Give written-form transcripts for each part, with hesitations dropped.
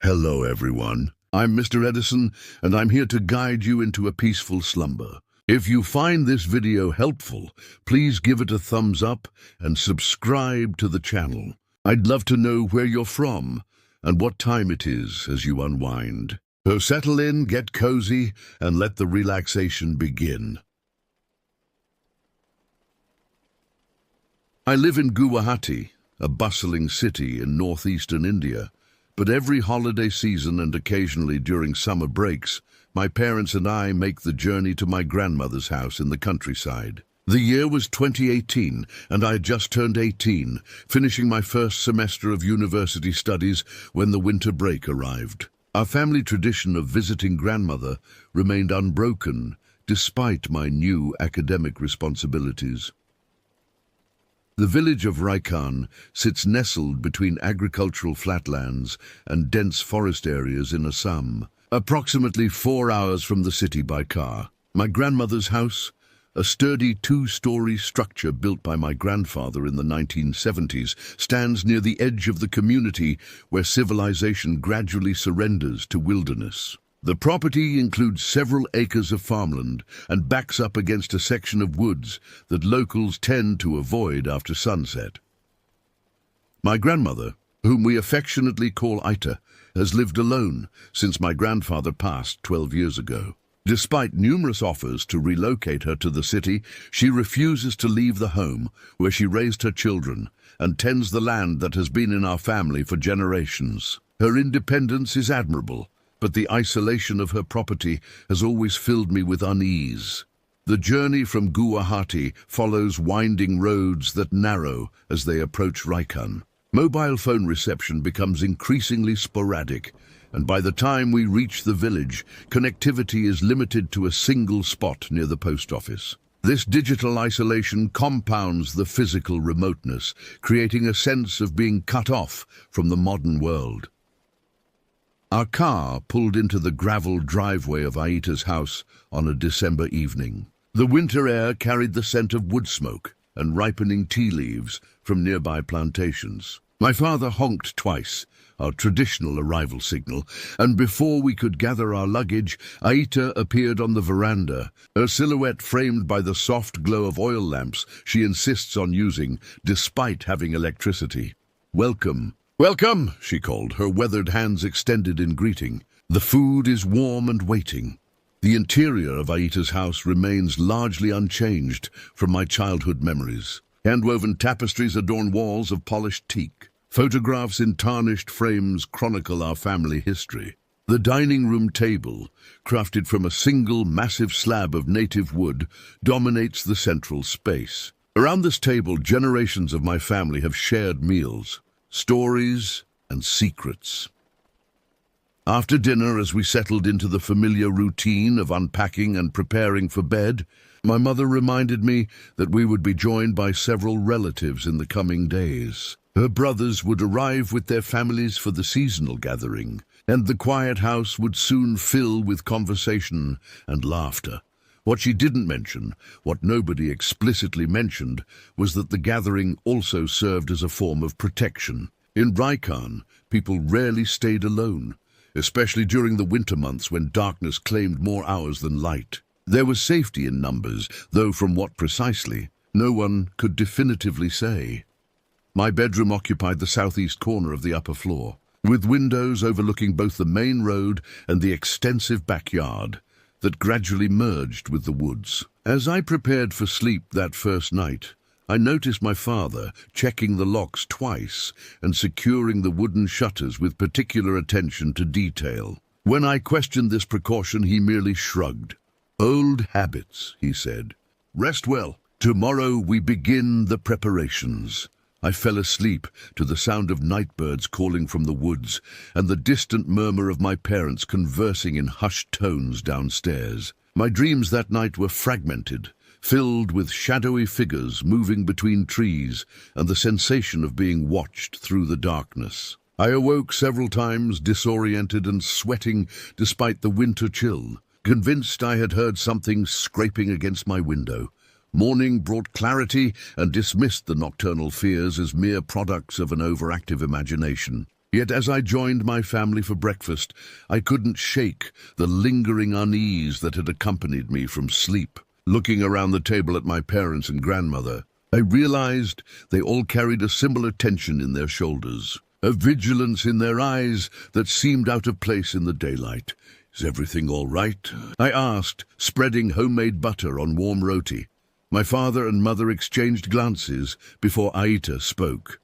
Hello, everyone. I'm Mr. Edison, and I'm here to guide you into a peaceful slumber. If you find this video helpful, please give it a thumbs up and subscribe to the channel. I'd love to know where you're from and what time it is as you unwind. So settle in, get cozy, and let the relaxation begin. I live in Guwahati, a bustling city in northeastern India. But every holiday season and occasionally during summer breaks, my parents and I make the journey to my grandmother's house in the countryside. The year was 2018, and I had just turned 18, finishing my first semester of university studies when the winter break arrived. Our family tradition of visiting grandmother remained unbroken, despite my new academic responsibilities. The village of Raikan sits nestled between agricultural flatlands and dense forest areas in Assam, approximately 4 hours from the city by car. My grandmother's house, a sturdy two-story structure built by my grandfather in the 1970s, stands near the edge of the community where civilization gradually surrenders to wilderness. The property includes several acres of farmland and backs up against a section of woods that locals tend to avoid after sunset. My grandmother, whom we affectionately call Ita, has lived alone since my grandfather passed 12 years ago. Despite numerous offers to relocate her to the city, she refuses to leave the home where she raised her children and tends the land that has been in our family for generations. Her independence is admirable, but the isolation of her property has always filled me with unease. The journey from Guwahati follows winding roads that narrow as they approach Raikan. Mobile phone reception becomes increasingly sporadic, and by the time we reach the village, connectivity is limited to a single spot near the post office. This digital isolation compounds the physical remoteness, creating a sense of being cut off from the modern world. Our car pulled into the gravel driveway of Aita's house on a December evening. The winter air carried the scent of wood smoke and ripening tea leaves from nearby plantations. My father honked twice, our traditional arrival signal, and before we could gather our luggage, Aita appeared on the veranda, her silhouette framed by the soft glow of oil lamps she insists on using despite having electricity. "Welcome. Welcome," she called, her weathered hands extended in greeting. "The food is warm and waiting." The interior of Aita's house remains largely unchanged from my childhood memories. Hand-woven tapestries adorn walls of polished teak. Photographs in tarnished frames chronicle our family history. The dining room table, crafted from a single massive slab of native wood, dominates the central space. Around this table, generations of my family have shared meals, stories, and secrets. After dinner, as we settled into the familiar routine of unpacking and preparing for bed, my mother reminded me that we would be joined by several relatives in the coming days. Her brothers would arrive with their families for the seasonal gathering, and the quiet house would soon fill with conversation and laughter. What she didn't mention, what nobody explicitly mentioned, was that the gathering also served as a form of protection. In Raikan, people rarely stayed alone, especially during the winter months when darkness claimed more hours than light. There was safety in numbers, though from what precisely, no one could definitively say. My bedroom occupied the southeast corner of the upper floor, with windows overlooking both the main road and the extensive backyard that gradually merged with the woods. As I prepared for sleep that first night, I noticed my father checking the locks twice and securing the wooden shutters with particular attention to detail. When I questioned this precaution, he merely shrugged. "Old habits," he said. "Rest well. Tomorrow we begin the preparations." I fell asleep to the sound of nightbirds calling from the woods and the distant murmur of my parents conversing in hushed tones downstairs. My dreams that night were fragmented, filled with shadowy figures moving between trees and the sensation of being watched through the darkness. I awoke several times, disoriented and sweating despite the winter chill, convinced I had heard something scraping against my window. Morning brought clarity and dismissed the nocturnal fears as mere products of an overactive imagination. Yet as I joined my family for breakfast, I couldn't shake the lingering unease that had accompanied me from sleep. Looking around the table at my parents and grandmother, I realized they all carried a similar tension in their shoulders, a vigilance in their eyes that seemed out of place in the daylight. "Is everything all right?" I asked, spreading homemade butter on warm roti. My father and mother exchanged glances before Aita spoke.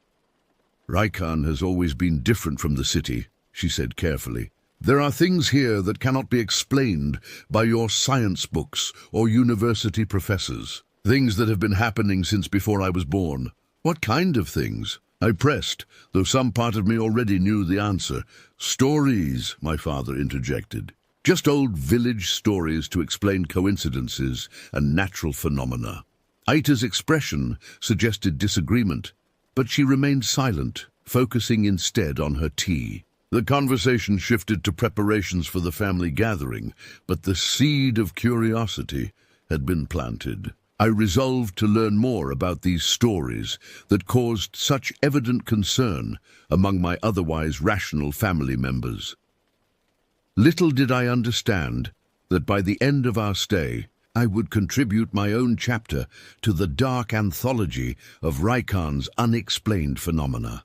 "Raikan has always been different from the city," she said carefully. "There are things here that cannot be explained by your science books or university professors. Things that have been happening since before I was born." "What kind of things?" I pressed, though some part of me already knew the answer. "Stories," my father interjected. "Just old village stories to explain coincidences and natural phenomena." Aita's expression suggested disagreement, but she remained silent, focusing instead on her tea. The conversation shifted to preparations for the family gathering, but the seed of curiosity had been planted. I resolved to learn more about these stories that caused such evident concern among my otherwise rational family members. Little did I understand that by the end of our stay, I would contribute my own chapter to the dark anthology of Raikan's unexplained phenomena.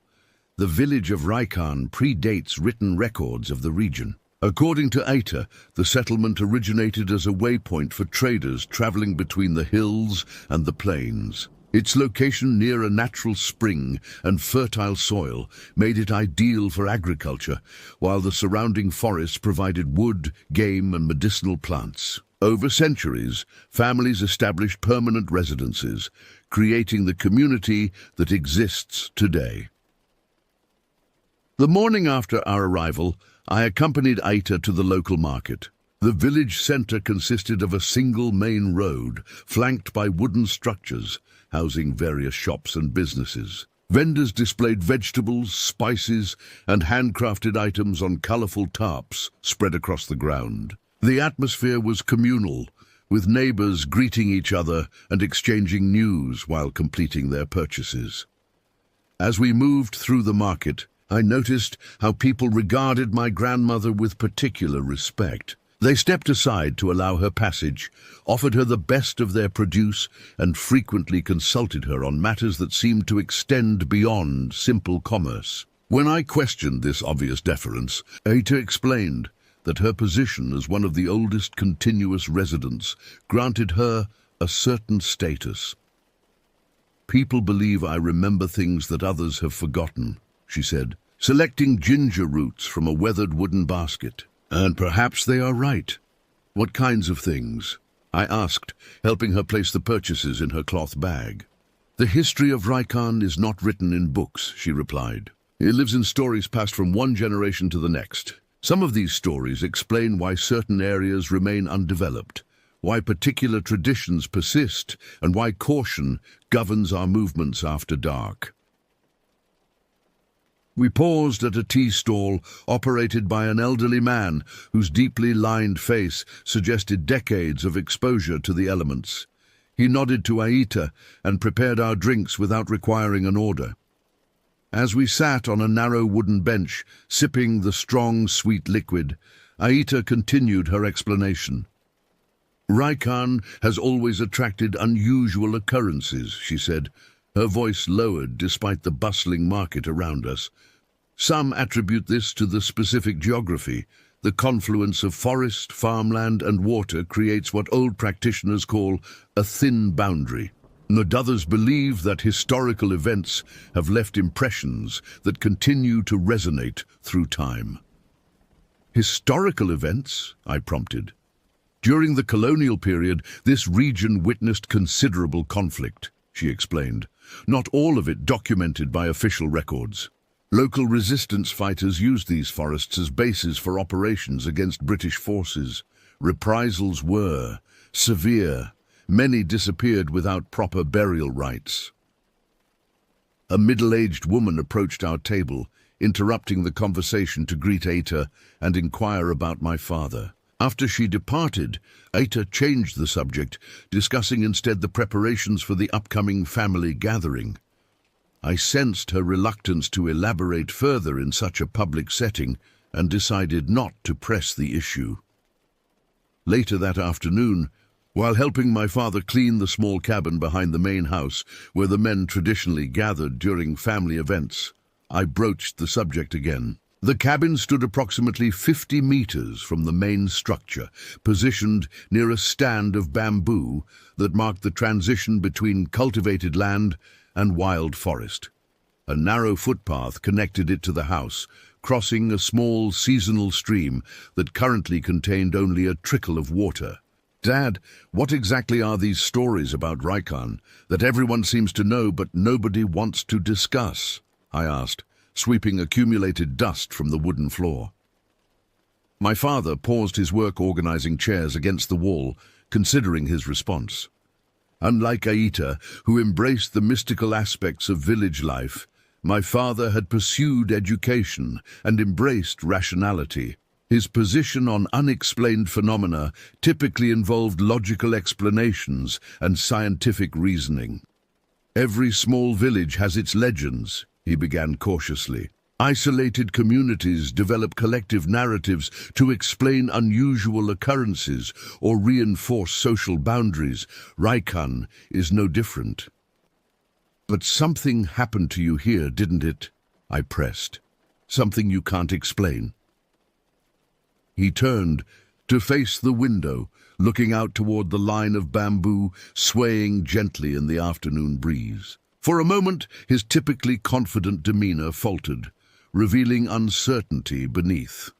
The village of Raikan predates written records of the region. According to Aita, the settlement originated as a waypoint for traders traveling between the hills and the plains. Its location near a natural spring and fertile soil made it ideal for agriculture, while the surrounding forests provided wood, game, and medicinal plants. Over centuries, families established permanent residences, creating the community that exists today. The morning after our arrival, I accompanied Aita to the local market. The village center consisted of a single main road, flanked by wooden structures, housing various shops and businesses. Vendors displayed vegetables, spices, and handcrafted items on colorful tarps spread across the ground. The atmosphere was communal, with neighbors greeting each other and exchanging news while completing their purchases. As we moved through the market, I noticed how people regarded my grandmother with particular respect. They stepped aside to allow her passage, offered her the best of their produce, and frequently consulted her on matters that seemed to extend beyond simple commerce. When I questioned this obvious deference, Aita explained that her position as one of the oldest continuous residents granted her a certain status. "People believe I remember things that others have forgotten," she said, selecting ginger roots from a weathered wooden basket. "And perhaps they are right." "What kinds of things?" I asked, helping her place the purchases in her cloth bag. "The history of Raikan is not written in books," she replied. "It lives in stories passed from one generation to the next. Some of these stories explain why certain areas remain undeveloped, why particular traditions persist, and why caution governs our movements after dark." We paused at a tea stall operated by an elderly man whose deeply lined face suggested decades of exposure to the elements. He nodded to Aita and prepared our drinks without requiring an order. As we sat on a narrow wooden bench, sipping the strong, sweet liquid, Aita continued her explanation. "Raikan has always attracted unusual occurrences," she said, her voice lowered despite the bustling market around us. "Some attribute this to the specific geography. The confluence of forest, farmland, and water creates what old practitioners call a thin boundary. And others believe that historical events have left impressions that continue to resonate through time." "Historical events?" I prompted. "During the colonial period, this region witnessed considerable conflict," she explained, "not all of it documented by official records. Local resistance fighters used these forests as bases for operations against British forces. Reprisals were severe. Many disappeared without proper burial rites." A middle-aged woman approached our table, interrupting the conversation to greet Aita and inquire about my father. After she departed, Aita changed the subject, discussing instead the preparations for the upcoming family gathering. I sensed her reluctance to elaborate further in such a public setting and decided not to press the issue. Later that afternoon, while helping my father clean the small cabin behind the main house where the men traditionally gathered during family events, I broached the subject again. The cabin stood approximately 50 meters from the main structure, positioned near a stand of bamboo that marked the transition between cultivated land and wild forest. A narrow footpath connected it to the house, crossing a small seasonal stream that currently contained only a trickle of water. "Dad, what exactly are these stories about Raikan that everyone seems to know but nobody wants to discuss?" I asked, sweeping accumulated dust from the wooden floor. My father paused his work organizing chairs against the wall, considering his response. Unlike Aita, who embraced the mystical aspects of village life, my father had pursued education and embraced rationality. His position on unexplained phenomena typically involved logical explanations and scientific reasoning. "Every small village has its legends," he began cautiously. "Isolated communities develop collective narratives to explain unusual occurrences or reinforce social boundaries. Raikan is no different." "But something happened to you here, didn't it?" I pressed. "Something you can't explain." He turned to face the window, looking out toward the line of bamboo swaying gently in the afternoon breeze. For a moment, his typically confident demeanor faltered, revealing uncertainty beneath.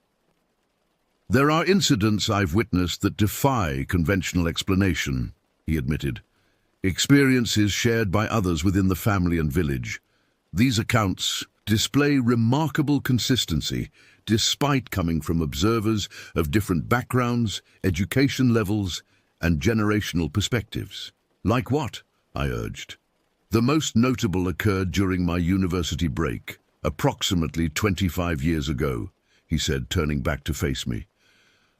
"There are incidents I've witnessed that defy conventional explanation," he admitted. "Experiences shared by others within the family and village. These accounts display remarkable consistency, despite coming from observers of different backgrounds, education levels, and generational perspectives." "Like what?" I urged. "The most notable occurred during my university break, approximately 25 years ago," he said, turning back to face me.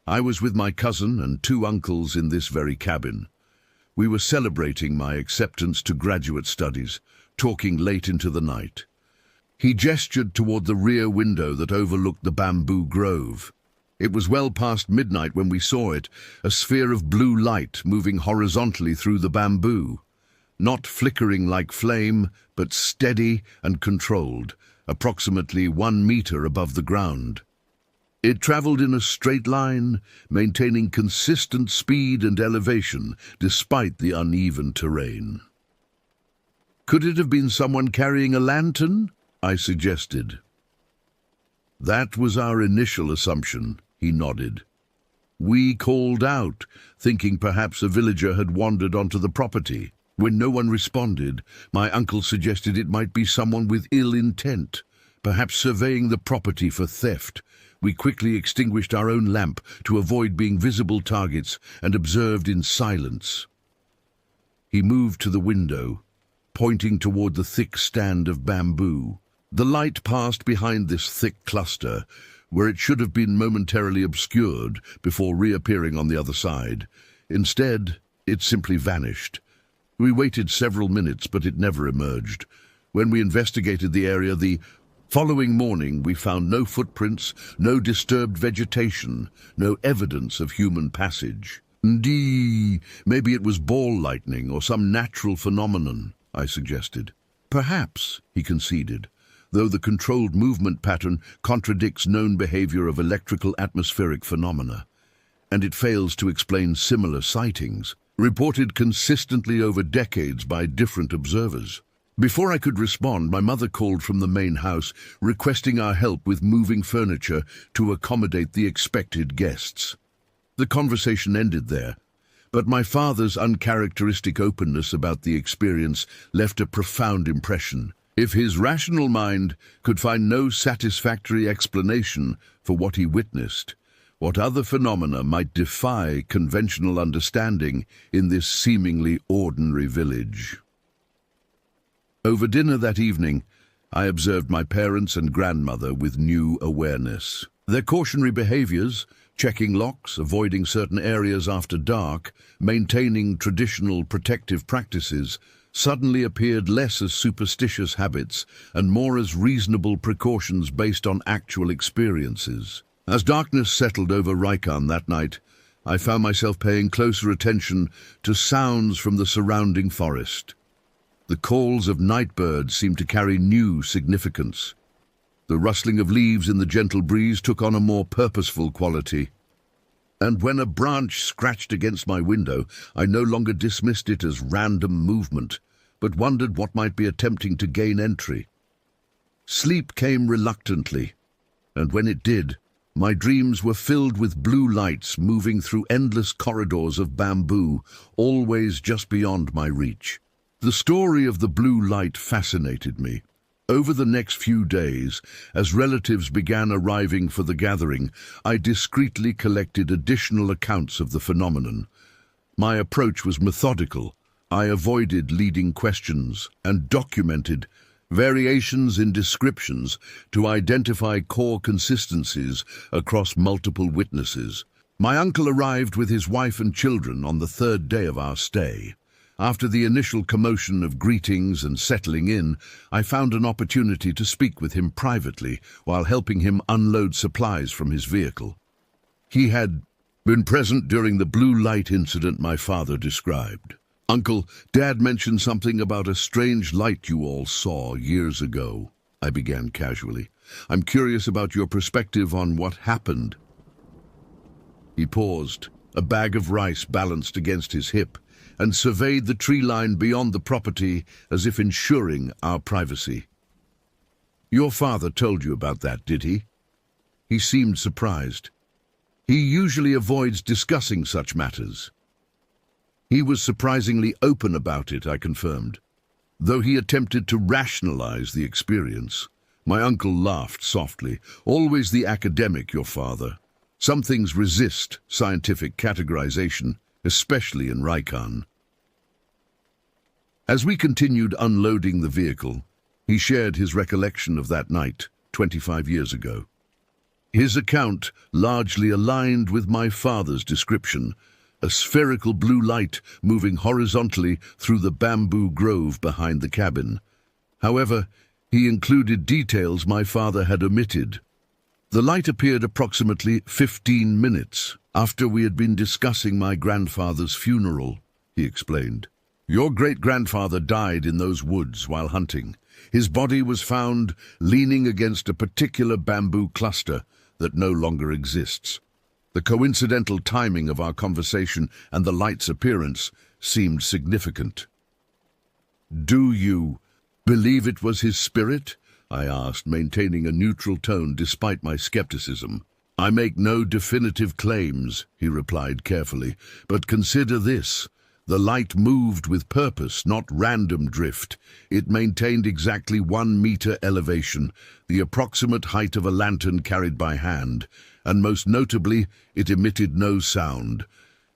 "I was with my cousin and 2 uncles in this very cabin. We were celebrating my acceptance to graduate studies, talking late into the night." He gestured toward the rear window that overlooked the bamboo grove. "It was well past midnight when we saw it, a sphere of blue light moving horizontally through the bamboo. Not flickering like flame, but steady and controlled, approximately 1 meter above the ground. It traveled in a straight line, maintaining consistent speed and elevation despite the uneven terrain." "Could it have been someone carrying a lantern?" I suggested. "That was our initial assumption," he nodded. "We called out, thinking perhaps a villager had wandered onto the property. When no one responded, my uncle suggested it might be someone with ill intent, perhaps surveying the property for theft. We quickly extinguished our own lamp to avoid being visible targets and observed in silence." He moved to the window, pointing toward the thick stand of bamboo. The light passed behind this thick cluster, where it should have been momentarily obscured before reappearing on the other side. Instead, it simply vanished. We waited several minutes, but it never emerged. When we investigated the area the following morning, we found no footprints, no disturbed vegetation, no evidence of human passage. Maybe it was ball lightning or some natural phenomenon," I suggested. "Perhaps," he conceded, though the controlled movement pattern contradicts known behavior of electrical atmospheric phenomena, and it fails to explain similar sightings, reported consistently over decades by different observers. Before I could respond, my mother called from the main house, requesting our help with moving furniture to accommodate the expected guests. The conversation ended there, but my father's uncharacteristic openness about the experience left a profound impression. If his rational mind could find no satisfactory explanation for what he witnessed, what other phenomena might defy conventional understanding in this seemingly ordinary village? Over dinner that evening, I observed my parents and grandmother with new awareness. Their cautionary behaviors, checking locks, avoiding certain areas after dark, maintaining traditional protective practices, suddenly appeared less as superstitious habits and more as reasonable precautions based on actual experiences. As darkness settled over Raikan that night, I found myself paying closer attention to sounds from the surrounding forest. The calls of night birds seemed to carry new significance. The rustling of leaves in the gentle breeze took on a more purposeful quality. And when a branch scratched against my window, I no longer dismissed it as random movement, but wondered what might be attempting to gain entry. Sleep came reluctantly, and when it did, my dreams were filled with blue lights moving through endless corridors of bamboo, always just beyond my reach. The story of the blue light fascinated me. Over the next few days, as relatives began arriving for the gathering, I discreetly collected additional accounts of the phenomenon. My approach was methodical. I avoided leading questions and documented variations in descriptions to identify core consistencies across multiple witnesses. My uncle arrived with his wife and children on the third day of our stay. After the initial commotion of greetings and settling in, I found an opportunity to speak with him privately while helping him unload supplies from his vehicle. He had been present during the blue light incident my father described. "Uncle, Dad mentioned something about a strange light you all saw years ago," I began casually. "I'm curious about your perspective on what happened." He paused, a bag of rice balanced against his hip, and surveyed the tree line beyond the property as if ensuring our privacy. "Your father told you about that, did he?" He seemed surprised. He usually avoids discussing such matters. He was surprisingly open about it, I confirmed, though he attempted to rationalize the experience. My uncle laughed softly. "Always the academic, your father. Some things resist scientific categorization, especially in Raikan." As we continued unloading the vehicle, he shared his recollection of that night, 25 years ago. His account largely aligned with my father's description, a spherical blue light moving horizontally through the bamboo grove behind the cabin. However, he included details my father had omitted. The light appeared approximately 15 minutes after we had been discussing my grandfather's funeral, he explained. "Your great-grandfather died in those woods while hunting. His body was found leaning against a particular bamboo cluster that no longer exists. The coincidental timing of our conversation and the light's appearance seemed significant." "Do you believe it was his spirit?" I asked, maintaining a neutral tone despite my skepticism. "I make no definitive claims," he replied carefully, "but consider this. The light moved with purpose, not random drift. It maintained exactly 1 meter elevation, the approximate height of a lantern carried by hand, and most notably, it emitted no sound.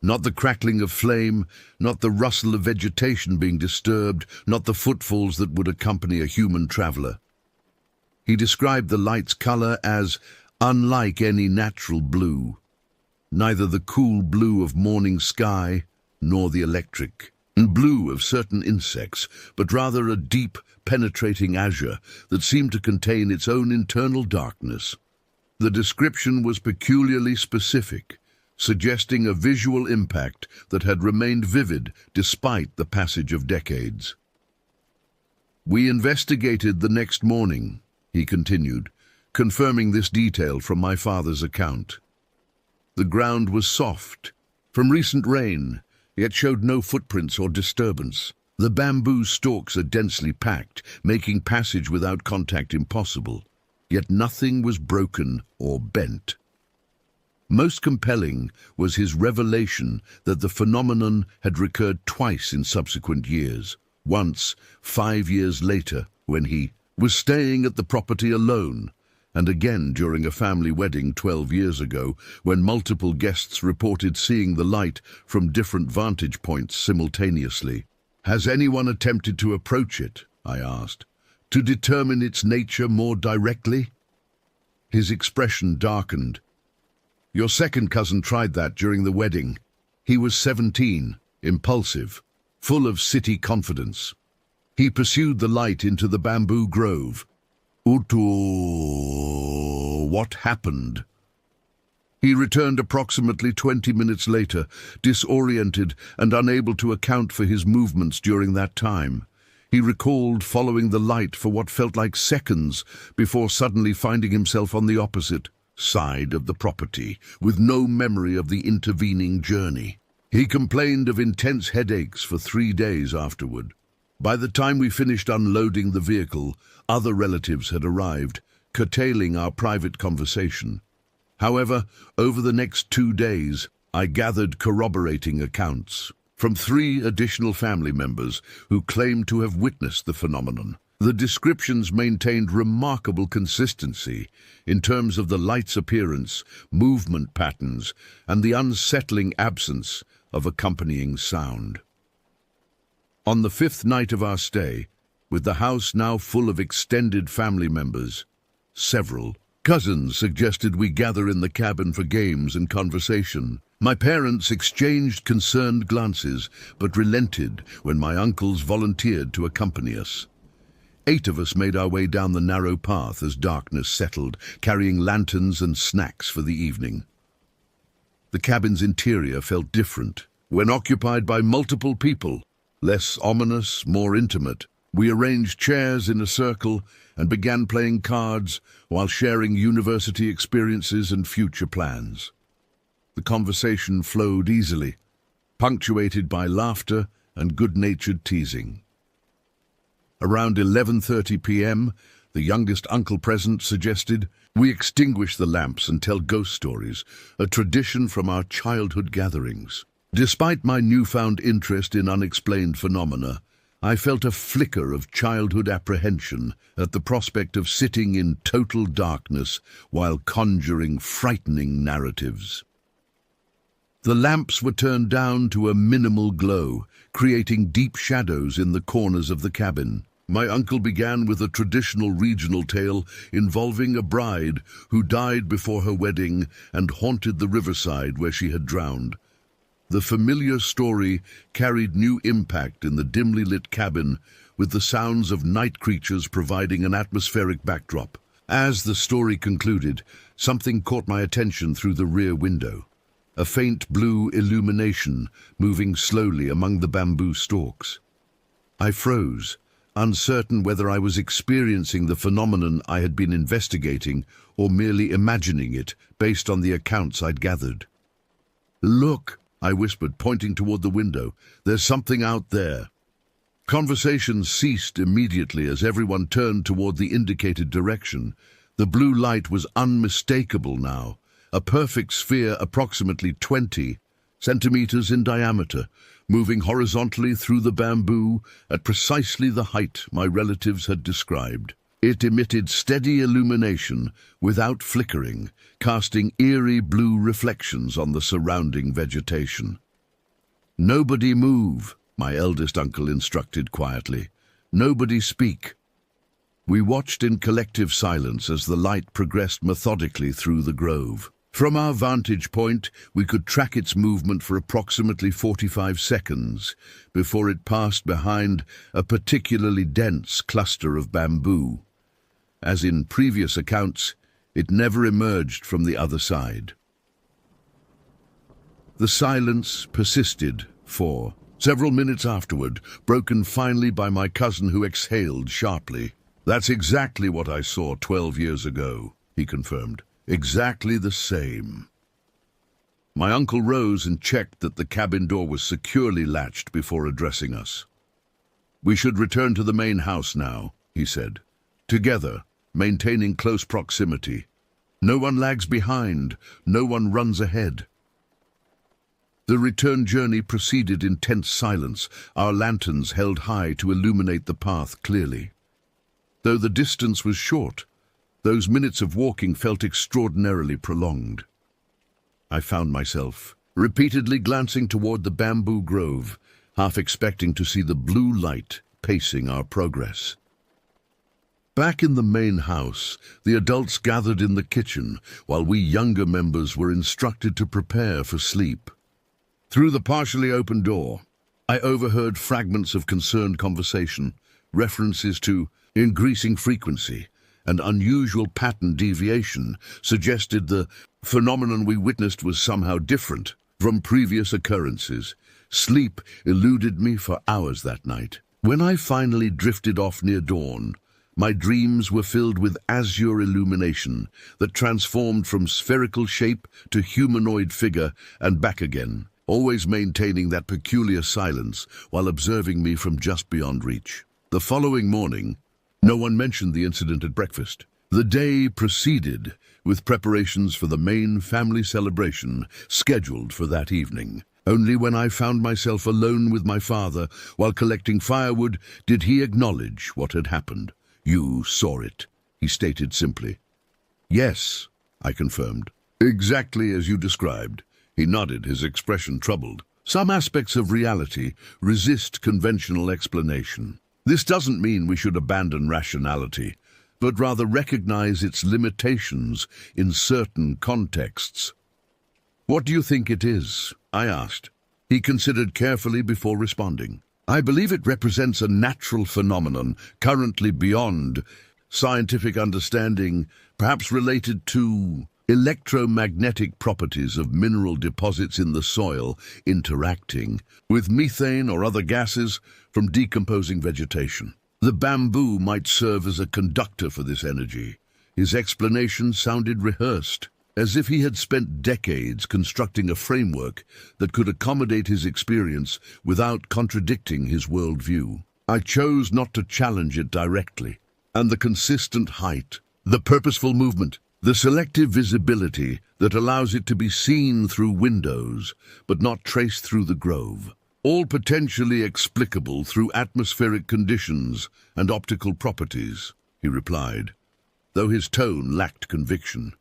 Not the crackling of flame, not the rustle of vegetation being disturbed, not the footfalls that would accompany a human traveler." He described the light's color as unlike any natural blue, neither the cool blue of morning sky nor the electric blue of certain insects, but rather a deep, penetrating azure that seemed to contain its own internal darkness. The description was peculiarly specific, suggesting a visual impact that had remained vivid despite the passage of decades. "We investigated the next morning," he continued, confirming this detail from my father's account. "The ground was soft, from recent rain, yet showed no footprints or disturbance. The bamboo stalks are densely packed, making passage without contact impossible, yet nothing was broken or bent." Most compelling was his revelation that the phenomenon had recurred twice in subsequent years, once 5 years later when he was staying at the property alone, and again during a family wedding 12 years ago when multiple guests reported seeing the light from different vantage points simultaneously. "Has anyone attempted to approach it?" I asked, "to determine its nature more directly?" His expression darkened. "Your second cousin tried that during the wedding. He was 17, impulsive, full of city confidence. He pursued the light into the bamboo grove. Utu, what happened? He returned approximately 20 minutes later, disoriented and unable to account for his movements during that time. He recalled following the light for what felt like seconds before suddenly finding himself on the opposite side of the property, with no memory of the intervening journey. He complained of intense headaches for 3 days afterward. By the time we finished unloading the vehicle, other relatives had arrived, curtailing our private conversation. However, over the next 2 days, I gathered corroborating accounts from 3 additional family members who claimed to have witnessed the phenomenon. The descriptions maintained remarkable consistency in terms of the light's appearance, movement patterns, and the unsettling absence of accompanying sound. On the 5th night of our stay, with the house now full of extended family members, several cousins suggested we gather in the cabin for games and conversation. My parents exchanged concerned glances, but relented when my uncles volunteered to accompany us. 8 of us made our way down the narrow path as darkness settled, carrying lanterns and snacks for the evening. The cabin's interior felt different. When occupied by multiple people, less ominous, more intimate, we arranged chairs in a circle and began playing cards while sharing university experiences and future plans. The conversation flowed easily, punctuated by laughter and good-natured teasing. Around 11:30 p.m., the youngest uncle present suggested we extinguish the lamps and tell ghost stories, a tradition from our childhood gatherings. Despite my newfound interest in unexplained phenomena, I felt a flicker of childhood apprehension at the prospect of sitting in total darkness while conjuring frightening narratives. The lamps were turned down to a minimal glow, creating deep shadows in the corners of the cabin. My uncle began with a traditional regional tale involving a bride who died before her wedding and haunted the riverside where she had drowned. The familiar story carried new impact in the dimly lit cabin, with the sounds of night creatures providing an atmospheric backdrop. As the story concluded, something caught my attention through the rear window. A faint blue illumination moving slowly among the bamboo stalks. I froze, uncertain whether I was experiencing the phenomenon I had been investigating or merely imagining it based on the accounts I'd gathered. "Look," I whispered, pointing toward the window. "There's something out there." Conversation ceased immediately as everyone turned toward the indicated direction. The blue light was unmistakable now, a perfect sphere approximately 20 centimeters in diameter, moving horizontally through the bamboo at precisely the height my relatives had described. It emitted steady illumination without flickering, casting eerie blue reflections on the surrounding vegetation. "Nobody move," my eldest uncle instructed quietly. "Nobody speak." We watched in collective silence as the light progressed methodically through the grove. From our vantage point, we could track its movement for approximately 45 seconds before it passed behind a particularly dense cluster of bamboo. As in previous accounts, it never emerged from the other side. The silence persisted for several minutes afterward, broken finally by my cousin, who exhaled sharply. "That's exactly what I saw 12 years ago," he confirmed. "Exactly the same." My uncle rose and checked that the cabin door was securely latched before addressing us. "We should return to the main house now," he said. "Together, maintaining close proximity. No one lags behind, no one runs ahead." The return journey proceeded in tense silence, our lanterns held high to illuminate the path clearly. Though the distance was short, those minutes of walking felt extraordinarily prolonged. I found myself repeatedly glancing toward the bamboo grove, half expecting to see the blue light pacing our progress. Back in the main house, the adults gathered in the kitchen, while we younger members were instructed to prepare for sleep. Through the partially open door, I overheard fragments of concerned conversation, References to increasing frequency and unusual pattern deviation suggested the phenomenon we witnessed was somehow different from previous occurrences. Sleep eluded me for hours that night. When I finally drifted off near dawn, my dreams were filled with azure illumination that transformed from spherical shape to humanoid figure and back again, always maintaining that peculiar silence while observing me from just beyond reach. The following morning, no one mentioned the incident at breakfast. The day proceeded with preparations for the main family celebration scheduled for that evening. Only when I found myself alone with my father while collecting firewood did he acknowledge what had happened. "You saw it," he stated simply. "Yes," I confirmed. "Exactly as you described." He nodded, his expression troubled. "Some aspects of reality resist conventional explanation. This doesn't mean we should abandon rationality, but rather recognize its limitations in certain contexts." "What do you think it is?" I asked. He considered carefully before responding. "I believe it represents a natural phenomenon currently beyond scientific understanding, perhaps related to electromagnetic properties of mineral deposits in the soil interacting with methane or other gases from decomposing vegetation. The bamboo might serve as a conductor for this energy." His explanation sounded rehearsed, as if he had spent decades constructing a framework that could accommodate his experience without contradicting his worldview. I chose not to challenge it directly. And the consistent height, the purposeful movement, the selective visibility that allows it to be seen through windows but not traced through the grove, all potentially explicable through atmospheric conditions and optical properties, he replied, though his tone lacked conviction.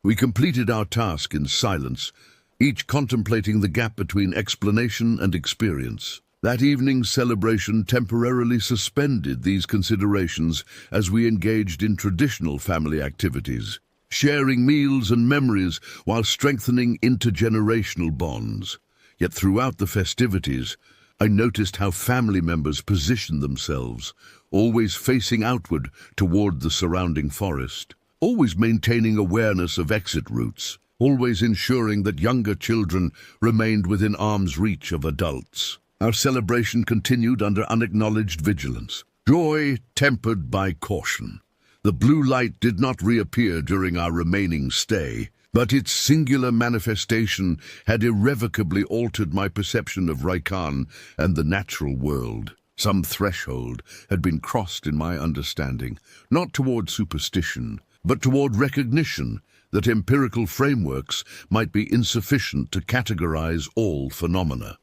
We completed our task in silence, each contemplating the gap between explanation and experience. That evening's celebration temporarily suspended these considerations as we engaged in traditional family activities, sharing meals and memories while strengthening intergenerational bonds. Yet throughout the festivities, I noticed how family members positioned themselves, always facing outward toward the surrounding forest, always maintaining awareness of exit routes, always ensuring that younger children remained within arm's reach of adults. Our celebration continued under unacknowledged vigilance, joy tempered by caution. The blue light did not reappear during our remaining stay, but its singular manifestation had irrevocably altered my perception of Raikan and the natural world. Some threshold had been crossed in my understanding, not toward superstition, but toward recognition that empirical frameworks might be insufficient to categorize all phenomena.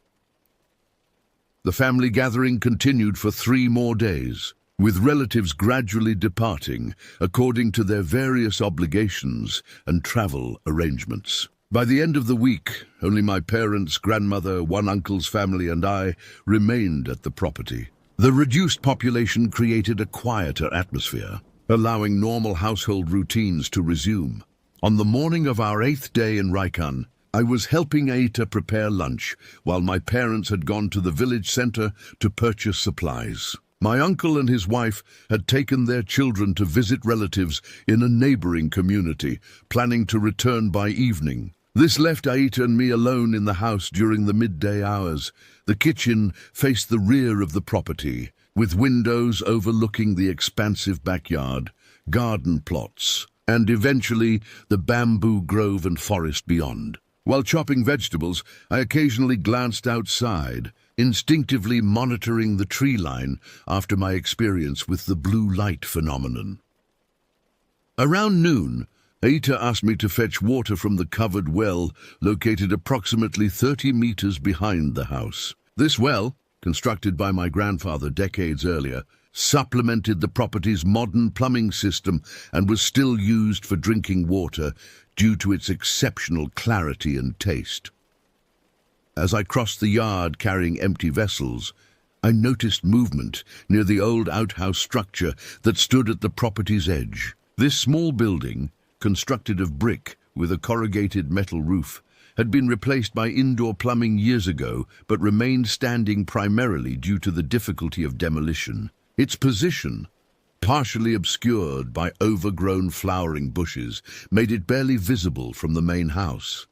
The family gathering continued for 3 more days, with relatives gradually departing according to their various obligations and travel arrangements. By the end of the week, only my parents, grandmother, one uncle's family, and I remained at the property. The reduced population created a quieter atmosphere, allowing normal household routines to resume. On the morning of our 8th day in Raikan, I was helping Aita prepare lunch while my parents had gone to the village center to purchase supplies. My uncle and his wife had taken their children to visit relatives in a neighboring community, planning to return by evening. This left Aita and me alone in the house during the midday hours. The kitchen faced the rear of the property, with windows overlooking the expansive backyard, garden plots, and eventually the bamboo grove and forest beyond. While chopping vegetables, I occasionally glanced outside, instinctively monitoring the tree line after my experience with the blue light phenomenon. Around noon, Aita asked me to fetch water from the covered well located approximately 30 meters behind the house. This well, constructed by my grandfather decades earlier, supplemented the property's modern plumbing system and was still used for drinking water due to its exceptional clarity and taste. As I crossed the yard carrying empty vessels, I noticed movement near the old outhouse structure that stood at the property's edge. This small building, constructed of brick with a corrugated metal roof, had been replaced by indoor plumbing years ago, but remained standing primarily due to the difficulty of demolition. Its position, partially obscured by overgrown flowering bushes, made it barely visible from the main house.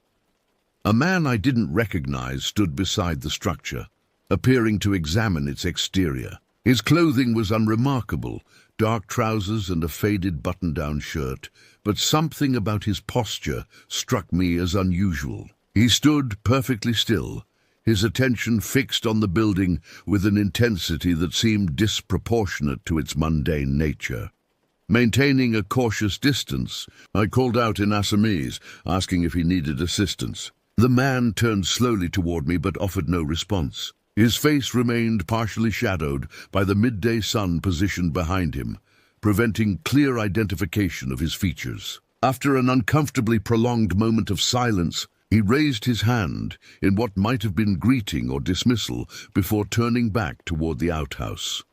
A man I didn't recognize stood beside the structure, appearing to examine its exterior. His clothing was unremarkable, dark trousers and a faded button-down shirt, but something about his posture struck me as unusual. He stood perfectly still, his attention fixed on the building with an intensity that seemed disproportionate to its mundane nature. Maintaining a cautious distance, I called out in Assamese, asking if he needed assistance. The man turned slowly toward me but offered no response. His face remained partially shadowed by the midday sun positioned behind him, preventing clear identification of his features. After an uncomfortably prolonged moment of silence, he raised his hand in what might have been greeting or dismissal before turning back toward the outhouse.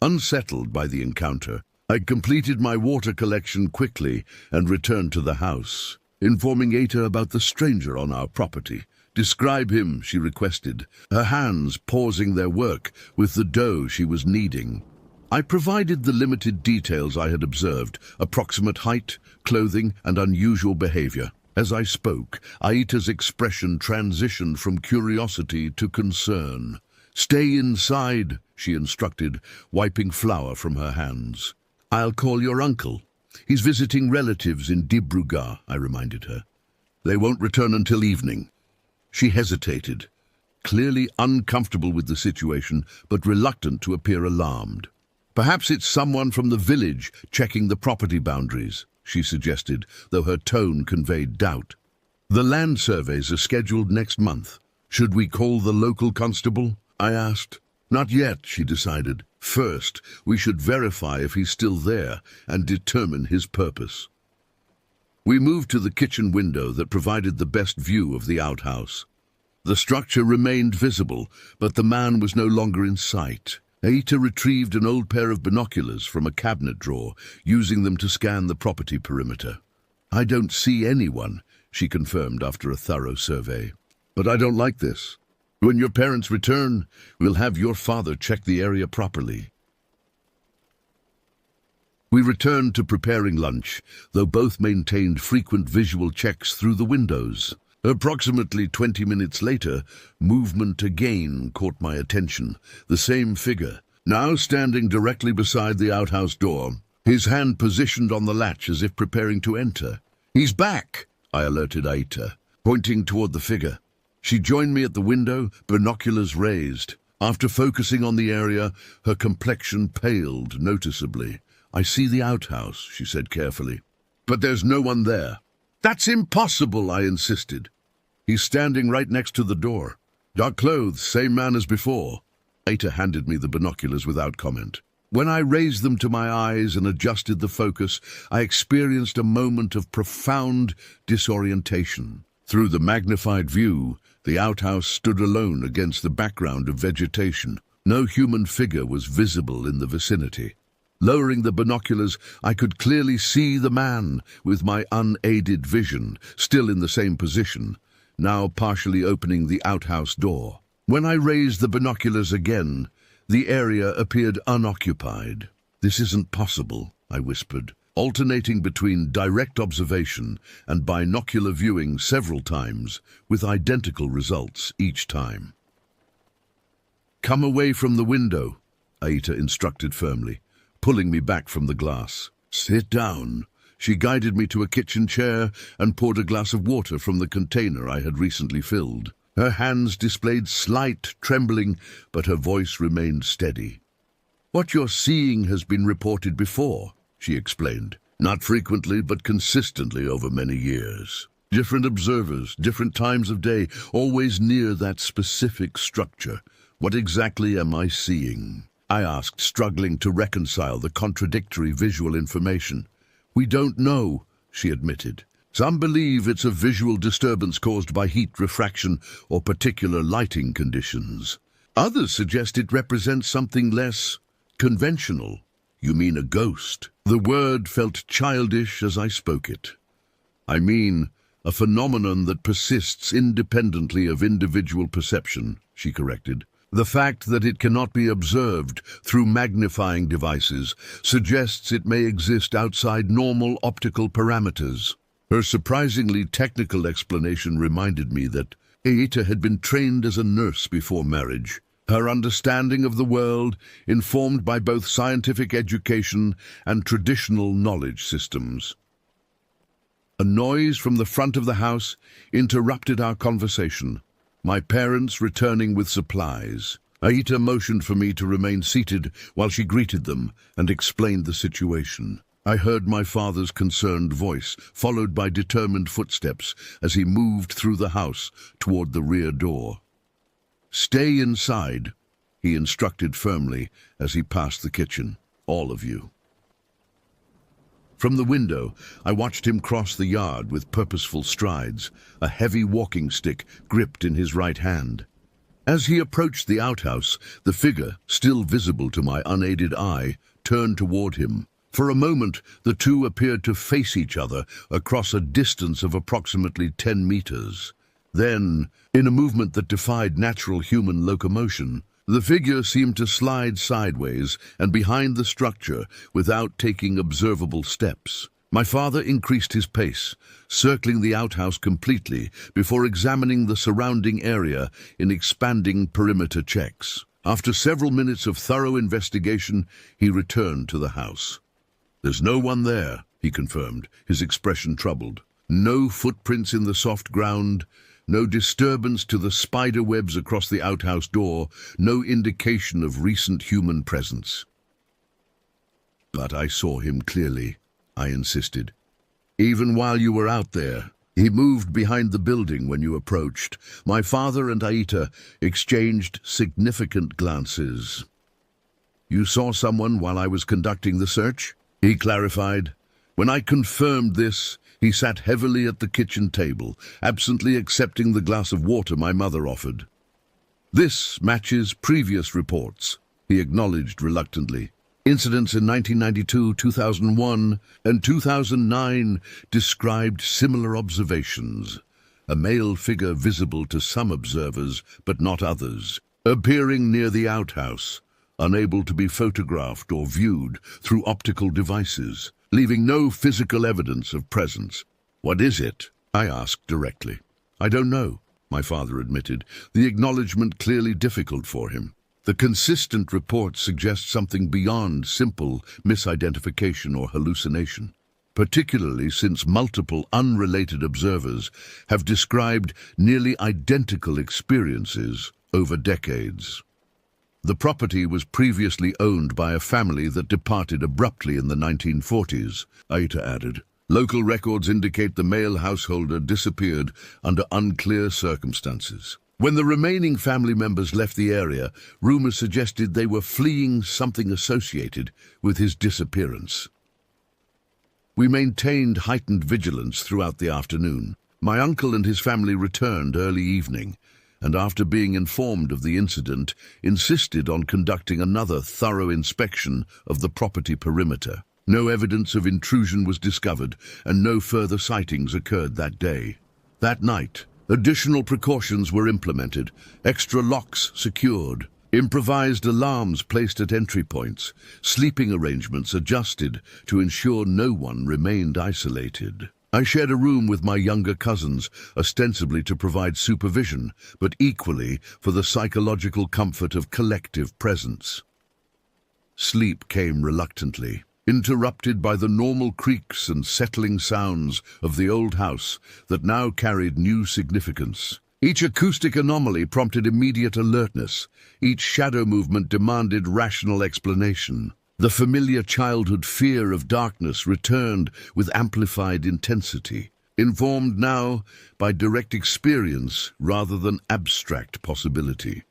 Unsettled by the encounter, I completed my water collection quickly and returned to the house, informing Eta about the stranger on our property. "Describe him," she requested, her hands pausing their work with the dough she was kneading. I provided the limited details I had observed: approximate height, clothing, and unusual behavior. As I spoke, Aita's expression transitioned from curiosity to concern. "Stay inside," she instructed, wiping flour from her hands. "I'll call your uncle. He's visiting relatives in Dibrugarh," I reminded her. "They won't return until evening." She hesitated, clearly uncomfortable with the situation, but reluctant to appear alarmed. "Perhaps it's someone from the village checking the property boundaries," she suggested, though her tone conveyed doubt. "The land surveys are scheduled next month. Should we call the local constable?" I asked. "Not yet," she decided. "First, we should verify if he's still there and determine his purpose." We moved to the kitchen window that provided the best view of the outhouse. The structure remained visible, but the man was no longer in sight. Aita retrieved an old pair of binoculars from a cabinet drawer, using them to scan the property perimeter. "I don't see anyone," she confirmed after a thorough survey. "But I don't like this. When your parents return, we'll have your father check the area properly." We returned to preparing lunch, though both maintained frequent visual checks through the windows. Approximately 20 minutes later, movement again caught my attention. The same figure, now standing directly beside the outhouse door, his hand positioned on the latch as if preparing to enter. "He's back," I alerted Aita, pointing toward the figure. She joined me at the window, binoculars raised. After focusing on the area, her complexion paled noticeably. "I see the outhouse," she said carefully, "but there's no one there." "That's impossible," I insisted. "He's standing right next to the door. Dark clothes, same man as before." Aita handed me the binoculars without comment. When I raised them to my eyes and adjusted the focus, I experienced a moment of profound disorientation. Through the magnified view, the outhouse stood alone against the background of vegetation. No human figure was visible in the vicinity. Lowering the binoculars, I could clearly see the man, with my unaided vision, still in the same position, now partially opening the outhouse door. When I raised the binoculars again, the area appeared unoccupied. "This isn't possible," I whispered, alternating between direct observation and binocular viewing several times, with identical results each time. "Come away from the window," Aita instructed firmly, pulling me back from the glass. "Sit down." She guided me to a kitchen chair and poured a glass of water from the container I had recently filled. Her hands displayed slight trembling, but her voice remained steady. "What you're seeing has been reported before," she explained. "Not frequently, but consistently over many years. Different observers, different times of day, always near that specific structure. What exactly am I seeing?" I asked, struggling to reconcile the contradictory visual information. "We don't know," she admitted. "Some believe it's a visual disturbance caused by heat refraction or particular lighting conditions. Others suggest it represents something less conventional." "You mean a ghost?" The word felt childish as I spoke it. "I mean a phenomenon that persists independently of individual perception," she corrected. The fact that it cannot be observed through magnifying devices suggests it may exist outside normal optical parameters. Her surprisingly technical explanation reminded me that Aita had been trained as a nurse before marriage. Her understanding of the world, informed by both scientific education and traditional knowledge systems. A noise from the front of the house interrupted our conversation. My parents returning with supplies. Aita motioned for me to remain seated while she greeted them and explained the situation. I heard my father's concerned voice, followed by determined footsteps as he moved through the house toward the rear door. "Stay inside," he instructed firmly as he passed the kitchen. "All of you." From the window, I watched him cross the yard with purposeful strides, a heavy walking stick gripped in his right hand. As he approached the outhouse, the figure, still visible to my unaided eye, turned toward him. For a moment, the two appeared to face each other across a distance of approximately 10 meters. Then, in a movement that defied natural human locomotion, the figure seemed to slide sideways and behind the structure without taking observable steps. My father increased his pace, circling the outhouse completely before examining the surrounding area in expanding perimeter checks. After several minutes of thorough investigation, he returned to the house. "There's no one there," he confirmed, his expression troubled. "No footprints in the soft ground, no disturbance to the spider webs across the outhouse door, no indication of recent human presence." "But I saw him clearly," I insisted. "Even while you were out there, he moved behind the building when you approached." My father and Aita exchanged significant glances. "You saw someone while I was conducting the search?" he clarified. When I confirmed this, he sat heavily at the kitchen table, absently accepting the glass of water my mother offered. "This matches previous reports," he acknowledged reluctantly. "Incidents in 1992, 2001, and 2009 described similar observations. A male figure visible to some observers, but not others, appearing near the outhouse, unable to be photographed or viewed through optical devices, leaving no physical evidence of presence." "What is it?" I asked directly. "I don't know," my father admitted, the acknowledgement clearly difficult for him. "The consistent reports suggest something beyond simple misidentification or hallucination, particularly since multiple unrelated observers have described nearly identical experiences over decades." The property was previously owned by a family that departed abruptly in the 1940s, Aita added. "Local records indicate the male householder disappeared under unclear circumstances. When the remaining family members left the area, rumors suggested they were fleeing something associated with his disappearance." We maintained heightened vigilance throughout the afternoon. My uncle and his family returned early evening, and after being informed of the incident, insisted on conducting another thorough inspection of the property perimeter. No evidence of intrusion was discovered, and no further sightings occurred that day. That night, additional precautions were implemented, extra locks secured, improvised alarms placed at entry points, sleeping arrangements adjusted to ensure no one remained isolated. I shared a room with my younger cousins, ostensibly to provide supervision, but equally for the psychological comfort of collective presence. Sleep came reluctantly, interrupted by the normal creaks and settling sounds of the old house that now carried new significance. Each acoustic anomaly prompted immediate alertness. Each shadow movement demanded rational explanation. The familiar childhood fear of darkness returned with amplified intensity, informed now by direct experience rather than abstract possibility.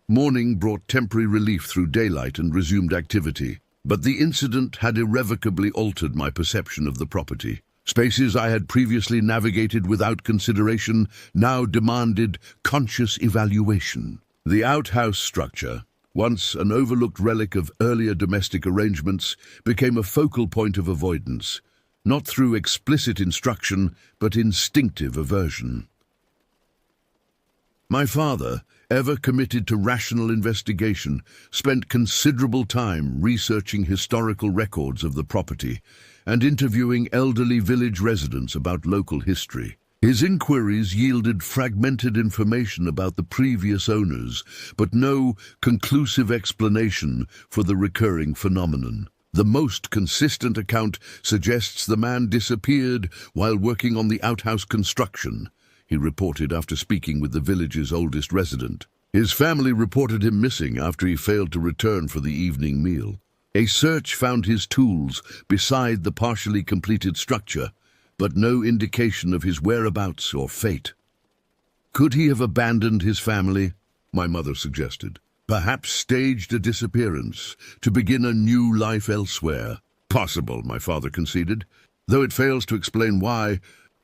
Morning brought temporary relief through daylight and resumed activity, but the incident had irrevocably altered my perception of the property. Spaces I had previously navigated without consideration now demanded conscious evaluation. The outhouse structure, once an overlooked relic of earlier domestic arrangements, became a focal point of avoidance, not through explicit instruction, but instinctive aversion. My father, ever committed to rational investigation, spent considerable time researching historical records of the property and interviewing elderly village residents about local history. His inquiries yielded fragmented information about the previous owners, but no conclusive explanation for the recurring phenomenon. The most consistent account suggests the man disappeared while working on the outhouse construction, he reported after speaking with the village's oldest resident. His family reported him missing after he failed to return for the evening meal. A search found his tools beside the partially completed structure, but no indication of his whereabouts or fate. Could he have abandoned his family? My mother suggested. Perhaps staged a disappearance to begin a new life elsewhere. Possible, my father conceded, though it fails to explain why.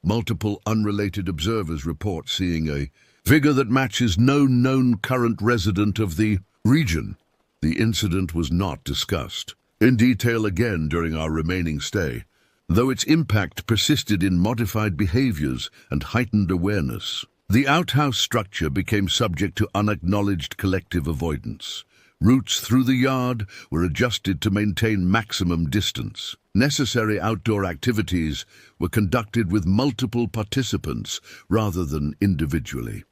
Multiple unrelated observers report seeing a figure that matches no known current resident of the region. The incident was not discussed in detail again during our remaining stay, though its impact persisted in modified behaviors and heightened awareness. The outhouse structure became subject to unacknowledged collective avoidance. Routes through the yard were adjusted to maintain maximum distance. Necessary outdoor activities were conducted with multiple participants rather than individually.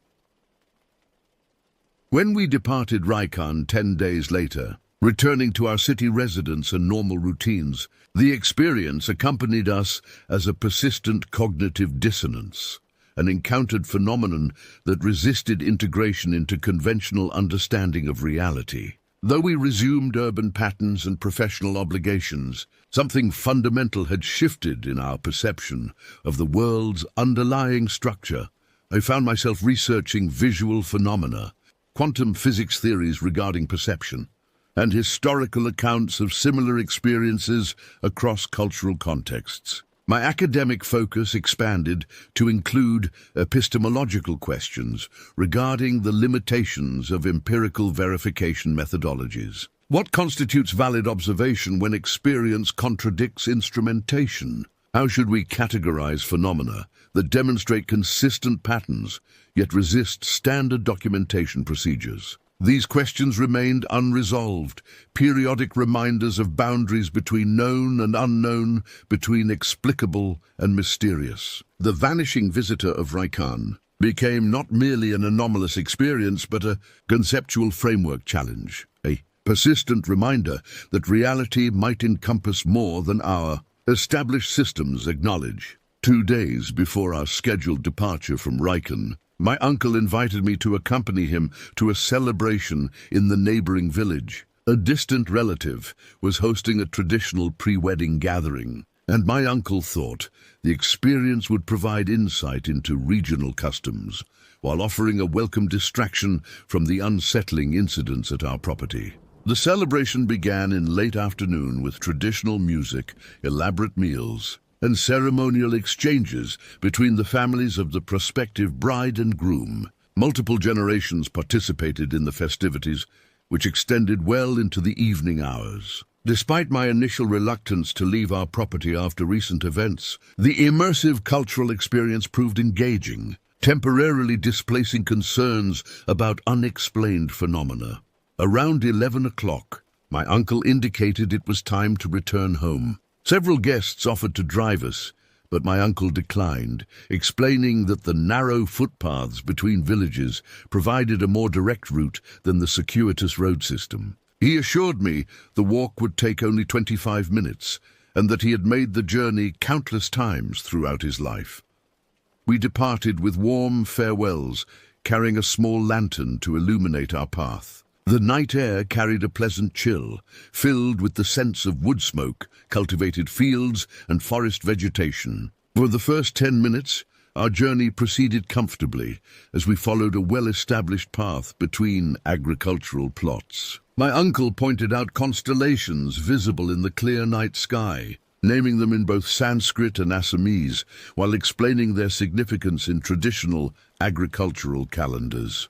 When we departed Raikan 10 days later, returning to our city residence and normal routines, the experience accompanied us as a persistent cognitive dissonance, an encountered phenomenon that resisted integration into conventional understanding of reality. Though we resumed urban patterns and professional obligations, something fundamental had shifted in our perception of the world's underlying structure. I found myself researching visual phenomena, quantum physics theories regarding perception, and historical accounts of similar experiences across cultural contexts. My academic focus expanded to include epistemological questions regarding the limitations of empirical verification methodologies. What constitutes valid observation when experience contradicts instrumentation? How should we categorize phenomena that demonstrate consistent patterns yet resist standard documentation procedures? These questions remained unresolved, periodic reminders of boundaries between known and unknown, between explicable and mysterious. The vanishing visitor of Raikan became not merely an anomalous experience, but a conceptual framework challenge, a persistent reminder that reality might encompass more than our established systems acknowledge. 2 days before our scheduled departure from Raikan, my uncle invited me to accompany him to a celebration in the neighboring village. A distant relative was hosting a traditional pre-wedding gathering, and my uncle thought the experience would provide insight into regional customs, while offering a welcome distraction from the unsettling incidents at our property. The celebration began in late afternoon with traditional music, elaborate meals, and ceremonial exchanges between the families of the prospective bride and groom. Multiple generations participated in the festivities, which extended well into the evening hours. Despite my initial reluctance to leave our property after recent events, the immersive cultural experience proved engaging, temporarily displacing concerns about unexplained phenomena. Around 11 o'clock, my uncle indicated it was time to return home. Several guests offered to drive us, but my uncle declined, explaining that the narrow footpaths between villages provided a more direct route than the circuitous road system. He assured me the walk would take only 25 minutes, and that he had made the journey countless times throughout his life. We departed with warm farewells, carrying a small lantern to illuminate our path. The night air carried a pleasant chill, filled with the scents of wood smoke, cultivated fields, and forest vegetation. For the first 10 minutes, our journey proceeded comfortably as we followed a well-established path between agricultural plots. My uncle pointed out constellations visible in the clear night sky, naming them in both Sanskrit and Assamese, while explaining their significance in traditional agricultural calendars.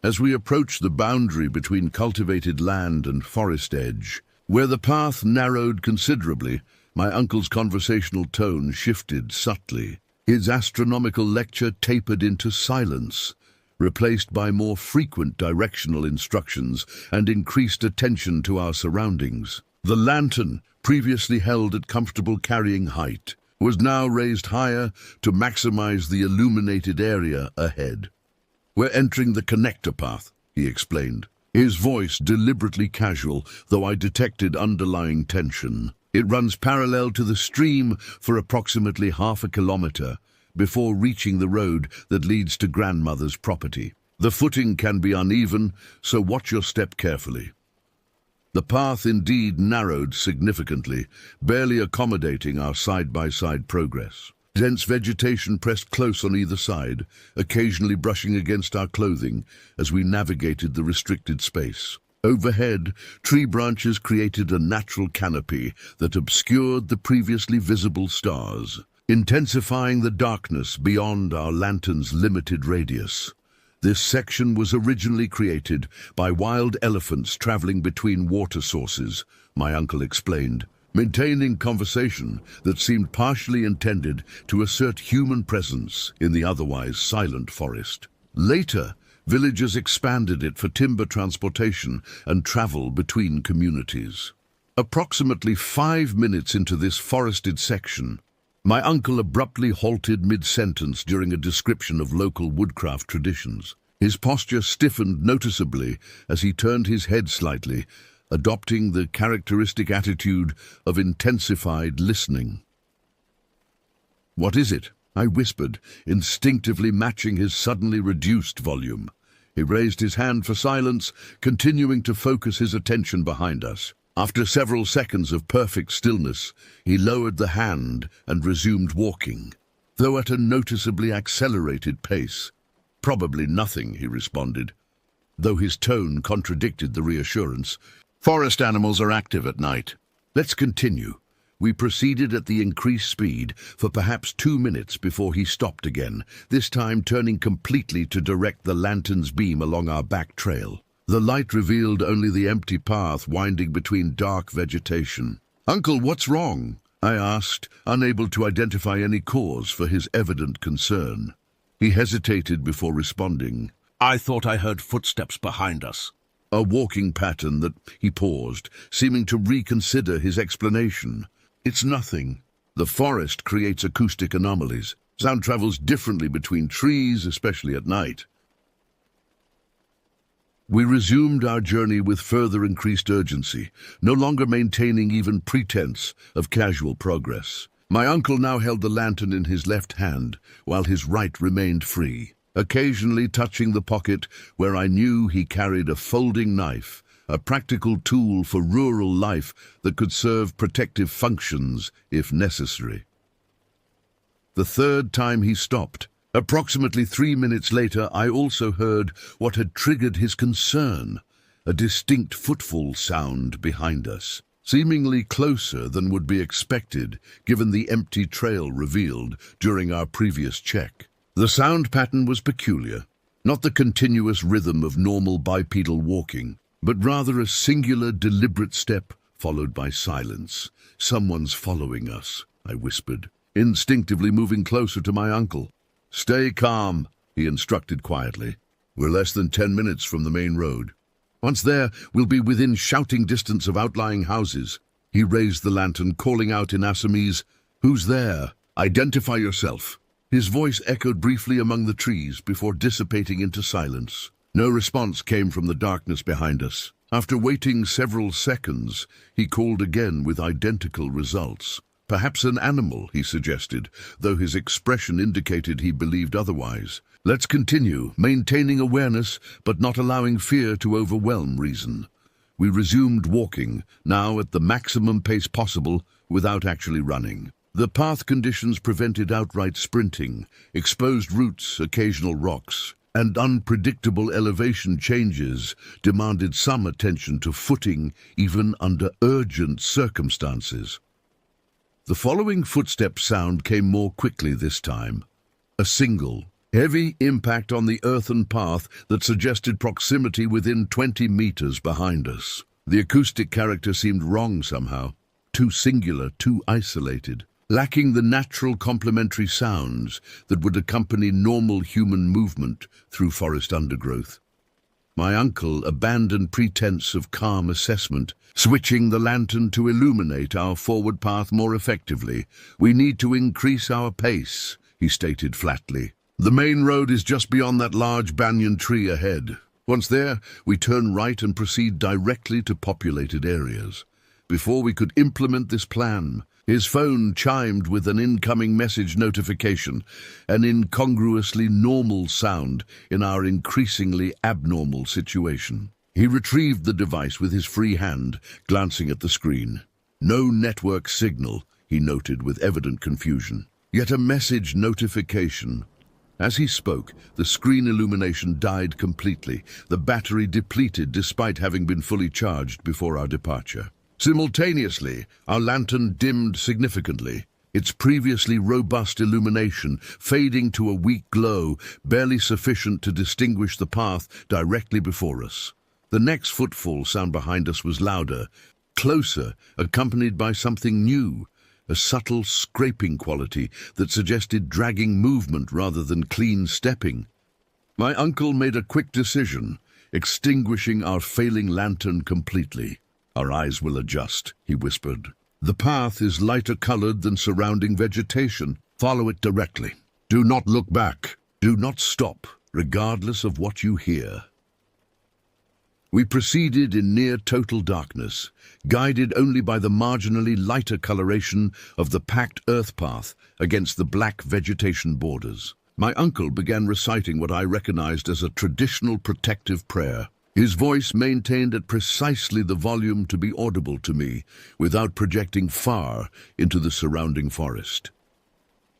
As we approached the boundary between cultivated land and forest edge, where the path narrowed considerably, my uncle's conversational tone shifted subtly. His astronomical lecture tapered into silence, replaced by more frequent directional instructions and increased attention to our surroundings. The lantern, previously held at comfortable carrying height, was now raised higher to maximize the illuminated area ahead. "We're entering the connector path," he explained, his voice deliberately casual, though I detected underlying tension. "It runs parallel to the stream for approximately half a kilometer before reaching the road that leads to grandmother's property. The footing can be uneven, so watch your step carefully." The path indeed narrowed significantly, barely accommodating our side-by-side progress. Dense vegetation pressed close on either side, occasionally brushing against our clothing as we navigated the restricted space. Overhead, tree branches created a natural canopy that obscured the previously visible stars, intensifying the darkness beyond our lantern's limited radius. This section was originally created by wild elephants traveling between water sources, my uncle explained, maintaining conversation that seemed partially intended to assert human presence in the otherwise silent forest. Later, villagers expanded it for timber transportation and travel between communities. Approximately 5 minutes into this forested section, my uncle abruptly halted mid-sentence during a description of local woodcraft traditions. His posture stiffened noticeably as he turned his head slightly, adopting the characteristic attitude of intensified listening. "What is it?" I whispered, instinctively matching his suddenly reduced volume. He raised his hand for silence, continuing to focus his attention behind us. After several seconds of perfect stillness, he lowered the hand and resumed walking, though at a noticeably accelerated pace. "Probably nothing," he responded, though his tone contradicted the reassurance. "Forest animals are active at night. Let's continue." We proceeded at the increased speed for perhaps 2 minutes before he stopped again, this time turning completely to direct the lantern's beam along our back trail. The light revealed only the empty path winding between dark vegetation. "Uncle, what's wrong?" I asked, unable to identify any cause for his evident concern. He hesitated before responding. "I thought I heard footsteps behind us." A walking pattern that he paused, seeming to reconsider his explanation. "It's nothing. The forest creates acoustic anomalies. Sound travels differently between trees, especially at night." We resumed our journey with further increased urgency, no longer maintaining even pretense of casual progress. My uncle now held the lantern in his left hand, while his right remained free, occasionally touching the pocket where I knew he carried a folding knife, a practical tool for rural life that could serve protective functions if necessary. The third time he stopped, approximately 3 minutes later, I also heard what had triggered his concern, a distinct footfall sound behind us, seemingly closer than would be expected given the empty trail revealed during our previous check. The sound pattern was peculiar, not the continuous rhythm of normal bipedal walking, but rather a singular, deliberate step followed by silence. "Someone's following us," I whispered, instinctively moving closer to my uncle. "Stay calm," he instructed quietly. "We're less than 10 minutes from the main road. Once there, we'll be within shouting distance of outlying houses." He raised the lantern, calling out in Assamese, "Who's there? Identify yourself." His voice echoed briefly among the trees before dissipating into silence. No response came from the darkness behind us. After waiting several seconds, he called again with identical results. "Perhaps an animal," he suggested, though his expression indicated he believed otherwise. "Let's continue, maintaining awareness but not allowing fear to overwhelm reason." We resumed walking, now at the maximum pace possible without actually running. The path conditions prevented outright sprinting. Exposed roots, occasional rocks, and unpredictable elevation changes demanded some attention to footing even under urgent circumstances. The following footstep sound came more quickly this time. A single, heavy impact on the earthen path that suggested proximity within 20 meters behind us. The acoustic character seemed wrong somehow, too singular, too isolated. lacking the natural complementary sounds that would accompany normal human movement through forest undergrowth. My uncle abandoned pretense of calm assessment, switching the lantern to illuminate our forward path more effectively. "We need to increase our pace," he stated flatly. "The main road is just beyond that large banyan tree ahead. Once there, we turn right and proceed directly to populated areas." Before we could implement this plan, his phone chimed with an incoming message notification, an incongruously normal sound in our increasingly abnormal situation. He retrieved the device with his free hand, glancing at the screen. "No network signal," he noted with evident confusion. "Yet a message notification." As he spoke, the screen illumination died completely, the battery depleted despite having been fully charged before our departure. Simultaneously, our lantern dimmed significantly, its previously robust illumination fading to a weak glow, barely sufficient to distinguish the path directly before us. The next footfall sound behind us was louder, closer, accompanied by something new, a subtle scraping quality that suggested dragging movement rather than clean stepping. My uncle made a quick decision, extinguishing our failing lantern completely. "Our eyes will adjust," he whispered. "The path is lighter colored than surrounding vegetation. Follow it directly. Do not look back. Do not stop, regardless of what you hear." We proceeded in near total darkness, guided only by the marginally lighter coloration of the packed earth path against the black vegetation borders. My uncle began reciting what I recognized as a traditional protective prayer. His voice maintained at precisely the volume to be audible to me, without projecting far into the surrounding forest.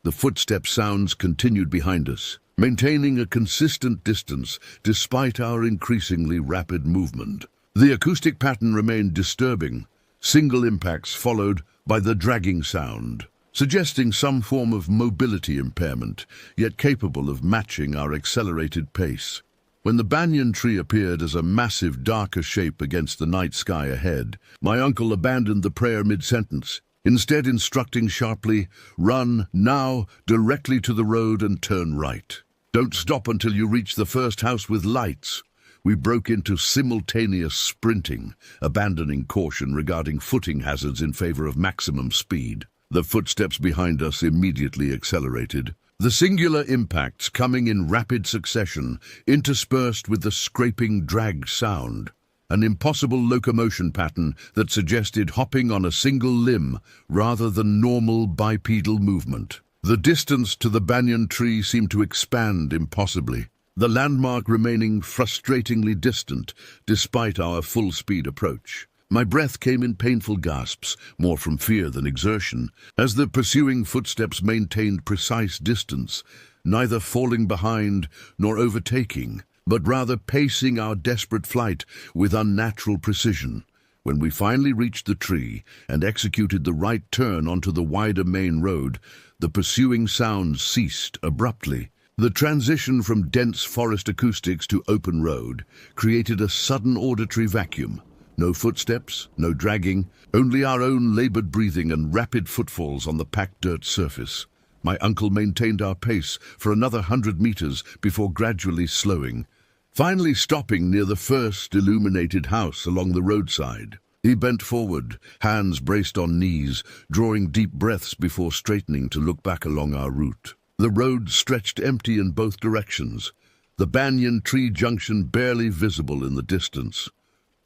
The footstep sounds continued behind us, maintaining a consistent distance despite our increasingly rapid movement. The acoustic pattern remained disturbing, single impacts followed by the dragging sound, suggesting some form of mobility impairment, yet capable of matching our accelerated pace. When the banyan tree appeared as a massive, darker shape against the night sky ahead, my uncle abandoned the prayer mid-sentence, instead instructing sharply, "Run, now, directly to the road and turn right. Don't stop until you reach the first house with lights." We broke into simultaneous sprinting, abandoning caution regarding footing hazards in favor of maximum speed. The footsteps behind us immediately accelerated, the singular impacts coming in rapid succession, interspersed with the scraping drag sound, an impossible locomotion pattern that suggested hopping on a single limb rather than normal bipedal movement. The distance to the banyan tree seemed to expand impossibly, the landmark remaining frustratingly distant despite our full-speed approach. My breath came in painful gasps, more from fear than exertion, as the pursuing footsteps maintained precise distance, neither falling behind nor overtaking, but rather pacing our desperate flight with unnatural precision. When we finally reached the tree and executed the right turn onto the wider main road, the pursuing sounds ceased abruptly. The transition from dense forest acoustics to open road created a sudden auditory vacuum. No footsteps, no dragging, only our own labored breathing and rapid footfalls on the packed dirt surface. My uncle maintained our pace for another 100 meters before gradually slowing, finally stopping near the first illuminated house along the roadside. He bent forward, hands braced on knees, drawing deep breaths before straightening to look back along our route. The road stretched empty in both directions, the banyan tree junction barely visible in the distance.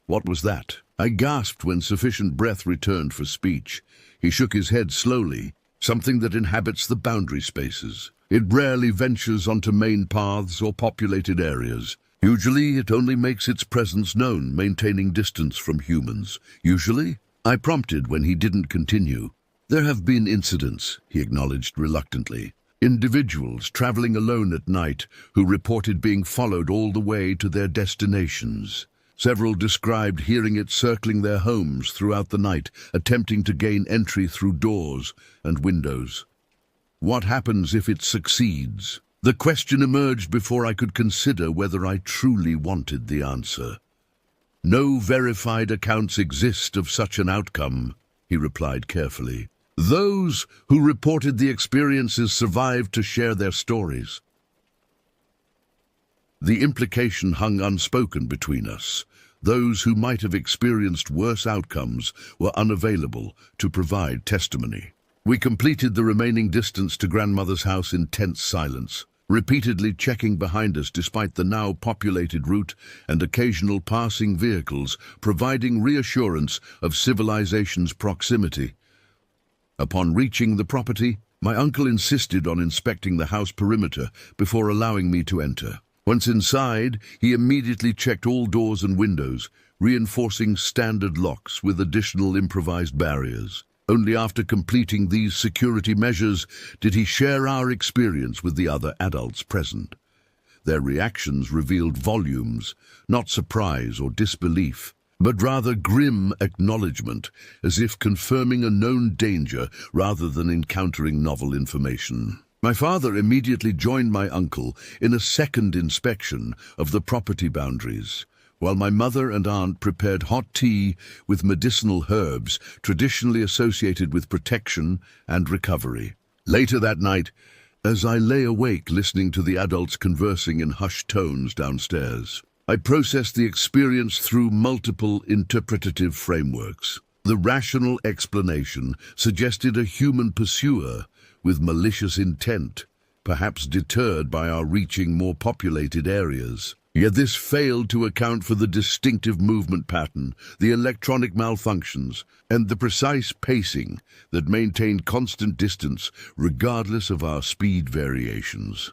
What was that? I gasped when sufficient breath returned for speech. He shook his head slowly, something that inhabits the boundary spaces. It rarely ventures onto main paths or populated areas. Usually it only makes its presence known, maintaining distance from humans. Usually? I prompted when he didn't continue. "There have been incidents," he acknowledged reluctantly. "Individuals traveling alone at night who reported being followed all the way to their destinations. Several described hearing it circling their homes throughout the night, attempting to gain entry through doors and windows. What happens if it succeeds?" The question emerged before I could consider whether I truly wanted the answer. "No verified accounts exist of such an outcome," he replied carefully. Those who reported the experiences survived to share their stories. The implication hung unspoken between us. Those who might have experienced worse outcomes were unavailable to provide testimony. We completed the remaining distance to grandmother's house in tense silence, repeatedly checking behind us despite the now populated route and occasional passing vehicles, providing reassurance of civilization's proximity. Upon reaching the property, my uncle insisted on inspecting the house perimeter before allowing me to enter. Once inside, he immediately checked all doors and windows, reinforcing standard locks with additional improvised barriers. Only after completing these security measures did he share our experience with the other adults present. Their reactions revealed volumes, not surprise or disbelief, but rather grim acknowledgement, as if confirming a known danger rather than encountering novel information. My father immediately joined my uncle in a second inspection of the property boundaries, while my mother and aunt prepared hot tea with medicinal herbs traditionally associated with protection and recovery. Later that night, as I lay awake listening to the adults conversing in hushed tones downstairs, I processed the experience through multiple interpretative frameworks. The rational explanation suggested a human pursuer with malicious intent, perhaps deterred by our reaching more populated areas. Yet this failed to account for the distinctive movement pattern, the electronic malfunctions, and the precise pacing that maintained constant distance regardless of our speed variations.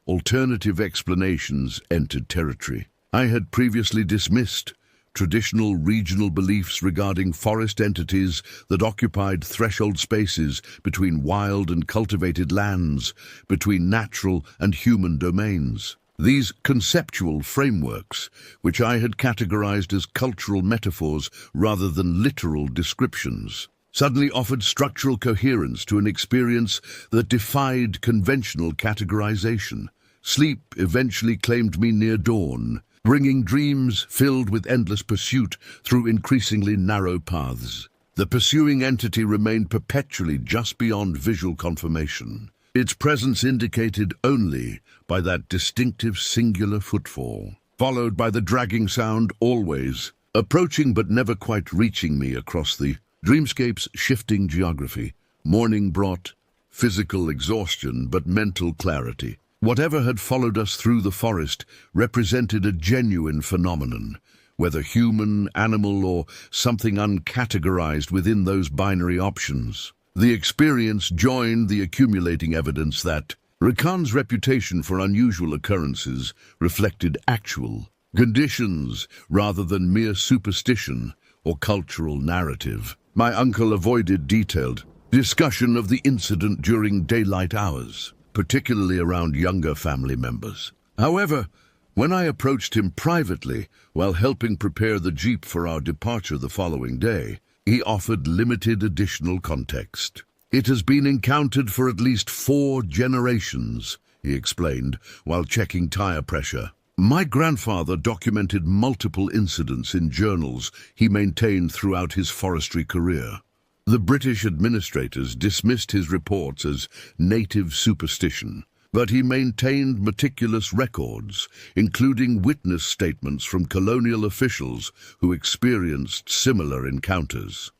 Alternative explanations entered territory. I had previously dismissed traditional regional beliefs regarding forest entities that occupied threshold spaces between wild and cultivated lands, between natural and human domains. These conceptual frameworks, which I had categorized as cultural metaphors rather than literal descriptions, suddenly offered structural coherence to an experience that defied conventional categorization. Sleep eventually claimed me near dawn, bringing dreams filled with endless pursuit through increasingly narrow paths. The pursuing entity remained perpetually just beyond visual confirmation, its presence indicated only by that distinctive singular footfall, followed by the dragging sound always, approaching but never quite reaching me across the dreamscape's shifting geography. Morning brought physical exhaustion but mental clarity. Whatever had followed us through the forest represented a genuine phenomenon, whether human, animal, or something uncategorized within those binary options. The experience joined the accumulating evidence that Rakan's reputation for unusual occurrences reflected actual conditions rather than mere superstition or cultural narrative. My uncle avoided detailed discussion of the incident during daylight hours, particularly around younger family members. However, when I approached him privately while helping prepare the jeep for our departure the following day, he offered limited additional context. "It has been encountered for at least 4 generations, he explained while checking tire pressure. My grandfather documented multiple incidents in journals he maintained throughout his forestry career. The British administrators dismissed his reports as native superstition, but he maintained meticulous records, including witness statements from colonial officials who experienced similar encounters."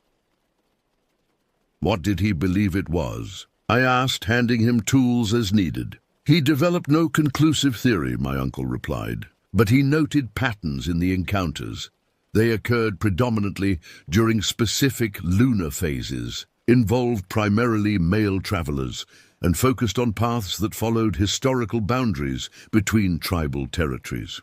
"What did he believe it was?" I asked, handing him tools as needed. "He developed no conclusive theory," my uncle replied, "but he noted patterns in the encounters. They occurred predominantly during specific lunar phases, involved primarily male travelers, and focused on paths that followed historical boundaries between tribal territories.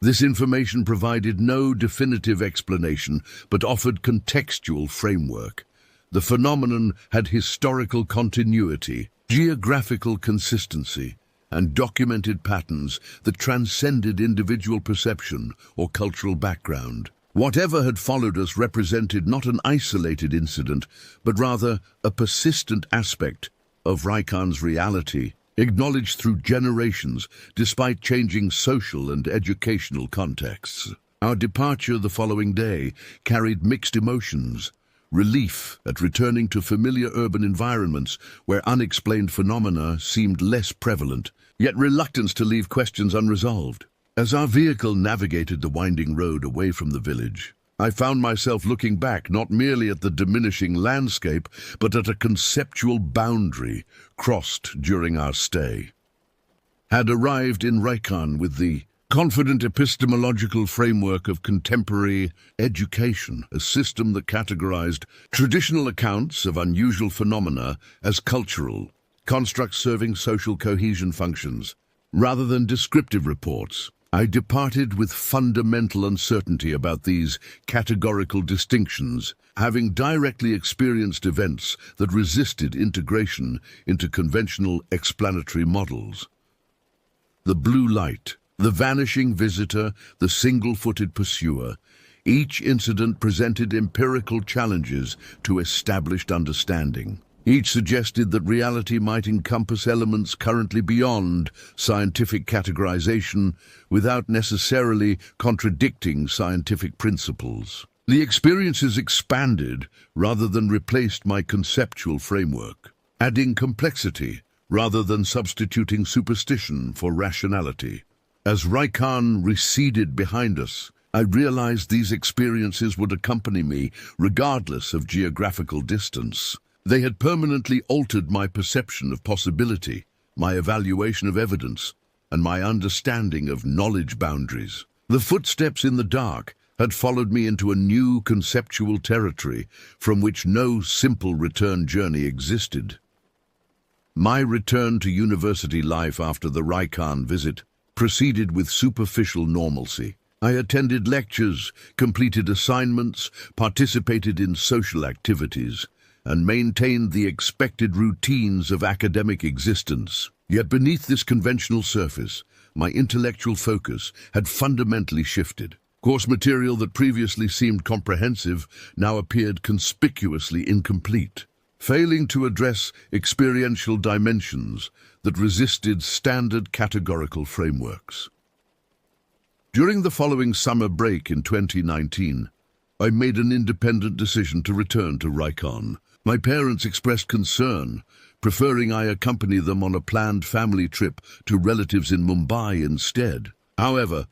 This information provided no definitive explanation, but offered contextual framework. The phenomenon had historical continuity, geographical consistency, and documented patterns that transcended individual perception or cultural background. Whatever had followed us represented not an isolated incident, but rather a persistent aspect of Raikan's reality, acknowledged through generations despite changing social and educational contexts. Our departure the following day carried mixed emotions. relief at returning to familiar urban environments where unexplained phenomena seemed less prevalent, yet reluctance to leave questions unresolved. As our vehicle navigated the winding road away from the village, I found myself looking back not merely at the diminishing landscape, but at a conceptual boundary crossed during our stay. Had arrived in Raikan with the confident epistemological framework of contemporary education, a system that categorized traditional accounts of unusual phenomena as cultural constructs serving social cohesion functions, rather than descriptive reports. I departed with fundamental uncertainty about these categorical distinctions, having directly experienced events that resisted integration into conventional explanatory models. The blue light, the vanishing visitor, the single-footed pursuer, each incident presented empirical challenges to established understanding. Each suggested that reality might encompass elements currently beyond scientific categorization without necessarily contradicting scientific principles. The experiences expanded rather than replaced my conceptual framework, adding complexity rather than substituting superstition for rationality. As Raikan receded behind us, I realized these experiences would accompany me regardless of geographical distance. They had permanently altered my perception of possibility, my evaluation of evidence, and my understanding of knowledge boundaries. The footsteps in the dark had followed me into a new conceptual territory from which no simple return journey existed. My return to university life after the Raikan visit proceeded with superficial normalcy. I attended lectures, completed assignments, participated in social activities, and maintained the expected routines of academic existence. Yet beneath this conventional surface, my intellectual focus had fundamentally shifted. Course material that previously seemed comprehensive now appeared conspicuously incomplete, failing to address experiential dimensions that resisted standard categorical frameworks. During the following summer break in 2019, I made an independent decision to return to Raikan. My parents expressed concern, preferring I accompany them on a planned family trip to relatives in Mumbai instead. However,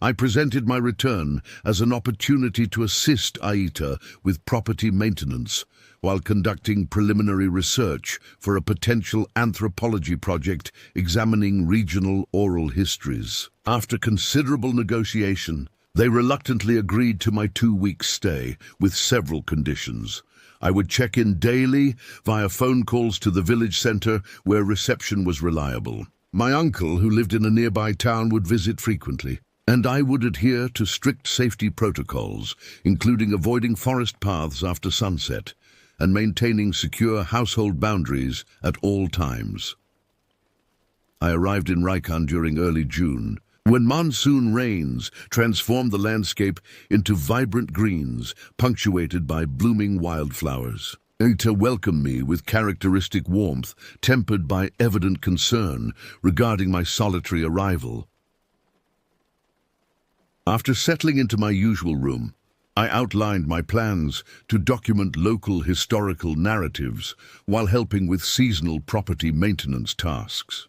I presented my return as an opportunity to assist Aita with property maintenance while conducting preliminary research for a potential anthropology project examining regional oral histories. After considerable negotiation, they reluctantly agreed to my 2-week stay with several conditions. I would check in daily via phone calls to the village center where reception was reliable. My uncle, who lived in a nearby town, would visit frequently, and I would adhere to strict safety protocols, including avoiding forest paths after sunset and maintaining secure household boundaries at all times. I arrived in Raikan during early June, when monsoon rains transformed the landscape into vibrant greens punctuated by blooming wildflowers. Aita welcomed me with characteristic warmth, tempered by evident concern regarding my solitary arrival. After settling into my usual room, I outlined my plans to document local historical narratives while helping with seasonal property maintenance tasks.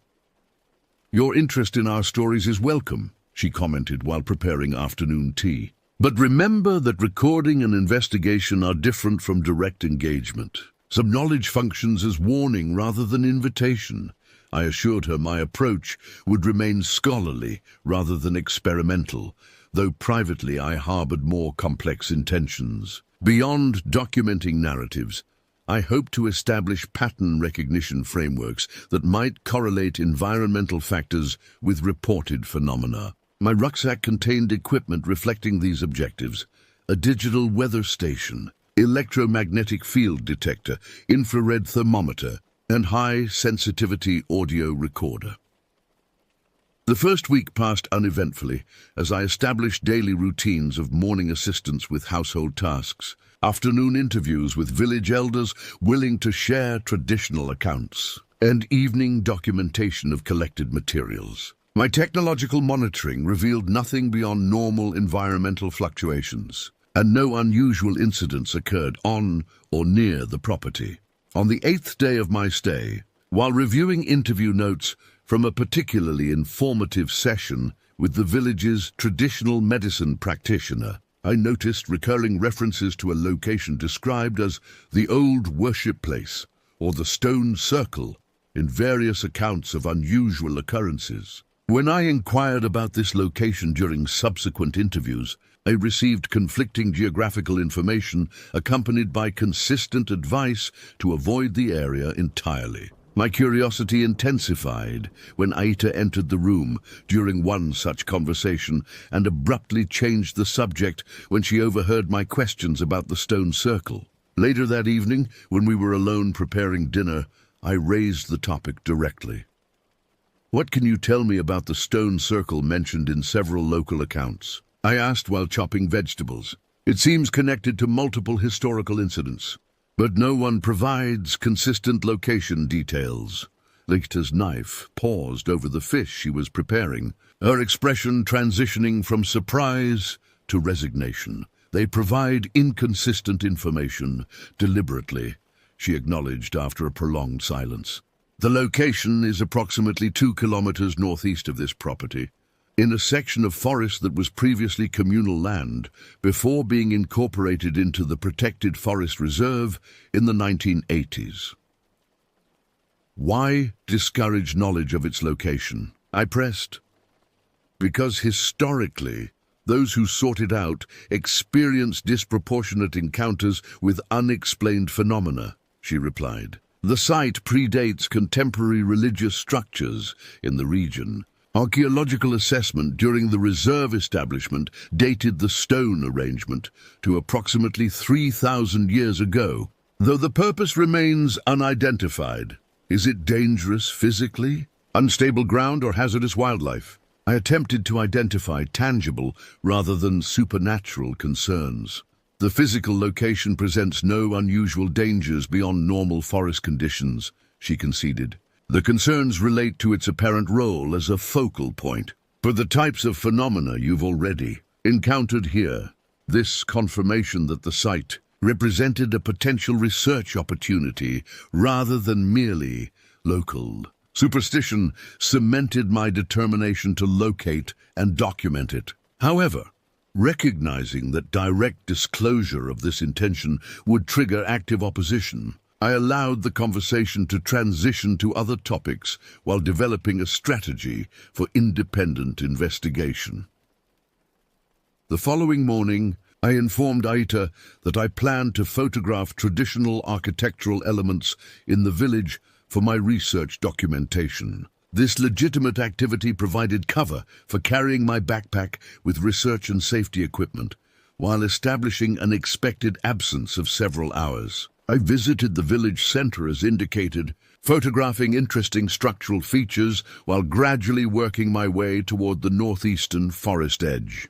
"Your interest in our stories is welcome," she commented while preparing afternoon tea. "But remember that recording and investigation are different from direct engagement. Some knowledge functions as warning rather than invitation." I assured her my approach would remain scholarly rather than experimental, though privately I harbored more complex intentions. Beyond documenting narratives, I hope to establish pattern recognition frameworks that might correlate environmental factors with reported phenomena. My rucksack contained equipment reflecting these objectives: a digital weather station, electromagnetic field detector, infrared thermometer, and high-sensitivity audio recorder. The first week passed uneventfully as I established daily routines of morning assistance with household tasks, afternoon interviews with village elders willing to share traditional accounts, and evening documentation of collected materials. My technological monitoring revealed nothing beyond normal environmental fluctuations, and no unusual incidents occurred on or near the property. On the 8th day of my stay, while reviewing interview notes from a particularly informative session with the village's traditional medicine practitioner, I noticed recurring references to a location described as the Old Worship Place or the Stone Circle in various accounts of unusual occurrences. When I inquired about this location during subsequent interviews, I received conflicting geographical information accompanied by consistent advice to avoid the area entirely. My curiosity intensified when Aita entered the room during one such conversation and abruptly changed the subject when she overheard my questions about the Stone Circle. Later that evening, when we were alone preparing dinner, I raised the topic directly. "What can you tell me about the Stone Circle mentioned in several local accounts?" I asked while chopping vegetables. "It seems connected to multiple historical incidents, but no one provides consistent location details." Licta's knife paused over the fish she was preparing, her expression transitioning from surprise to resignation. "They provide inconsistent information deliberately," she acknowledged after a prolonged silence. "The location is approximately 2 kilometers northeast of this property, in a section of forest that was previously communal land before being incorporated into the Protected Forest Reserve in the 1980s. Why discourage knowledge of its location?" I pressed. "Because historically, those who sought it out experienced disproportionate encounters with unexplained phenomena," she replied. "The site predates contemporary religious structures in the region. Archaeological assessment during the reserve establishment dated the stone arrangement to approximately 3,000 years ago, though the purpose remains unidentified. Is it dangerous physically, unstable ground, or hazardous wildlife?" I attempted to identify tangible rather than supernatural concerns. "The physical location presents no unusual dangers beyond normal forest conditions," she conceded. "The concerns relate to its apparent role as a focal point for the types of phenomena you've already encountered here." This confirmation that the site represented a potential research opportunity rather than merely local superstition cemented my determination to locate and document it. However, recognizing that direct disclosure of this intention would trigger active opposition, I allowed the conversation to transition to other topics while developing a strategy for independent investigation. The following morning, I informed Aita that I planned to photograph traditional architectural elements in the village for my research documentation. This legitimate activity provided cover for carrying my backpack with research and safety equipment, while establishing an expected absence of several hours. I visited the village center as indicated, photographing interesting structural features while gradually working my way toward the northeastern forest edge.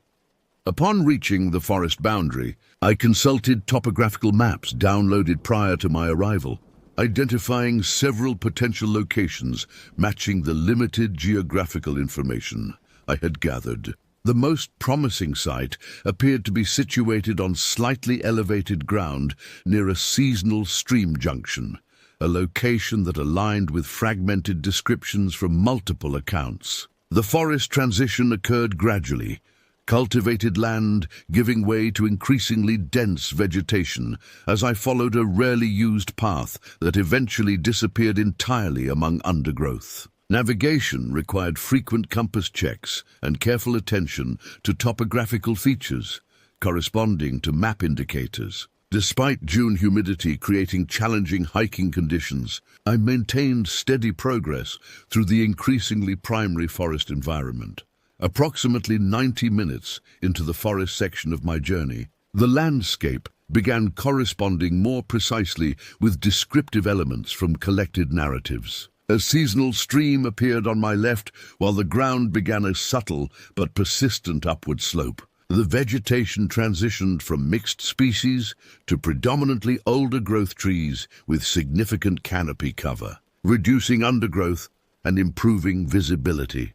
Upon reaching the forest boundary, I consulted topographical maps downloaded prior to my arrival, identifying several potential locations matching the limited geographical information I had gathered. The most promising site appeared to be situated on slightly elevated ground near a seasonal stream junction, a location that aligned with fragmented descriptions from multiple accounts. The forest transition occurred gradually, cultivated land giving way to increasingly dense vegetation as I followed a rarely used path that eventually disappeared entirely among undergrowth. Navigation required frequent compass checks and careful attention to topographical features corresponding to map indicators. Despite June humidity creating challenging hiking conditions, I maintained steady progress through the increasingly primary forest environment. Approximately 90 minutes into the forest section of my journey, the landscape began corresponding more precisely with descriptive elements from collected narratives. A seasonal stream appeared on my left, while the ground began a subtle but persistent upward slope. The vegetation transitioned from mixed species to predominantly older growth trees with significant canopy cover, reducing undergrowth and improving visibility.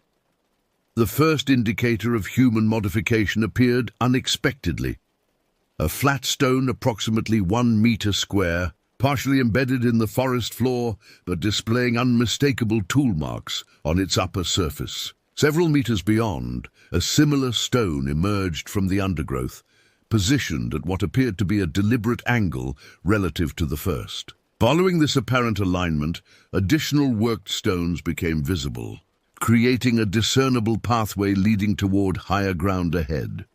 The first indicator of human modification appeared unexpectedly. a flat stone approximately 1 meter square, partially embedded in the forest floor but displaying unmistakable tool marks on its upper surface. Several meters beyond, a similar stone emerged from the undergrowth, positioned at what appeared to be a deliberate angle relative to the first. Following this apparent alignment, additional worked stones became visible, creating a discernible pathway leading toward higher ground ahead.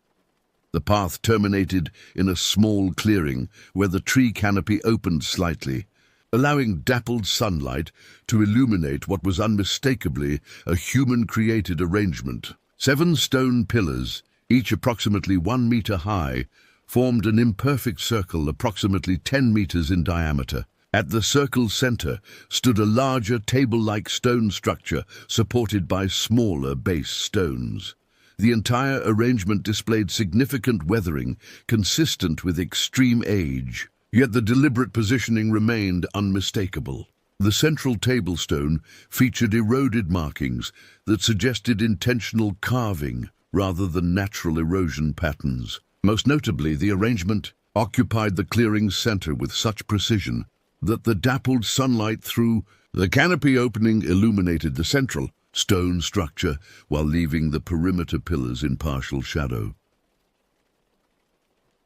The path terminated in a small clearing where the tree canopy opened slightly, allowing dappled sunlight to illuminate what was unmistakably a human-created arrangement. 7 stone pillars, each approximately 1 meter high, formed an imperfect circle approximately 10 meters in diameter. At the circle's center stood a larger table-like stone structure supported by smaller base stones. The entire arrangement displayed significant weathering, consistent with extreme age, yet the deliberate positioning remained unmistakable. The central tablestone featured eroded markings that suggested intentional carving rather than natural erosion patterns. Most notably, the arrangement occupied the clearing's center with such precision that the dappled sunlight through the canopy opening illuminated the central stone structure while leaving the perimeter pillars in partial shadow.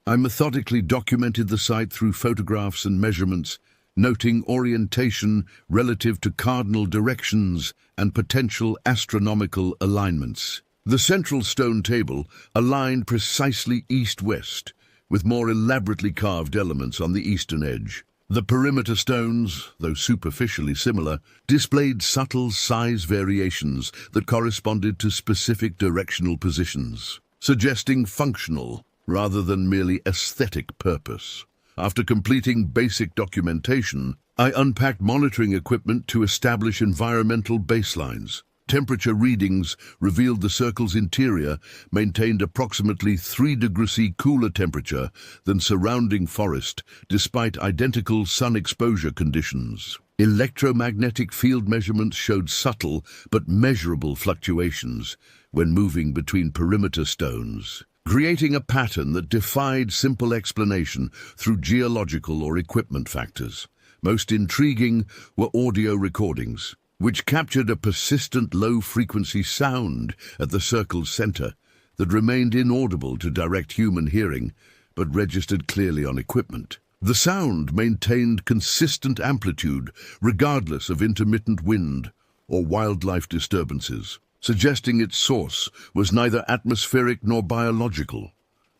I methodically documented the site through photographs and measurements, noting orientation relative to cardinal directions and potential astronomical alignments. The central stone table aligned precisely east-west, with more elaborately carved elements on the eastern edge. The perimeter stones, though superficially similar, displayed subtle size variations that corresponded to specific directional positions, suggesting functional rather than merely aesthetic purpose. After completing basic documentation, I unpacked monitoring equipment to establish environmental baselines. Temperature readings revealed the circle's interior maintained approximately 3 degrees C cooler temperature than surrounding forest, despite identical sun exposure conditions. Electromagnetic field measurements showed subtle but measurable fluctuations when moving between perimeter stones, creating a pattern that defied simple explanation through geological or equipment factors. Most intriguing were audio recordings, which captured a persistent low-frequency sound at the circle's center that remained inaudible to direct human hearing, but registered clearly on equipment. The sound maintained consistent amplitude regardless of intermittent wind or wildlife disturbances, suggesting its source was neither atmospheric nor biological.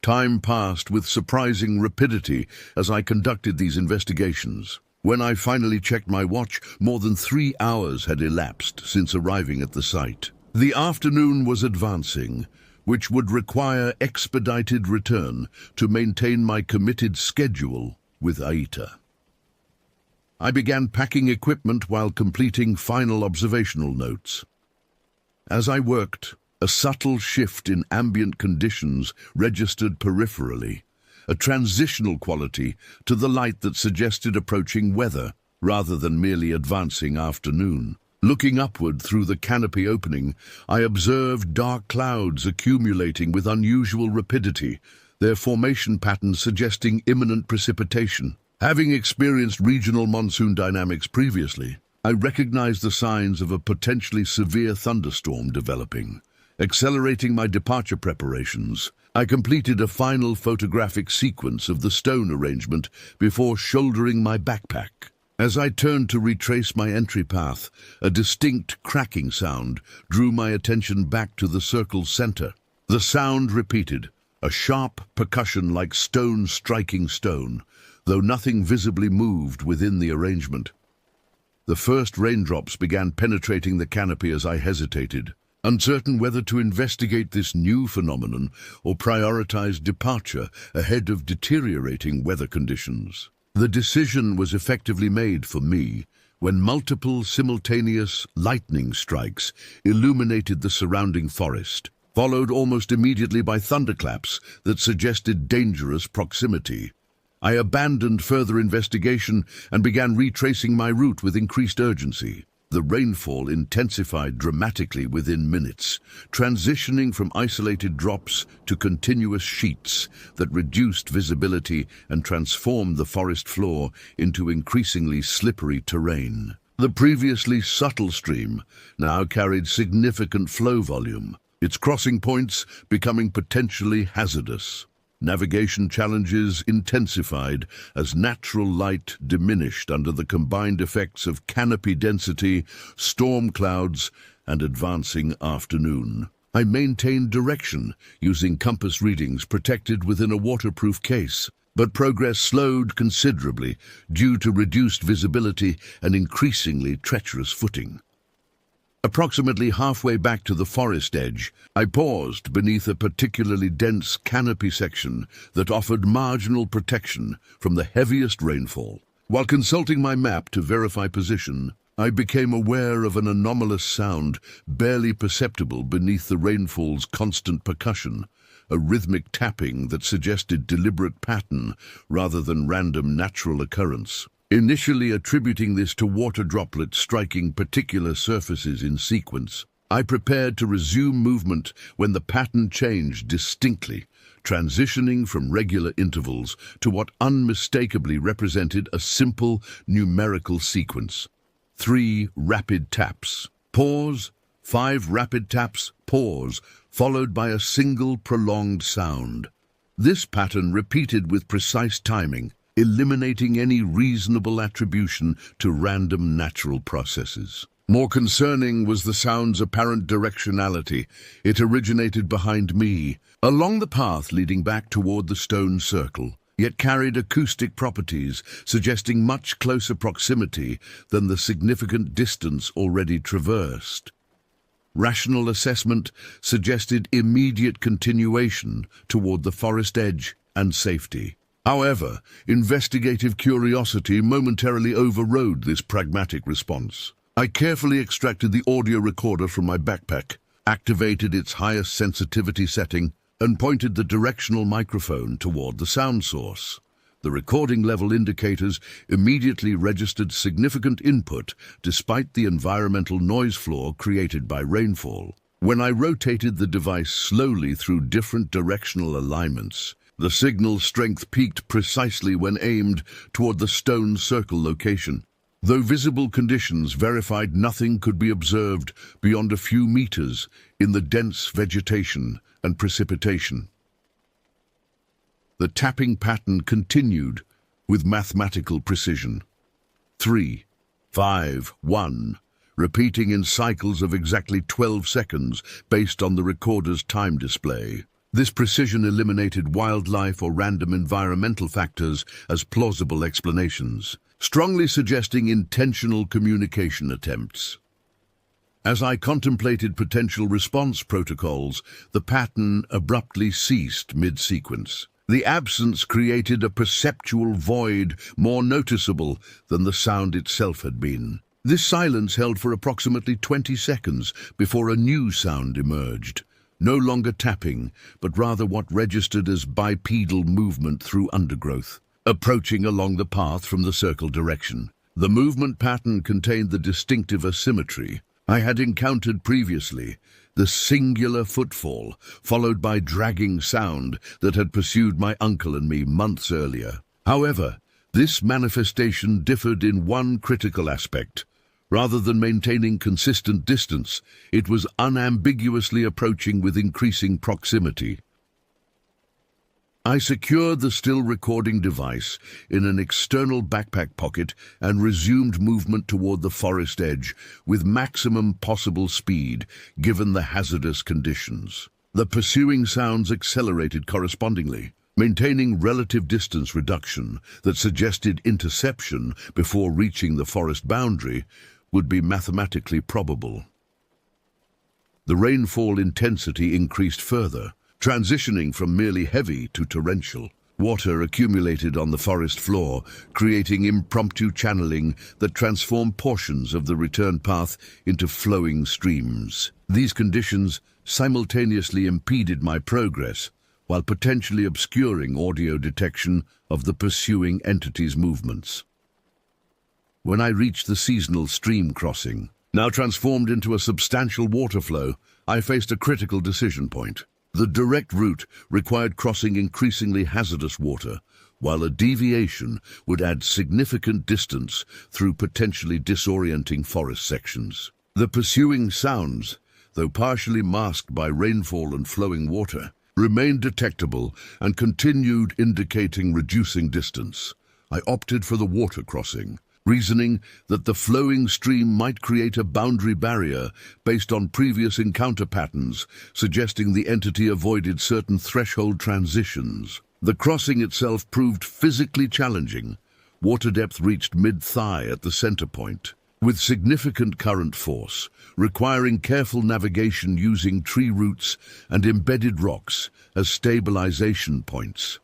Time passed with surprising rapidity as I conducted these investigations. When I finally checked my watch, more than 3 hours had elapsed since arriving at the site. The afternoon was advancing, which would require expedited return to maintain my committed schedule with Aita. I began packing equipment while completing final observational notes. As I worked, a subtle shift in ambient conditions registered peripherally, a transitional quality to the light that suggested approaching weather rather than merely advancing afternoon. Looking upward through the canopy opening, I observed dark clouds accumulating with unusual rapidity, their formation patterns suggesting imminent precipitation. Having experienced regional monsoon dynamics previously, I recognized the signs of a potentially severe thunderstorm developing. Accelerating my departure preparations, I completed a final photographic sequence of the stone arrangement before shouldering my backpack. As I turned to retrace my entry path, a distinct cracking sound drew my attention back to the circle's center. The sound repeated, a sharp percussion like stone striking stone, though nothing visibly moved within the arrangement. The first raindrops began penetrating the canopy as I hesitated, uncertain whether to investigate this new phenomenon or prioritize departure ahead of deteriorating weather conditions. The decision was effectively made for me when multiple simultaneous lightning strikes illuminated the surrounding forest, followed almost immediately by thunderclaps that suggested dangerous proximity. I abandoned further investigation and began retracing my route with increased urgency. The rainfall intensified dramatically within minutes, transitioning from isolated drops to continuous sheets that reduced visibility and transformed the forest floor into increasingly slippery terrain. The previously subtle stream now carried significant flow volume, its crossing points becoming potentially hazardous. Navigation challenges intensified as natural light diminished under the combined effects of canopy density, storm clouds, and advancing afternoon. I maintained direction using compass readings protected within a waterproof case, but progress slowed considerably due to reduced visibility and increasingly treacherous footing. Approximately halfway back to the forest edge, I paused beneath a particularly dense canopy section that offered marginal protection from the heaviest rainfall. While consulting my map to verify position, I became aware of an anomalous sound barely perceptible beneath the rainfall's constant percussion, a rhythmic tapping that suggested deliberate pattern rather than random natural occurrence. Initially attributing this to water droplets striking particular surfaces in sequence, I prepared to resume movement when the pattern changed distinctly, transitioning from regular intervals to what unmistakably represented a simple numerical sequence. 3 rapid taps, pause, 5 rapid taps, pause, followed by a single prolonged sound. This pattern repeated with precise timing, eliminating any reasonable attribution to random natural processes. More concerning was the sound's apparent directionality. It originated behind me, along the path leading back toward the stone circle, yet carried acoustic properties suggesting much closer proximity than the significant distance already traversed. Rational assessment suggested immediate continuation toward the forest edge and safety. However, investigative curiosity momentarily overrode this pragmatic response. I carefully extracted the audio recorder from my backpack, activated its highest sensitivity setting, and pointed the directional microphone toward the sound source. The recording level indicators immediately registered significant input despite the environmental noise floor created by rainfall. When I rotated the device slowly through different directional alignments, the signal strength peaked precisely when aimed toward the stone circle location. Though visible conditions verified nothing could be observed beyond a few meters in the dense vegetation and precipitation. The tapping pattern continued with mathematical precision. 3, 5, 1, repeating in cycles of exactly 12 seconds based on the recorder's time display. This precision eliminated wildlife or random environmental factors as plausible explanations, strongly suggesting intentional communication attempts. As I contemplated potential response protocols, the pattern abruptly ceased mid-sequence. The absence created a perceptual void more noticeable than the sound itself had been. This silence held for approximately 20 seconds before a new sound emerged. No longer tapping, but rather what registered as bipedal movement through undergrowth, approaching along the path from the circle direction. The movement pattern contained the distinctive asymmetry I had encountered previously, the singular footfall, followed by dragging sound that had pursued my uncle and me months earlier. However, this manifestation differed in one critical aspect. Rather than maintaining consistent distance, it was unambiguously approaching with increasing proximity. I secured the still recording device in an external backpack pocket and resumed movement toward the forest edge with maximum possible speed given the hazardous conditions. The pursuing sounds accelerated correspondingly, maintaining relative distance reduction that suggested interception before reaching the forest boundary would be mathematically probable. The rainfall intensity increased further, transitioning from merely heavy to torrential. Water accumulated on the forest floor, creating impromptu channeling that transformed portions of the return path into flowing streams. These conditions simultaneously impeded my progress, while potentially obscuring audio detection of the pursuing entity's movements. When I reached the seasonal stream crossing, Now transformed into a substantial water flow, I faced a critical decision point. The direct route required crossing increasingly hazardous water, while a deviation would add significant distance through potentially disorienting forest sections. The pursuing sounds, though partially masked by rainfall and flowing water, remained detectable and continued indicating reducing distance. I opted for the water crossing, reasoning that the flowing stream might create a boundary barrier based on previous encounter patterns, suggesting the entity avoided certain threshold transitions. The crossing itself proved physically challenging. Water depth reached mid-thigh at the center point, with significant current force, requiring careful navigation using tree roots and embedded rocks as stabilization points.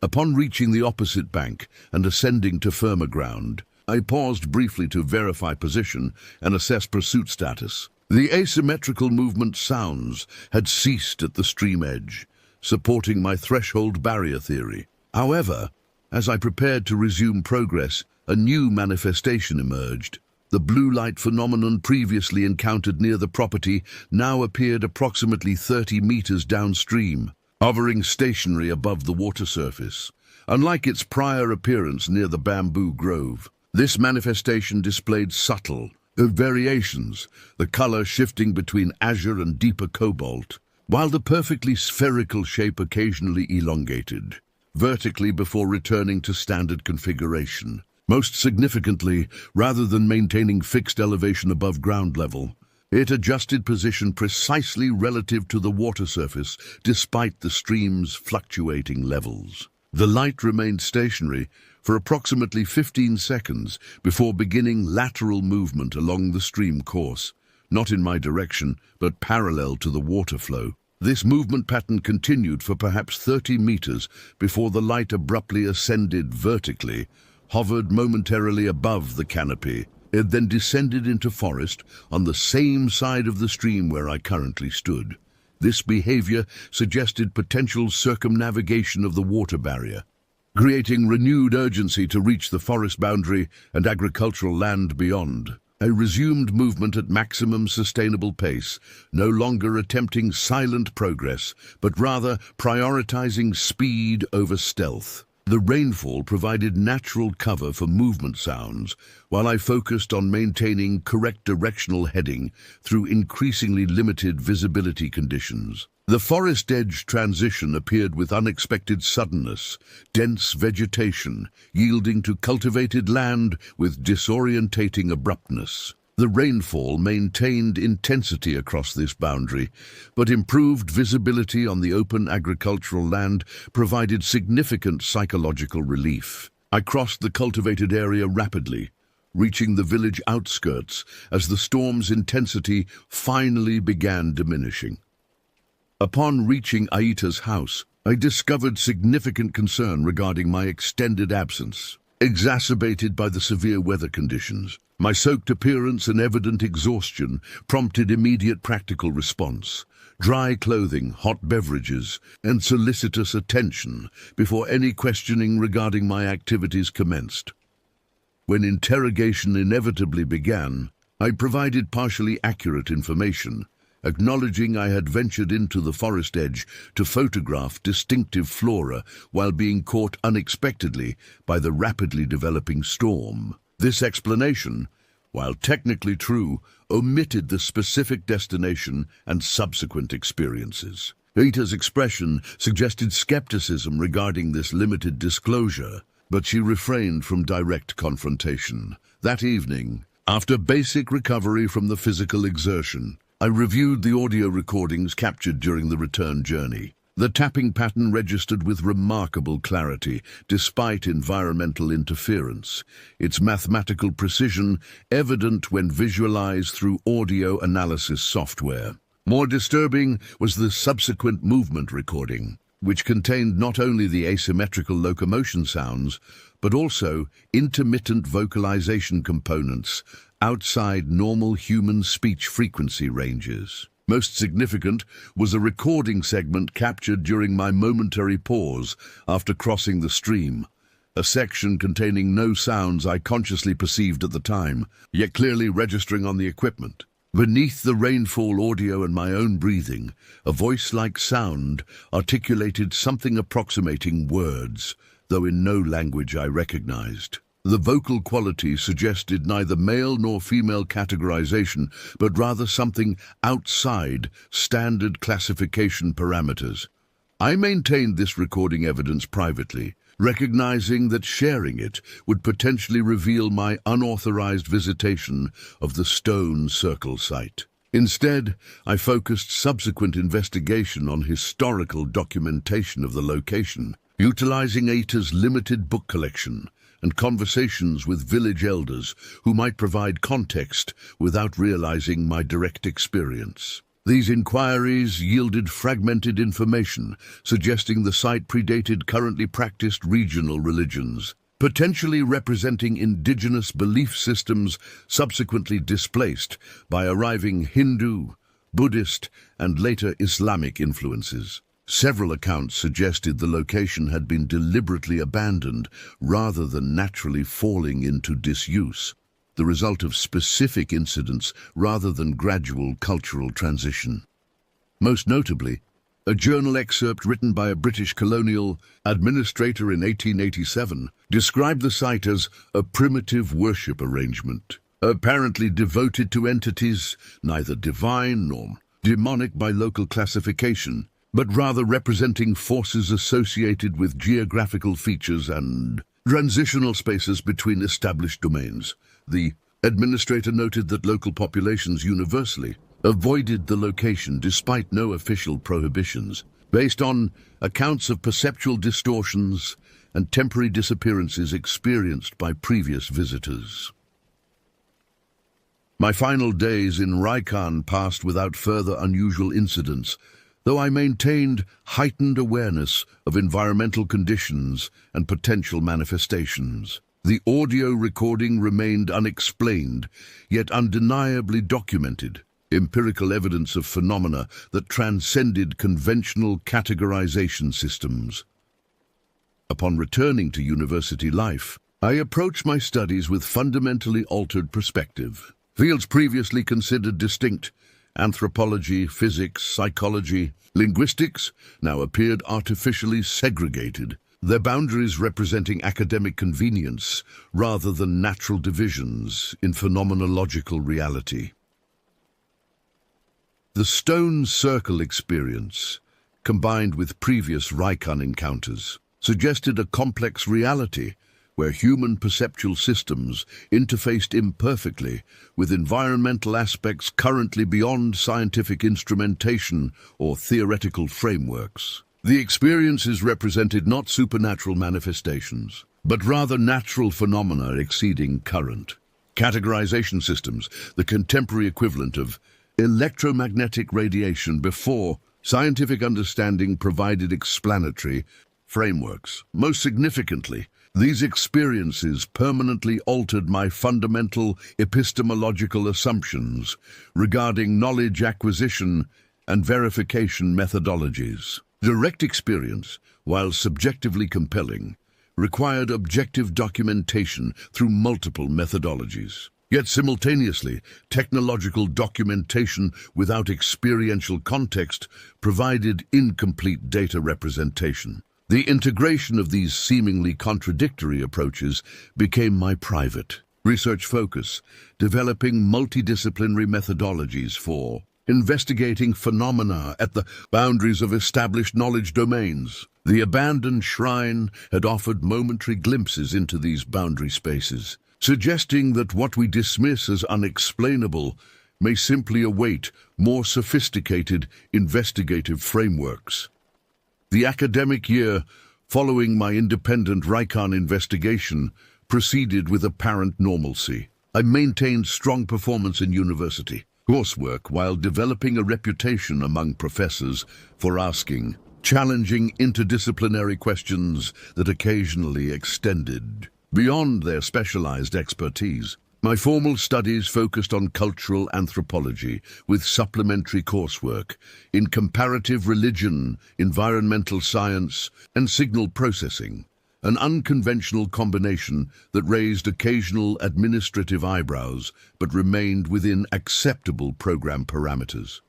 Upon reaching the opposite bank and ascending to firmer ground, I paused briefly to verify position and assess pursuit status. The asymmetrical movement sounds had ceased at the stream edge, supporting my threshold barrier theory. However, as I prepared to resume progress, a new manifestation emerged. The blue light phenomenon previously encountered near the property now appeared approximately 30 meters downstream, hovering stationary above the water surface. Unlike its prior appearance near the bamboo grove, this manifestation displayed subtle variations, the color shifting between azure and deeper cobalt, while the perfectly spherical shape occasionally elongated vertically before returning to standard configuration. Most significantly, rather than maintaining fixed elevation above ground level, it adjusted position precisely relative to the water surface despite the stream's fluctuating levels. The light remained stationary for approximately 15 seconds before beginning lateral movement along the stream course, not in my direction, but parallel to the water flow. This movement pattern continued for perhaps 30 meters before the light abruptly ascended vertically, hovered momentarily above the canopy. It then descended into forest on the same side of the stream where I currently stood. This behavior suggested potential circumnavigation of the water barrier, creating renewed urgency to reach the forest boundary and agricultural land beyond. I resumed movement at maximum sustainable pace, no longer attempting silent progress, but rather prioritizing speed over stealth. The rainfall provided natural cover for movement sounds, while I focused on maintaining correct directional heading through increasingly limited visibility conditions. The forest edge transition appeared with unexpected suddenness, dense vegetation, yielding to cultivated land with disorientating abruptness. The rainfall maintained intensity across this boundary, but improved visibility on the open agricultural land provided significant psychological relief. I crossed the cultivated area rapidly, reaching the village outskirts as the storm's intensity finally began diminishing. Upon reaching Aita's house, I discovered significant concern regarding my extended absence, exacerbated by the severe weather conditions. My soaked appearance and evident exhaustion prompted immediate practical response: dry clothing, hot beverages, and solicitous attention before any questioning regarding my activities commenced. When interrogation inevitably began, I provided partially accurate information, acknowledging I had ventured into the forest edge to photograph distinctive flora while being caught unexpectedly by the rapidly developing storm. This explanation, while technically true, omitted the specific destination and subsequent experiences. Aita's expression suggested skepticism regarding this limited disclosure, but she refrained from direct confrontation. That evening, after basic recovery from the physical exertion, I reviewed the audio recordings captured during the return journey. The tapping pattern registered with remarkable clarity, despite environmental interference, its mathematical precision evident when visualized through audio analysis software. More disturbing was the subsequent movement recording, which contained not only the asymmetrical locomotion sounds, but also intermittent vocalization components outside normal human speech frequency ranges. Most significant was a recording segment captured during my momentary pause after crossing the stream, a section containing no sounds I consciously perceived at the time, yet clearly registering on the equipment. Beneath the rainfall audio and my own breathing, a voice-like sound articulated something approximating words, though in no language I recognized. The vocal quality suggested neither male nor female categorization, but rather something outside standard classification parameters. I maintained this recording evidence privately, recognizing that sharing it would potentially reveal my unauthorized visitation of the Stone Circle site. Instead, I focused subsequent investigation on historical documentation of the location, utilizing ATA's limited book collection and conversations with village elders who might provide context without realizing my direct experience. These inquiries yielded fragmented information, suggesting the site predated currently practiced regional religions, potentially representing indigenous belief systems subsequently displaced by arriving Hindu, Buddhist, and later Islamic influences. Several accounts suggested the location had been deliberately abandoned rather than naturally falling into disuse, the result of specific incidents rather than gradual cultural transition. Most notably, a journal excerpt written by a British colonial administrator in 1887 described the site as a primitive worship arrangement, apparently devoted to entities neither divine nor demonic by local classification, but rather representing forces associated with geographical features and transitional spaces between established domains. The administrator noted that local populations universally avoided the location despite no official prohibitions, based on accounts of perceptual distortions and temporary disappearances experienced by previous visitors. My final days in Raikan passed without further unusual incidents, though I maintained heightened awareness of environmental conditions and potential manifestations. The audio recording remained unexplained, yet undeniably documented, empirical evidence of phenomena that transcended conventional categorization systems. Upon returning to university life, I approached my studies with fundamentally altered perspective. Fields previously considered distinct, anthropology, physics, psychology, linguistics, now appeared artificially segregated, their boundaries representing academic convenience rather than natural divisions in phenomenological reality. The Stone Circle experience, combined with previous Raikan encounters, suggested a complex reality where human perceptual systems interfaced imperfectly with environmental aspects currently beyond scientific instrumentation or theoretical frameworks. The experiences represented not supernatural manifestations, but rather natural phenomena exceeding current categorization systems, the contemporary equivalent of electromagnetic radiation before scientific understanding provided explanatory frameworks. Most significantly, these experiences permanently altered my fundamental epistemological assumptions regarding knowledge acquisition and verification methodologies. Direct experience, while subjectively compelling, required objective documentation through multiple methodologies. Yet simultaneously, technological documentation without experiential context provided incomplete data representation. The integration of these seemingly contradictory approaches became my private research focus, developing multidisciplinary methodologies for investigating phenomena at the boundaries of established knowledge domains. The abandoned shrine had offered momentary glimpses into these boundary spaces, suggesting that what we dismiss as unexplainable may simply await more sophisticated investigative frameworks. The academic year following my independent Raikan investigation proceeded with apparent normalcy. I maintained strong performance in university coursework while developing a reputation among professors for asking challenging interdisciplinary questions that occasionally extended beyond their specialized expertise. My formal studies focused on cultural anthropology with supplementary coursework in comparative religion, environmental science, and signal processing, an unconventional combination that raised occasional administrative eyebrows but remained within acceptable program parameters.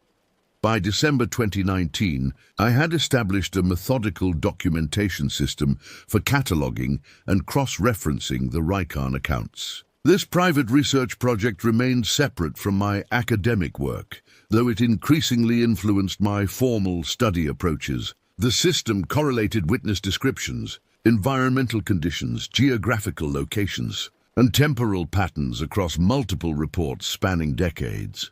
By December 2019, I had established a methodical documentation system for cataloging and cross-referencing the Rikon accounts. This private research project remained separate from my academic work, though it increasingly influenced my formal study approaches. The system correlated witness descriptions, environmental conditions, geographical locations, and temporal patterns across multiple reports spanning decades.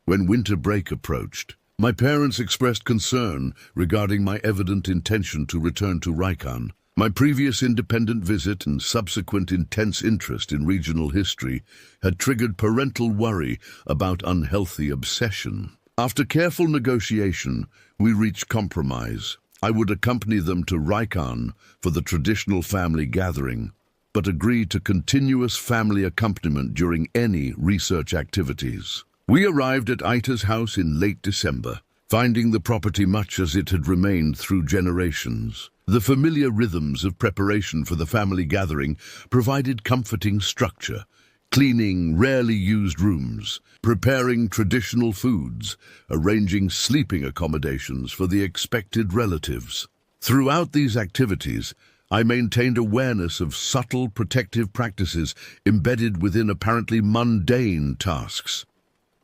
When winter break approached, my parents expressed concern regarding my evident intention to return to Rikon. My previous independent visit and subsequent intense interest in regional history had triggered parental worry about unhealthy obsession. After careful negotiation, we reached compromise. I would accompany them to Rikon for the traditional family gathering, but agreed to continuous family accompaniment during any research activities. We arrived at Ita's house in late December, finding the property much as it had remained through generations. The familiar rhythms of preparation for the family gathering provided comforting structure, cleaning rarely used rooms, preparing traditional foods, arranging sleeping accommodations for the expected relatives. Throughout these activities, I maintained awareness of subtle protective practices embedded within apparently mundane tasks.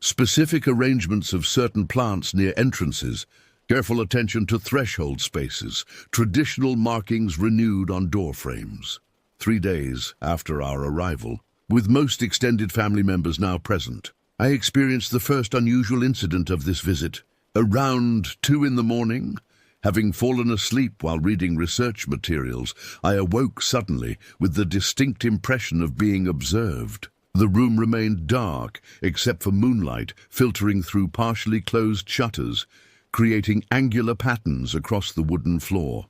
Specific arrangements of certain plants near entrances, careful attention to threshold spaces, traditional markings renewed on door frames. 3 days after our arrival, with most extended family members now present, I experienced the first unusual incident of this visit. Around 2 in the morning, having fallen asleep while reading research materials, I awoke suddenly with the distinct impression of being observed. The room remained dark, except for moonlight filtering through partially closed shutters, creating angular patterns across the wooden floor.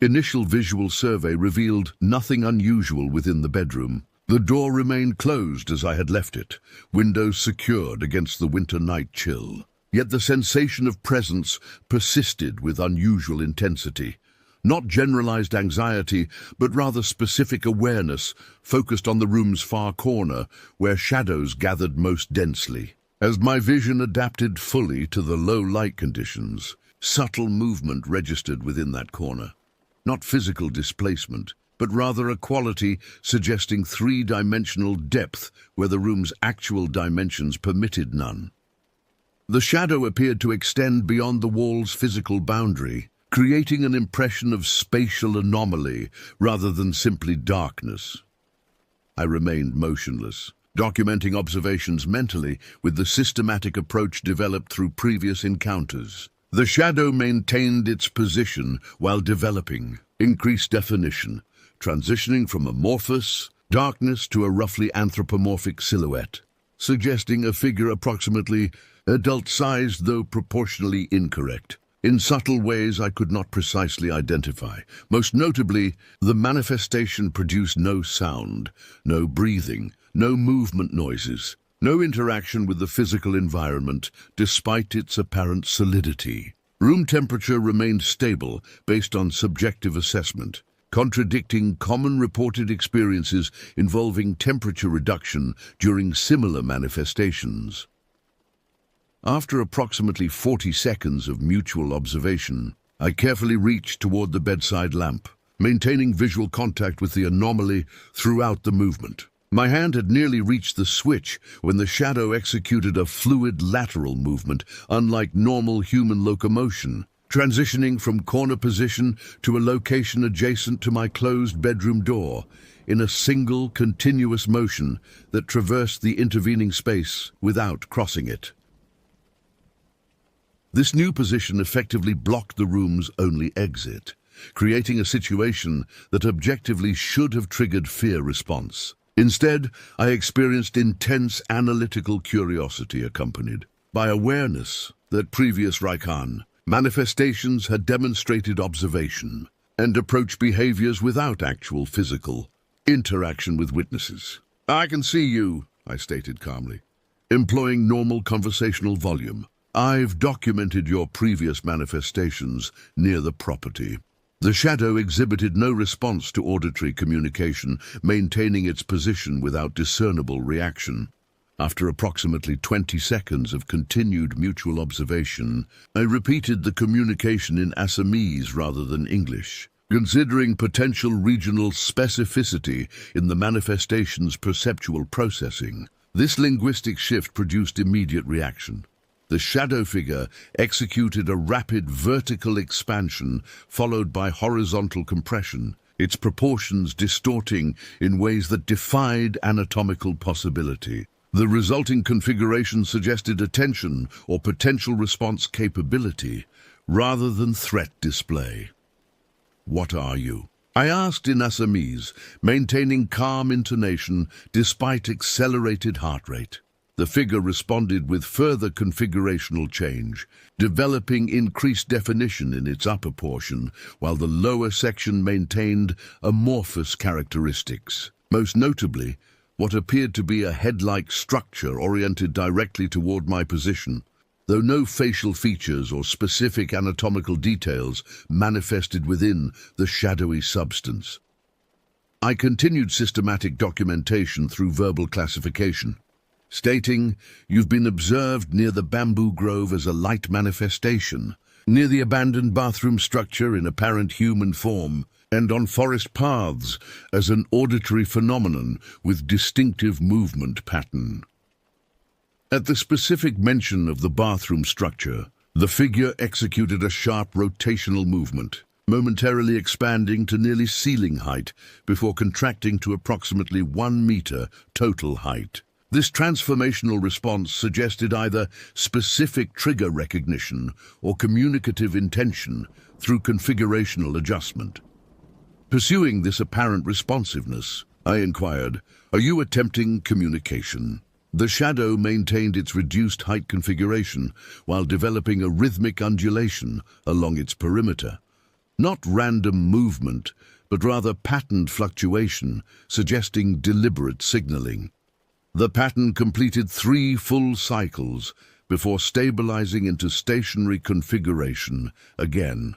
Initial visual survey revealed nothing unusual within the bedroom. The door remained closed as I had left it, windows secured against the winter night chill. Yet the sensation of presence persisted with unusual intensity. Not generalized anxiety, but rather specific awareness focused on the room's far corner, where shadows gathered most densely. As my vision adapted fully to the low light conditions, subtle movement registered within that corner. Not physical displacement, but rather a quality suggesting three-dimensional depth where the room's actual dimensions permitted none. The shadow appeared to extend beyond the wall's physical boundary, creating an impression of spatial anomaly rather than simply darkness. I remained motionless, documenting observations mentally with the systematic approach developed through previous encounters. The shadow maintained its position while developing increased definition, transitioning from amorphous darkness to a roughly anthropomorphic silhouette, suggesting a figure approximately adult-sized though proportionally incorrect. In subtle ways I could not precisely identify. Most notably, the manifestation produced no sound, no breathing, no movement noises, no interaction with the physical environment despite its apparent solidity. Room temperature remained stable based on subjective assessment, contradicting common reported experiences involving temperature reduction during similar manifestations. After approximately 40 seconds of mutual observation, I carefully reached toward the bedside lamp, maintaining visual contact with the anomaly throughout the movement. My hand had nearly reached the switch when the shadow executed a fluid lateral movement, unlike normal human locomotion, transitioning from corner position to a location adjacent to my closed bedroom door in a single continuous motion that traversed the intervening space without crossing it. This new position effectively blocked the room's only exit, creating a situation that objectively should have triggered fear response. Instead, I experienced intense analytical curiosity accompanied by awareness that previous Rikon manifestations had demonstrated observation and approach behaviors without actual physical interaction with witnesses. "I can see you," I stated calmly, employing normal conversational volume. "I've documented your previous manifestations near the property." The shadow exhibited no response to auditory communication, maintaining its position without discernible reaction. After approximately 20 seconds of continued mutual observation, I repeated the communication in Assamese rather than English, considering potential regional specificity in the manifestation's perceptual processing. This linguistic shift produced immediate reaction. The shadow figure executed a rapid vertical expansion followed by horizontal compression, its proportions distorting in ways that defied anatomical possibility. The resulting configuration suggested attention or potential response capability rather than threat display. "What are you?" I asked in Assamese, maintaining calm intonation despite accelerated heart rate. The figure responded with further configurational change, developing increased definition in its upper portion, while the lower section maintained amorphous characteristics. Most notably, what appeared to be a head-like structure oriented directly toward my position, though no facial features or specific anatomical details manifested within the shadowy substance. I continued systematic documentation through verbal classification, stating, "You've been observed near the bamboo grove as a light manifestation, near the abandoned bathroom structure in apparent human form, and on forest paths as an auditory phenomenon with distinctive movement pattern." At the specific mention of the bathroom structure, the figure executed a sharp rotational movement, momentarily expanding to nearly ceiling height before contracting to approximately 1 meter total height. This transformational response suggested either specific trigger recognition or communicative intention through configurational adjustment. Pursuing this apparent responsiveness, I inquired, "Are you attempting communication?" The shadow maintained its reduced height configuration while developing a rhythmic undulation along its perimeter. Not random movement, but rather patterned fluctuation, suggesting deliberate signaling. The pattern completed 3 full cycles before stabilizing into stationary configuration again.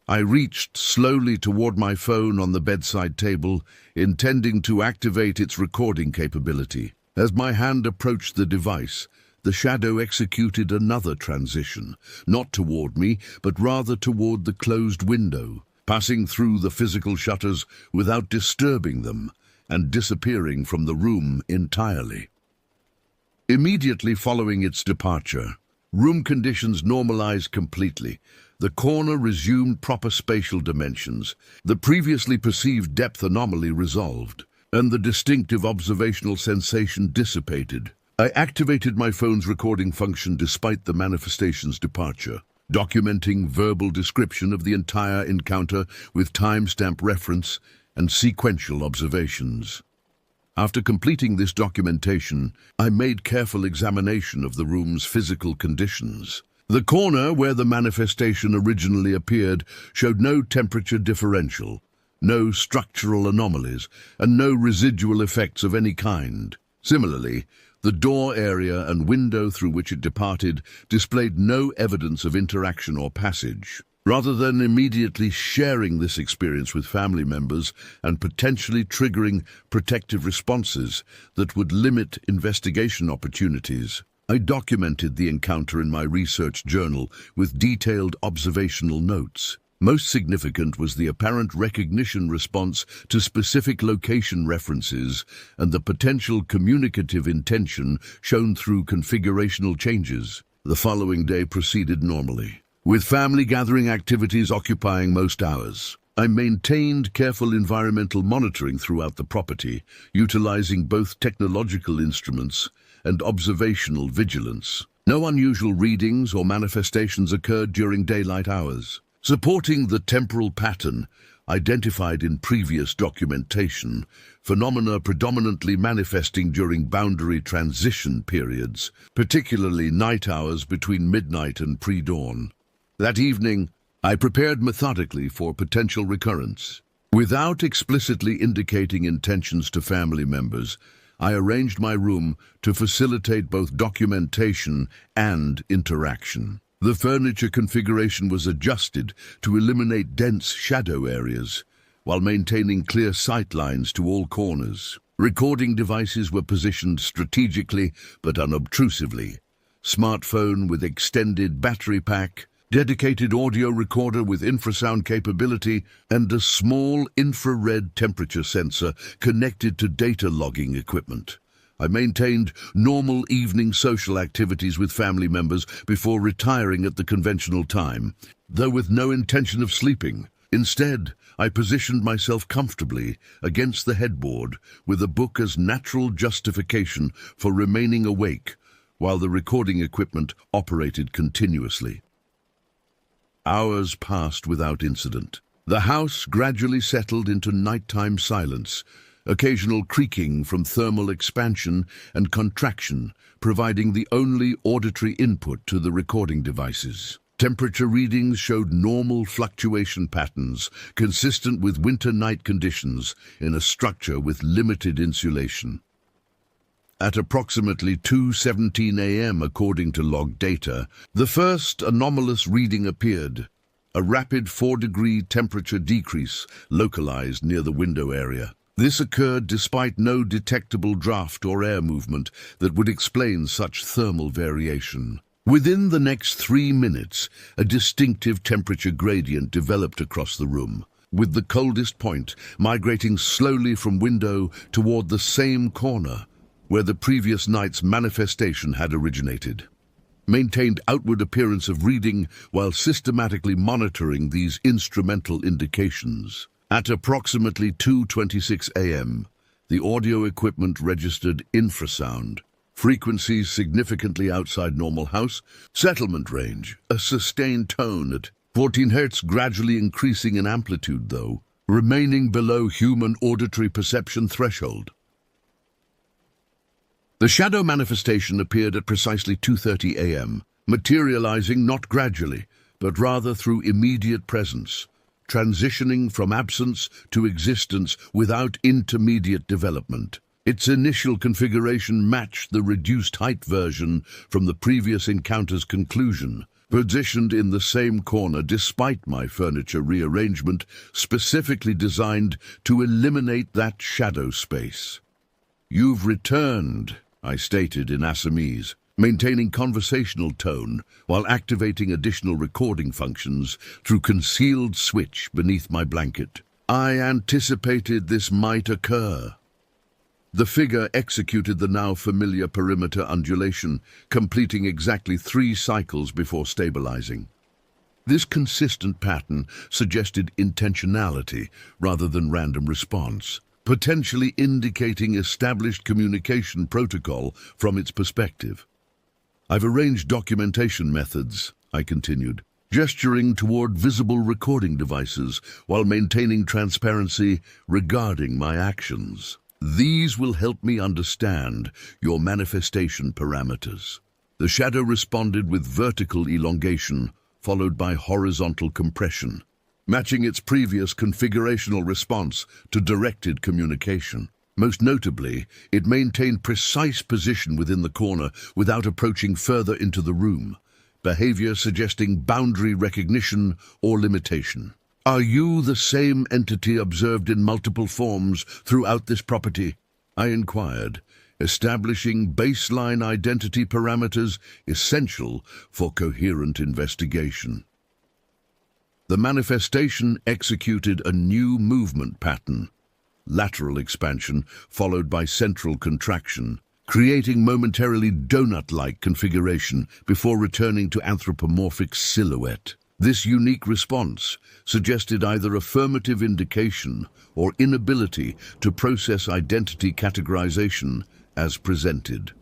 I reached slowly toward my phone on the bedside table, intending to activate its recording capability. As my hand approached the device, the shadow executed another transition, not toward me, but rather toward the closed window, passing through the physical shutters without disturbing them, and disappearing from the room entirely. Immediately following its departure, room conditions normalized completely. The corner resumed proper spatial dimensions, the previously perceived depth anomaly resolved, and the distinctive observational sensation dissipated. I activated my phone's recording function despite the manifestation's departure, documenting verbal description of the entire encounter with timestamp reference and sequential observations. After completing this documentation, I made careful examination of the room's physical conditions. The corner where the manifestation originally appeared showed no temperature differential, no structural anomalies, and no residual effects of any kind. Similarly, the door area and window through which it departed displayed no evidence of interaction or passage. Rather than immediately sharing this experience with family members and potentially triggering protective responses that would limit investigation opportunities, I documented the encounter in my research journal with detailed observational notes. Most significant was the apparent recognition response to specific location references and the potential communicative intention shown through configurational changes. The following day proceeded normally, with family gathering activities occupying most hours. I maintained careful environmental monitoring throughout the property, utilizing both technological instruments and observational vigilance. No unusual readings or manifestations occurred during daylight hours, supporting the temporal pattern identified in previous documentation, phenomena predominantly manifesting during boundary transition periods, particularly night hours between midnight and pre-dawn. That evening, I prepared methodically for potential recurrence. Without explicitly indicating intentions to family members, I arranged my room to facilitate both documentation and interaction. The furniture configuration was adjusted to eliminate dense shadow areas, while maintaining clear sight lines to all corners. Recording devices were positioned strategically but unobtrusively. Smartphone with extended battery pack, dedicated audio recorder with infrasound capability, and a small infrared temperature sensor connected to data logging equipment. I maintained normal evening social activities with family members before retiring at the conventional time, though with no intention of sleeping. Instead, I positioned myself comfortably against the headboard with a book as natural justification for remaining awake while the recording equipment operated continuously. Hours passed without incident. The house gradually settled into nighttime silence, occasional creaking from thermal expansion and contraction providing the only auditory input to the recording devices. Temperature readings showed normal fluctuation patterns consistent with winter night conditions in a structure with limited insulation. At approximately 2:17 a.m., according to log data, the first anomalous reading appeared, a rapid 4-degree temperature decrease localized near the window area. This occurred despite no detectable draft or air movement that would explain such thermal variation. Within the next 3 minutes, a distinctive temperature gradient developed across the room, with the coldest point migrating slowly from window toward the same corner where the previous night's manifestation had originated. Maintained outward appearance of reading while systematically monitoring these instrumental indications. At approximately 2:26 a.m., the audio equipment registered infrasound, frequencies significantly outside normal house settlement range, a sustained tone at 14 Hz gradually increasing in amplitude though, remaining below human auditory perception threshold. The shadow manifestation appeared at precisely 2:30 a.m., materializing not gradually, but rather through immediate presence, transitioning from absence to existence without intermediate development. Its initial configuration matched the reduced height version from the previous encounter's conclusion, positioned in the same corner despite my furniture rearrangement specifically designed to eliminate that shadow space. "You've returned," I stated in Assamese, maintaining conversational tone while activating additional recording functions through concealed switch beneath my blanket. "I anticipated this might occur." The figure executed the now familiar perimeter undulation, completing exactly 3 cycles before stabilizing. This consistent pattern suggested intentionality rather than random response, potentially indicating established communication protocol from its perspective. "I've arranged documentation methods," I continued, gesturing toward visible recording devices while maintaining transparency regarding my actions. "These will help me understand your manifestation parameters." The shadow responded with vertical elongation, followed by horizontal compression, matching its previous configurational response to directed communication. Most notably, it maintained precise position within the corner without approaching further into the room, behavior suggesting boundary recognition or limitation. "Are you the same entity observed in multiple forms throughout this property?" I inquired, establishing baseline identity parameters essential for coherent investigation. The manifestation executed a new movement pattern, lateral expansion followed by central contraction, creating momentarily donut-like configuration before returning to anthropomorphic silhouette. This unique response suggested either affirmative indication or inability to process identity categorization as presented.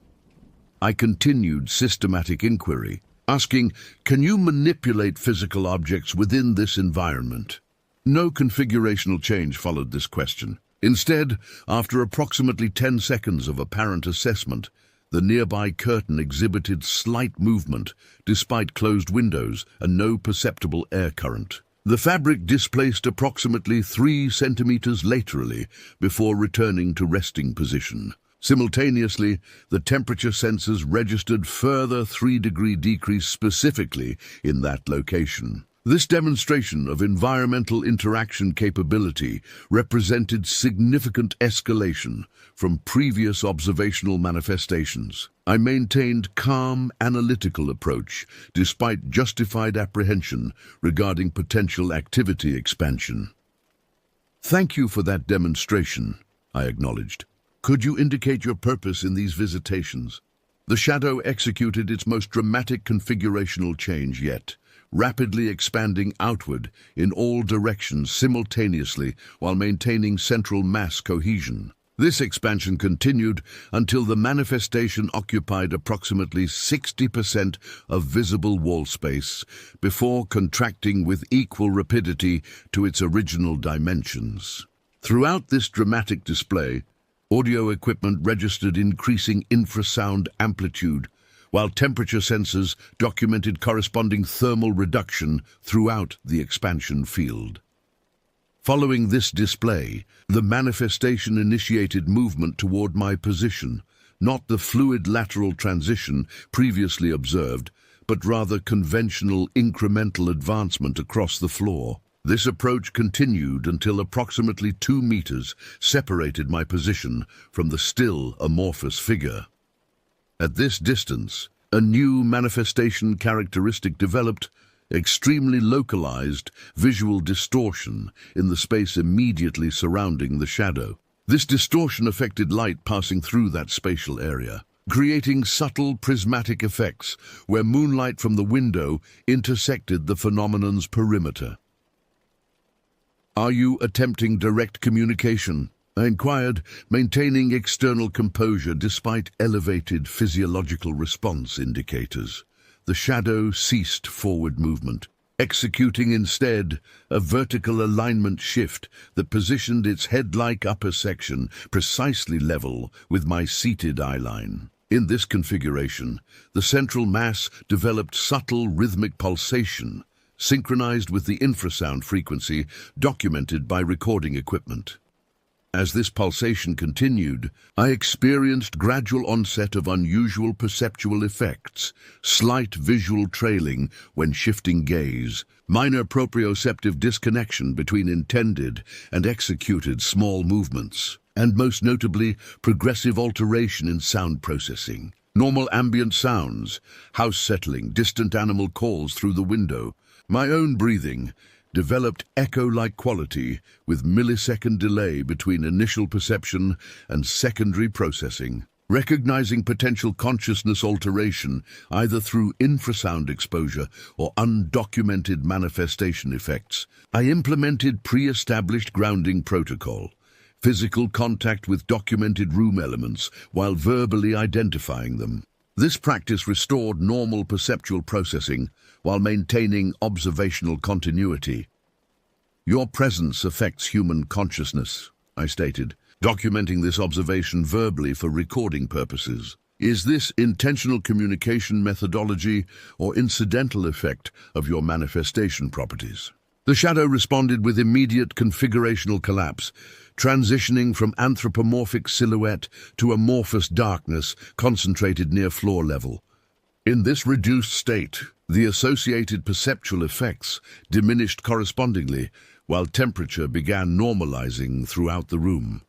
I continued systematic inquiry, asking, "Can you manipulate physical objects within this environment?" No configurational change followed this question. Instead, after approximately 10 seconds of apparent assessment, the nearby curtain exhibited slight movement despite closed windows and no perceptible air current. The fabric displaced approximately 3 centimeters laterally before returning to resting position, Simultaneously, the temperature sensors registered further 3-degree decrease specifically in that location. This demonstration of environmental interaction capability represented significant escalation from previous observational manifestations. I maintained calm, analytical approach despite justified apprehension regarding potential activity expansion. "Thank you for that demonstration," I acknowledged. "Could you indicate your purpose in these visitations?" The shadow executed its most dramatic configurational change yet, rapidly expanding outward in all directions simultaneously while maintaining central mass cohesion. This expansion continued until the manifestation occupied approximately 60% of visible wall space before contracting with equal rapidity to its original dimensions. Throughout this dramatic display, audio equipment registered increasing infrasound amplitude, while temperature sensors documented corresponding thermal reduction throughout the expansion field. Following this display, the manifestation initiated movement toward my position, not the fluid lateral transition previously observed, but rather conventional incremental advancement across the floor. This approach continued until approximately 2 meters separated my position from the still amorphous figure. At this distance, a new manifestation characteristic developed: extremely localized visual distortion in the space immediately surrounding the shadow. This distortion affected light passing through that spatial area, creating subtle prismatic effects where moonlight from the window intersected the phenomenon's perimeter. "Are you attempting direct communication?" I inquired, maintaining external composure despite elevated physiological response indicators. The shadow ceased forward movement, executing instead a vertical alignment shift that positioned its head-like upper section precisely level with my seated eyeline. In this configuration, the central mass developed subtle rhythmic pulsation, synchronized with the infrasound frequency documented by recording equipment. As this pulsation continued, I experienced gradual onset of unusual perceptual effects, slight visual trailing when shifting gaze, minor proprioceptive disconnection between intended and executed small movements, and most notably, progressive alteration in sound processing. Normal ambient sounds, house settling, distant animal calls through the window, my own breathing, developed echo-like quality with millisecond delay between initial perception and secondary processing. Recognizing potential consciousness alteration either through infrasound exposure or undocumented manifestation effects, I implemented pre-established grounding protocol, physical contact with documented room elements while verbally identifying them. This practice restored normal perceptual processing while maintaining observational continuity. "Your presence affects human consciousness," I stated, documenting this observation verbally for recording purposes. "Is this intentional communication methodology or incidental effect of your manifestation properties?" The shadow responded with immediate configurational collapse, transitioning from anthropomorphic silhouette to amorphous darkness concentrated near floor level. In this reduced state, the associated perceptual effects diminished correspondingly, while temperature began normalizing throughout the room.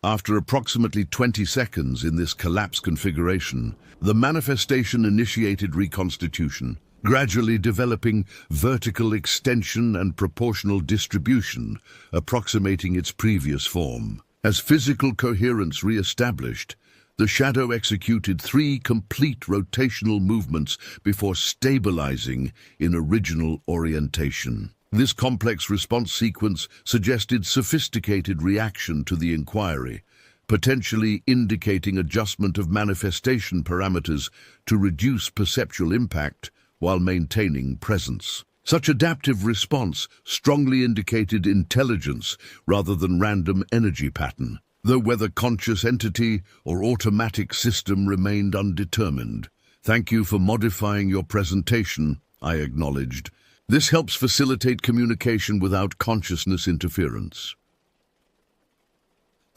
After approximately 20 seconds in this collapse configuration, the manifestation initiated reconstitution, gradually developing vertical extension and proportional distribution, approximating its previous form. As physical coherence re-established, the shadow executed 3 complete rotational movements before stabilizing in original orientation. This complex response sequence suggested sophisticated reaction to the inquiry, potentially indicating adjustment of manifestation parameters to reduce perceptual impact while maintaining presence. Such adaptive response strongly indicated intelligence rather than random energy pattern, though whether conscious entity or automatic system remained undetermined. "Thank you for modifying your presentation," I acknowledged. "This helps facilitate communication without consciousness interference."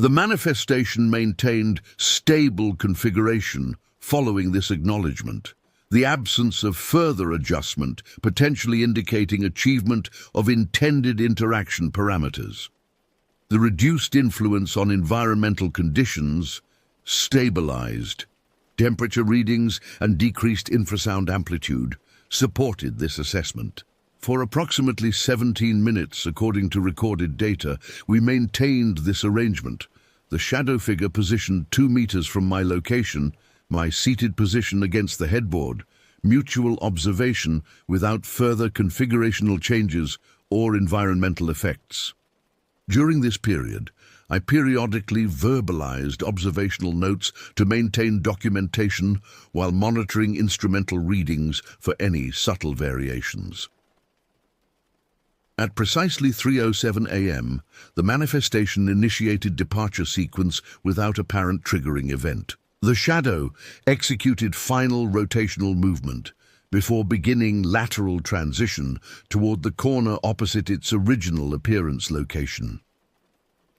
The manifestation maintained stable configuration following this acknowledgement, the absence of further adjustment potentially indicating achievement of intended interaction parameters. The reduced influence on environmental conditions stabilized. Temperature readings and decreased infrasound amplitude supported this assessment. For approximately 17 minutes, according to recorded data, we maintained this arrangement. The shadow figure positioned 2 meters from my location, my seated position against the headboard, mutual observation without further configurational changes or environmental effects. During this period, I periodically verbalized observational notes to maintain documentation while monitoring instrumental readings for any subtle variations. At precisely 3:07 a.m., the manifestation initiated departure sequence without apparent triggering event. The shadow executed final rotational movement before beginning lateral transition toward the corner opposite its original appearance location.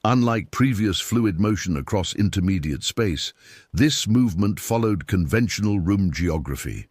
Unlike previous fluid motion across intermediate space, this movement followed conventional room geography,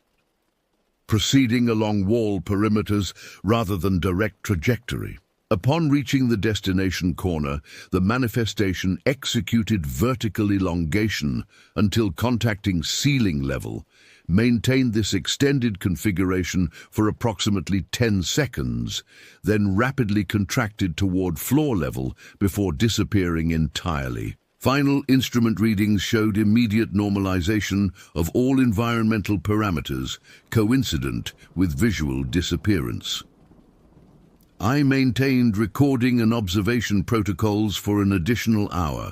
proceeding along wall perimeters rather than direct trajectory. Upon reaching the destination corner, the manifestation executed vertical elongation until contacting ceiling level, maintained this extended configuration for approximately 10 seconds, then rapidly contracted toward floor level before disappearing entirely. Final instrument readings showed immediate normalization of all environmental parameters, coincident with visual disappearance. I maintained recording and observation protocols for an additional hour,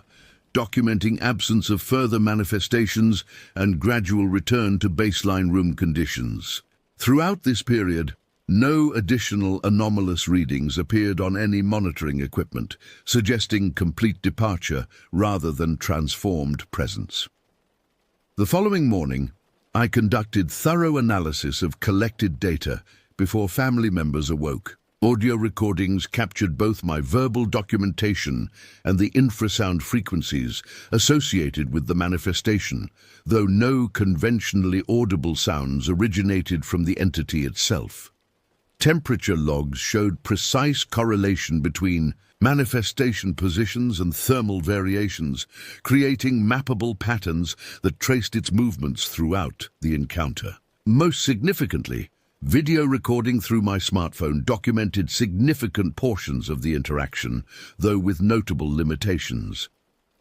documenting absence of further manifestations and gradual return to baseline room conditions. Throughout this period, no additional anomalous readings appeared on any monitoring equipment, suggesting complete departure rather than transformed presence. The following morning, I conducted thorough analysis of collected data before family members awoke. Audio recordings captured both my verbal documentation and the infrasound frequencies associated with the manifestation, though no conventionally audible sounds originated from the entity itself. Temperature logs showed precise correlation between manifestation positions and thermal variations, creating mappable patterns that traced its movements throughout the encounter. Most significantly, video recording through my smartphone documented significant portions of the interaction, though with notable limitations.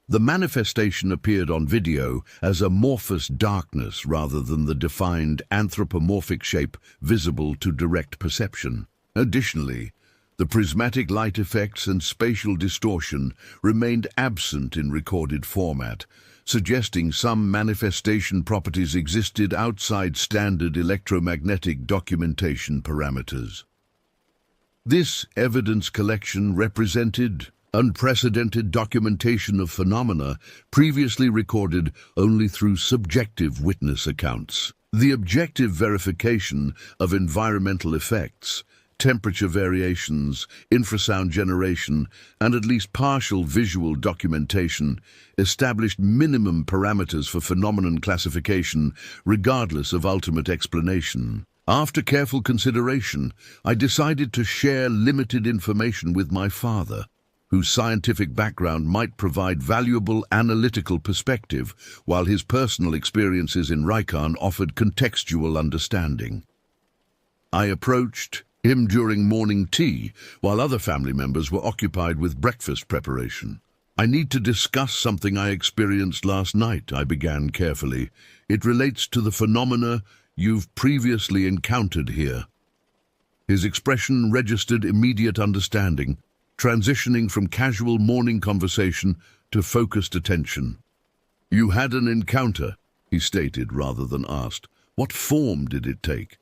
The manifestation appeared on video as amorphous darkness rather than the defined anthropomorphic shape visible to direct perception. Additionally, the prismatic light effects and spatial distortion remained absent in recorded format, suggesting some manifestation properties existed outside standard electromagnetic documentation parameters. This evidence collection represented unprecedented documentation of phenomena previously recorded only through subjective witness accounts. The objective verification of environmental effects, temperature variations, infrasound generation, and at least partial visual documentation established minimum parameters for phenomenon classification, regardless of ultimate explanation. After careful consideration, I decided to share limited information with my father, whose scientific background might provide valuable analytical perspective, while his personal experiences in Rikon offered contextual understanding. I approached him during morning tea, while other family members were occupied with breakfast preparation. "I need to discuss something I experienced last night," I began carefully. "It relates to the phenomena you've previously encountered here." His expression registered immediate understanding, transitioning from casual morning conversation to focused attention. "You had an encounter," he stated rather than asked. "What form did it take?"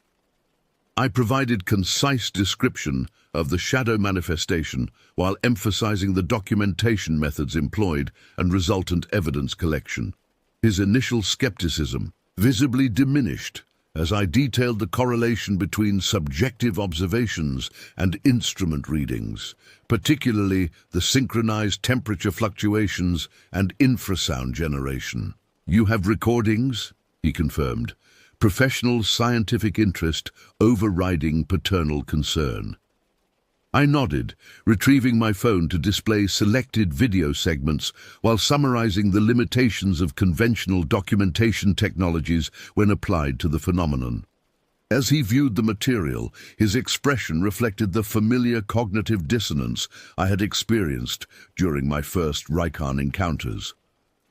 I provided concise description of the shadow manifestation while emphasizing the documentation methods employed and resultant evidence collection. His initial skepticism visibly diminished as I detailed the correlation between subjective observations and instrument readings, particularly the synchronized temperature fluctuations and infrasound generation. "You have recordings?" he confirmed, professional scientific interest overriding paternal concern. I nodded, retrieving my phone to display selected video segments while summarizing the limitations of conventional documentation technologies when applied to the phenomenon. As he viewed the material, his expression reflected the familiar cognitive dissonance I had experienced during my first Rykon encounters.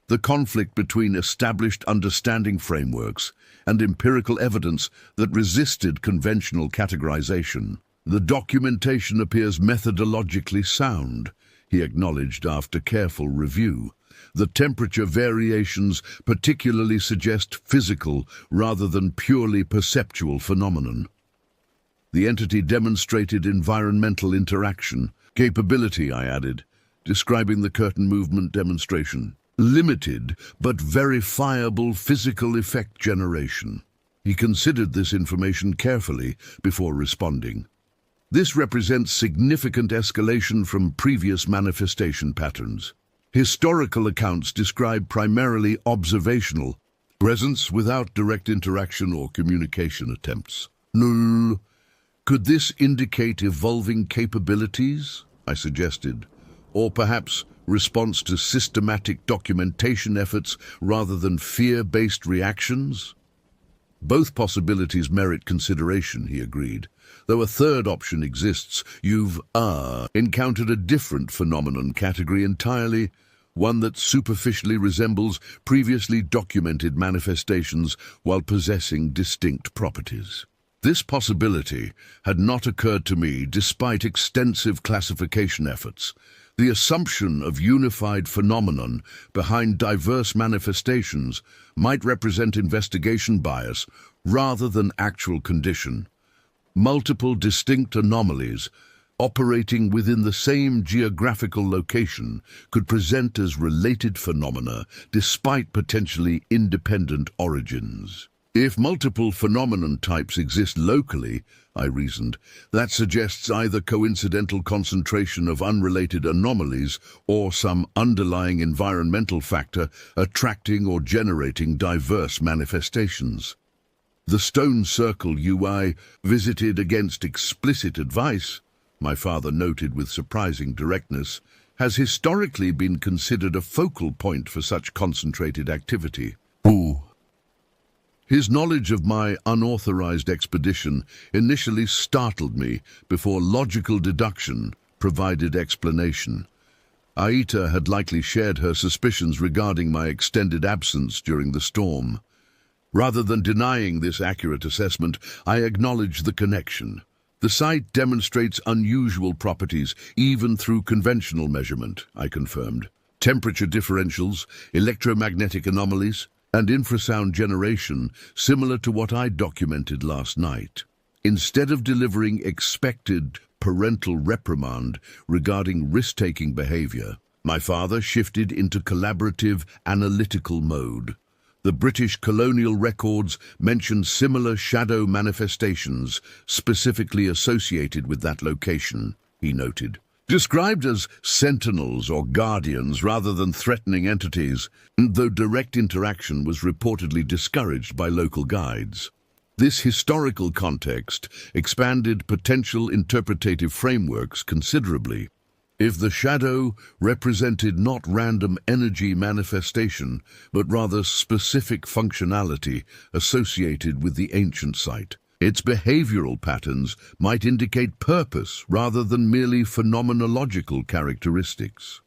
The conflict between established understanding frameworks and empirical evidence that resisted conventional categorization. "The documentation appears methodologically sound," he acknowledged after careful review. "The temperature variations particularly suggest physical rather than purely perceptual phenomenon." The entity demonstrated environmental interaction capability, I added, describing the curtain movement demonstration. "Limited but verifiable physical effect generation." He considered this information carefully before responding. "This represents significant escalation from previous manifestation patterns. Historical accounts describe primarily observational presence without direct interaction or communication attempts." "Null. Could this indicate evolving capabilities?" I suggested. "Or perhaps response to systematic documentation efforts rather than fear-based reactions?" "Both possibilities merit consideration," he agreed. "Though a third option exists, you've encountered a different phenomenon category entirely, one that superficially resembles previously documented manifestations while possessing distinct properties." This possibility had not occurred to me despite extensive classification efforts. The assumption of unified phenomenon behind diverse manifestations might represent investigation bias rather than actual condition. Multiple distinct anomalies operating within the same geographical location could present as related phenomena despite potentially independent origins. If multiple phenomenon types exist locally, I reasoned, that suggests either coincidental concentration of unrelated anomalies or some underlying environmental factor attracting or generating diverse manifestations. "The stone circle I visited against explicit advice," my father noted with surprising directness, "has historically been considered a focal point for such concentrated activity." Ooh. His knowledge of my unauthorized expedition initially startled me before logical deduction provided explanation. Aita had likely shared her suspicions regarding my extended absence during the storm. Rather than denying this accurate assessment, I acknowledged the connection. "The site demonstrates unusual properties even through conventional measurement," I confirmed. "Temperature differentials, electromagnetic anomalies, and infrasound generation similar to what I documented last night." Instead of delivering expected parental reprimand regarding risk-taking behavior, my father shifted into collaborative analytical mode. The British colonial records mention similar shadow manifestations specifically associated with that location, he noted. Described as sentinels or guardians rather than threatening entities, though direct interaction was reportedly discouraged by local guides. This historical context expanded potential interpretative frameworks considerably. If the shadow represented not random energy manifestation, but rather specific functionality associated with the ancient site, its behavioral patterns might indicate purpose rather than merely phenomenological characteristics.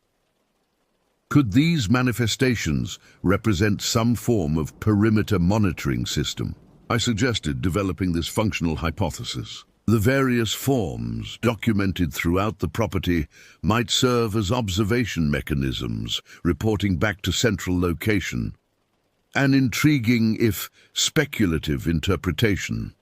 Could these manifestations represent some form of perimeter monitoring system? I suggested developing this functional hypothesis. The various forms documented throughout the property might serve as observation mechanisms, reporting back to central location. An intriguing, if speculative, interpretation,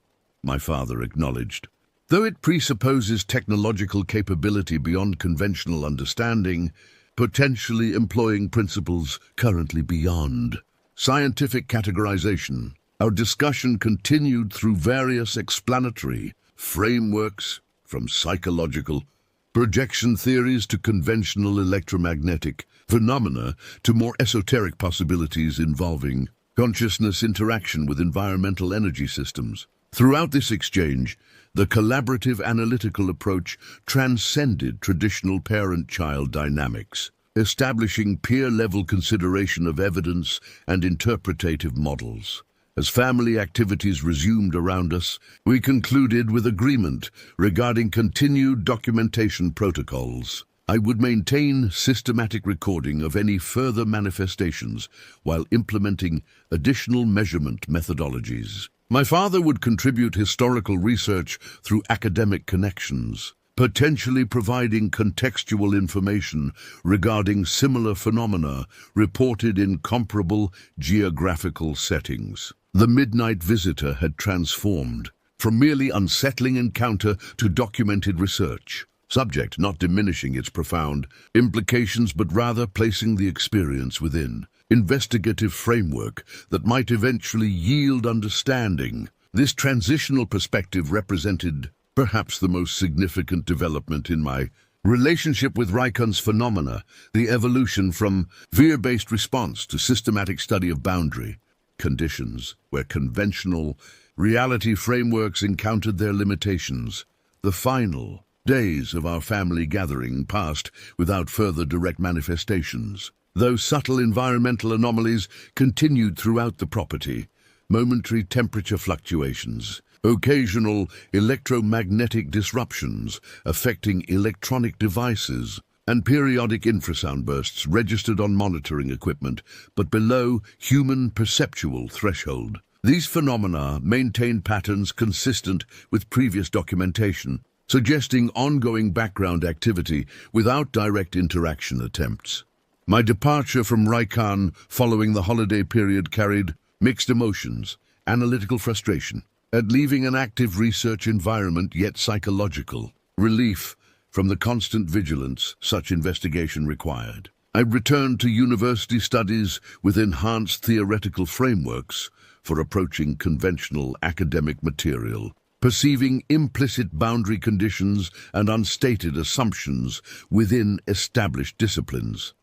my father acknowledged. Though it presupposes technological capability beyond conventional understanding, potentially employing principles currently beyond scientific categorization. Our discussion continued through various explanatory frameworks, from psychological projection theories to conventional electromagnetic phenomena to more esoteric possibilities involving consciousness interaction with environmental energy systems. Throughout this exchange, the collaborative analytical approach transcended traditional parent-child dynamics, establishing peer-level consideration of evidence and interpretative models. As family activities resumed around us, we concluded with agreement regarding continued documentation protocols. I would maintain systematic recording of any further manifestations while implementing additional measurement methodologies. My father would contribute historical research through academic connections, potentially providing contextual information regarding similar phenomena reported in comparable geographical settings. The midnight visitor had transformed from merely unsettling encounter to documented research, subject not diminishing its profound implications but rather placing the experience within investigative framework that might eventually yield understanding. This transitional perspective represented perhaps the most significant development in my relationship with Raikun's phenomena, the evolution from fear-based response to systematic study of boundary conditions where conventional reality frameworks encountered their limitations. The final days of our family gathering passed without further direct manifestations, though subtle environmental anomalies continued throughout the property. Momentary temperature fluctuations, occasional electromagnetic disruptions affecting electronic devices, and periodic infrasound bursts registered on monitoring equipment, but below human perceptual threshold. These phenomena maintained patterns consistent with previous documentation, suggesting ongoing background activity without direct interaction attempts. My departure from Raikun following the holiday period carried mixed emotions, analytical frustration, at leaving an active research environment yet psychological relief from the constant vigilance such investigation required. I returned to university studies with enhanced theoretical frameworks for approaching conventional academic material, perceiving implicit boundary conditions and unstated assumptions within established disciplines.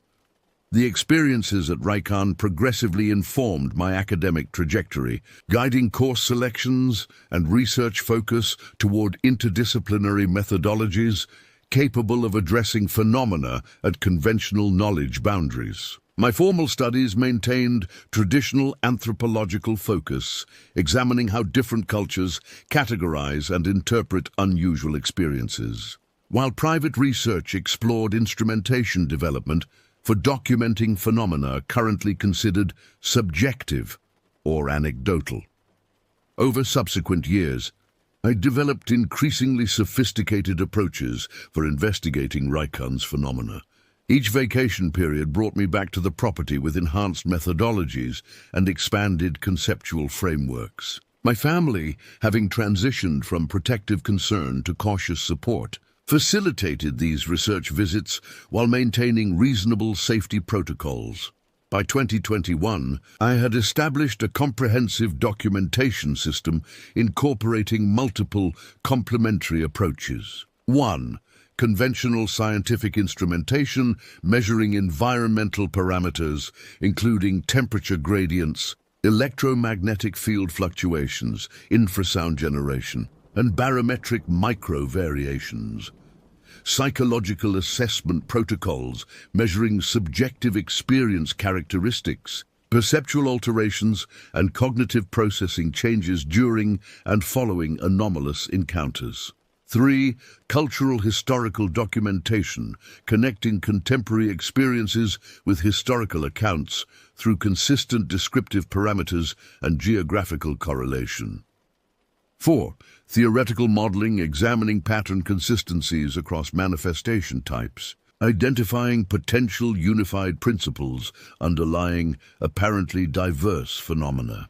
The experiences at Raikun progressively informed my academic trajectory, guiding course selections and research focus toward interdisciplinary methodologies capable of addressing phenomena at conventional knowledge boundaries. My formal studies maintained traditional anthropological focus, examining how different cultures categorize and interpret unusual experiences, while private research explored instrumentation development for documenting phenomena currently considered subjective or anecdotal. Over subsequent years, I developed increasingly sophisticated approaches for investigating Raikun's phenomena. Each vacation period brought me back to the property with enhanced methodologies and expanded conceptual frameworks. My family, having transitioned from protective concern to cautious support, facilitated these research visits while maintaining reasonable safety protocols. By 2021, I had established a comprehensive documentation system incorporating multiple complementary approaches. 1. Conventional scientific instrumentation measuring environmental parameters, including temperature gradients, electromagnetic field fluctuations, infrasound generation, and barometric micro-variations. Psychological assessment protocols measuring subjective experience characteristics, perceptual alterations, and cognitive processing changes during and following anomalous encounters. 3. Cultural historical documentation, connecting contemporary experiences with historical accounts through consistent descriptive parameters and geographical correlation. 4. Theoretical modeling, examining pattern consistencies across manifestation types, identifying potential unified principles underlying apparently diverse phenomena.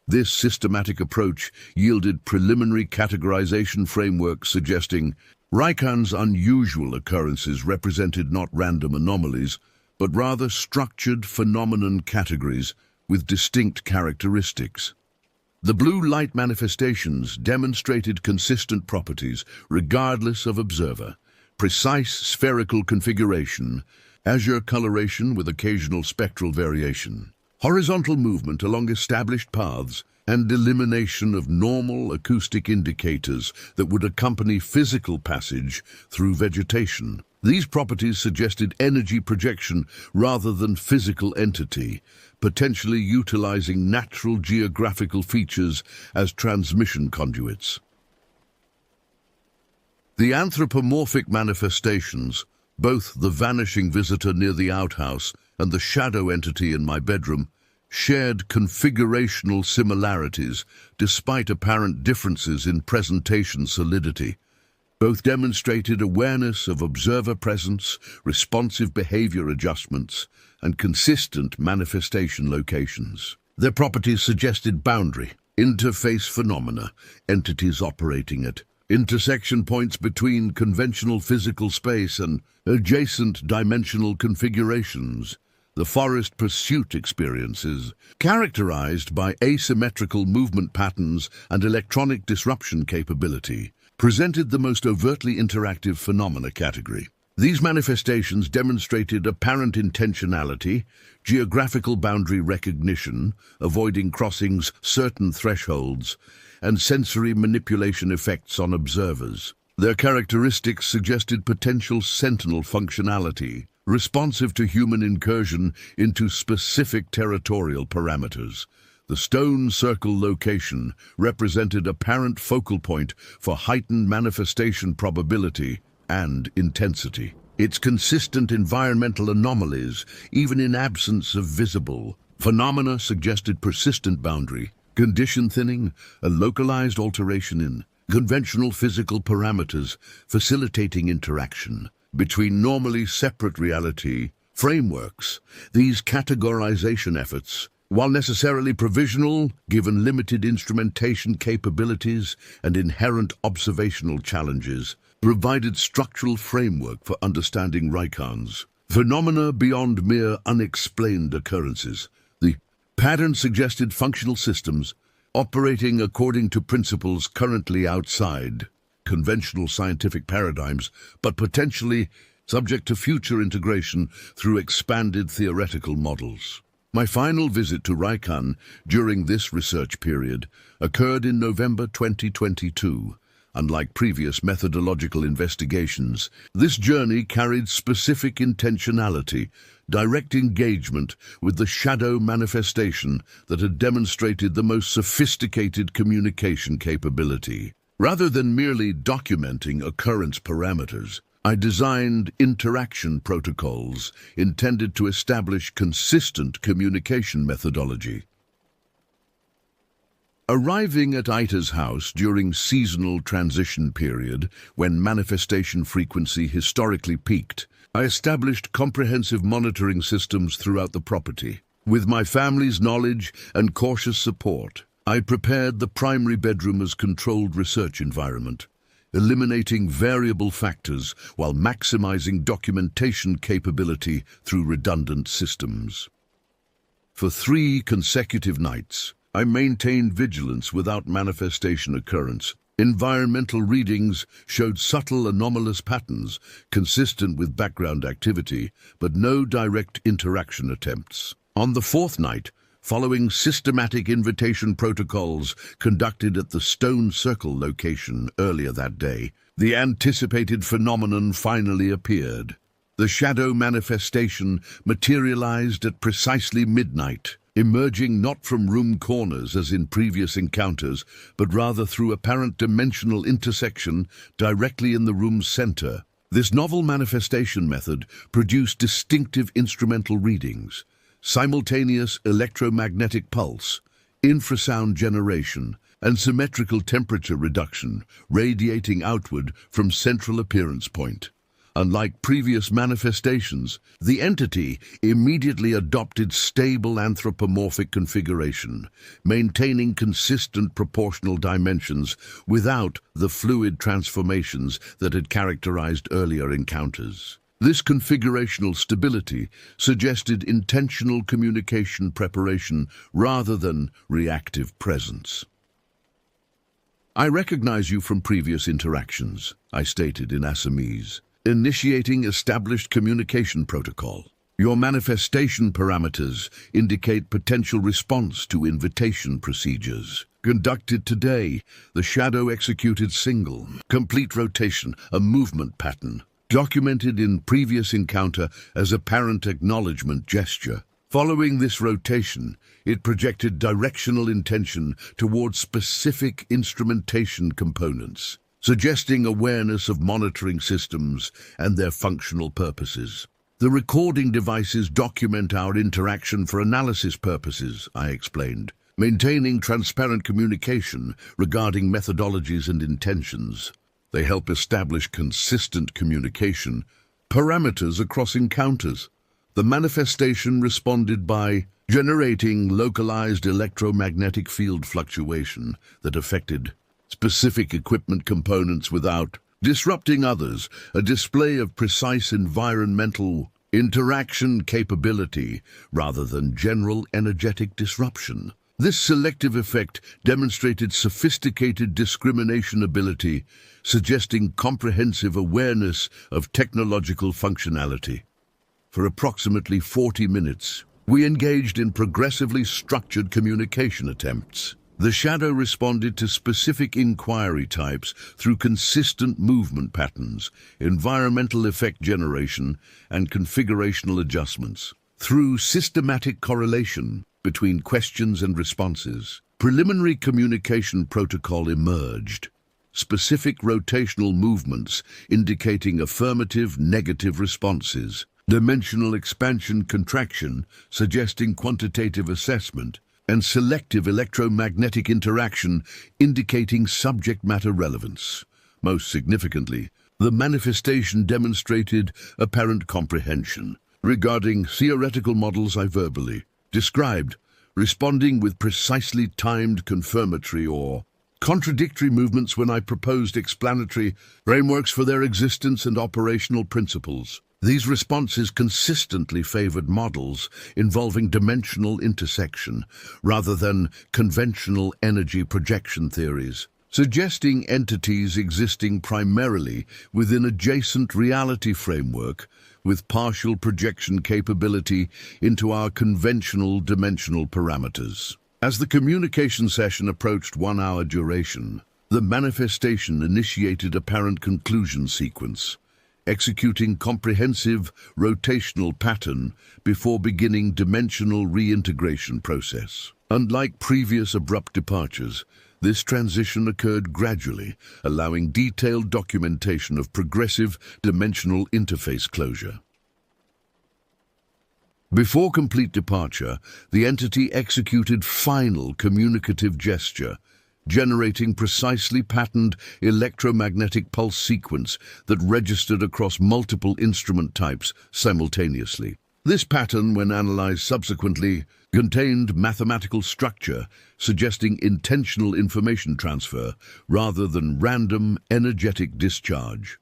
This systematic approach yielded preliminary categorization frameworks suggesting Raikun's unusual occurrences represented not random anomalies, but rather structured phenomenon categories with distinct characteristics. The blue light manifestations demonstrated consistent properties regardless of observer. Precise spherical configuration, azure coloration with occasional spectral variation, horizontal movement along established paths, and elimination of normal acoustic indicators that would accompany physical passage through vegetation. These properties suggested energy projection rather than physical entity, potentially utilizing natural geographical features as transmission conduits. The anthropomorphic manifestations, both the vanishing visitor near the outhouse and the shadow entity in my bedroom, shared configurational similarities despite apparent differences in presentation solidity. Both demonstrated awareness of observer presence, responsive behavior adjustments, and consistent manifestation locations. Their properties suggested boundary, interface phenomena, entities operating at intersection points between conventional physical space and adjacent dimensional configurations. The forest pursuit experiences, characterized by asymmetrical movement patterns and electronic disruption capability, presented the most overtly interactive phenomena category. These manifestations demonstrated apparent intentionality, geographical boundary recognition, avoiding crossing certain thresholds, and sensory manipulation effects on observers. Their characteristics suggested potential sentinel functionality, responsive to human incursion into specific territorial parameters. The stone circle location represented apparent focal point for heightened manifestation probability and intensity. Its consistent environmental anomalies, even in absence of visible phenomena, suggested persistent boundary, condition thinning, a localized alteration in conventional physical parameters, facilitating interaction between normally separate reality frameworks. These categorization efforts, while necessarily provisional, given limited instrumentation capabilities and inherent observational challenges, provided structural framework for understanding Raikon's phenomena beyond mere unexplained occurrences. The pattern suggested functional systems operating according to principles currently outside conventional scientific paradigms, but potentially subject to future integration through expanded theoretical models. My final visit to Raikon during this research period occurred in November 2022. Unlike previous methodological investigations, this journey carried specific intentionality, direct engagement with the shadow manifestation that had demonstrated the most sophisticated communication capability. Rather than merely documenting occurrence parameters, I designed interaction protocols intended to establish consistent communication methodology. Arriving at Ita's house during seasonal transition period, when manifestation frequency historically peaked, I established comprehensive monitoring systems throughout the property. With my family's knowledge and cautious support, I prepared the primary bedroom as controlled research environment, eliminating variable factors while maximizing documentation capability through redundant systems. For 3 consecutive nights, I maintained vigilance without manifestation occurrence. Environmental readings showed subtle anomalous patterns consistent with background activity, but no direct interaction attempts. On the 4th night, following systematic invitation protocols conducted at the Stone Circle location earlier that day, the anticipated phenomenon finally appeared. The shadow manifestation materialized at precisely midnight, emerging not from room corners as in previous encounters, but rather through apparent dimensional intersection directly in the room's center. This novel manifestation method produced distinctive instrumental readings, simultaneous electromagnetic pulse, infrasound generation, and symmetrical temperature reduction radiating outward from central appearance point. Unlike previous manifestations, the entity immediately adopted stable anthropomorphic configuration, maintaining consistent proportional dimensions without the fluid transformations that had characterized earlier encounters. This configurational stability suggested intentional communication preparation rather than reactive presence. "I recognize you from previous interactions," I stated in Assamese, initiating established communication protocol. "Your manifestation parameters indicate potential response to invitation procedures. Conducted today, the shadow executed single, complete rotation, a movement pattern, documented in previous encounter as apparent acknowledgement gesture. Following this rotation, it projected directional intention towards specific instrumentation components, suggesting awareness of monitoring systems and their functional purposes. The recording devices document our interaction for analysis purposes," I explained, maintaining transparent communication regarding methodologies and intentions. They help establish consistent communication parameters across encounters. The manifestation responded by generating localized electromagnetic field fluctuation that affected specific equipment components without disrupting others, a display of precise environmental interaction capability rather than general energetic disruption. This selective effect demonstrated sophisticated discrimination ability, suggesting comprehensive awareness of technological functionality. For approximately 40 minutes, we engaged in progressively structured communication attempts. The shadow responded to specific inquiry types through consistent movement patterns, environmental effect generation, and configurational adjustments. Through systematic correlation between questions and responses, preliminary communication protocol emerged. Specific rotational movements indicating affirmative, negative responses, dimensional expansion contraction suggesting quantitative assessment, and selective electromagnetic interaction indicating subject matter relevance. Most significantly, the manifestation demonstrated apparent comprehension regarding theoretical models I verbally described, responding with precisely timed confirmatory or contradictory movements when I proposed explanatory frameworks for their existence and operational principles. These responses consistently favored models involving dimensional intersection rather than conventional energy projection theories, suggesting entities existing primarily within adjacent reality framework with partial projection capability into our conventional dimensional parameters. As the communication session approached 1 hour duration, the manifestation initiated apparent conclusion sequence, executing comprehensive rotational pattern before beginning dimensional reintegration process. Unlike previous abrupt departures, this transition occurred gradually, allowing detailed documentation of progressive dimensional interface closure. Before complete departure, the entity executed final communicative gesture, generating precisely patterned electromagnetic pulse sequence that registered across multiple instrument types simultaneously. This pattern, when analyzed subsequently, contained mathematical structure, suggesting intentional information transfer rather than random energetic discharge.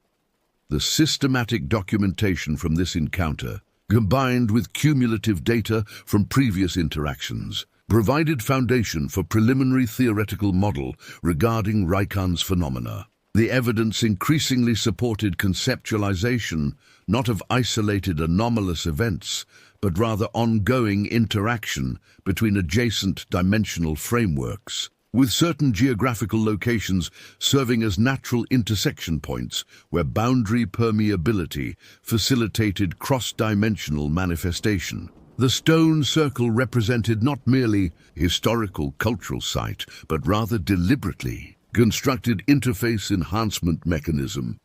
The systematic documentation from this encounter, combined with cumulative data from previous interactions, provided foundation for preliminary theoretical model regarding Raikan's phenomena. The evidence increasingly supported conceptualization not of isolated anomalous events, but rather ongoing interaction between adjacent dimensional frameworks, with certain geographical locations serving as natural intersection points where boundary permeability facilitated cross-dimensional manifestation. The stone circle represented not merely historical cultural site, but rather deliberately constructed interface enhancement mechanism.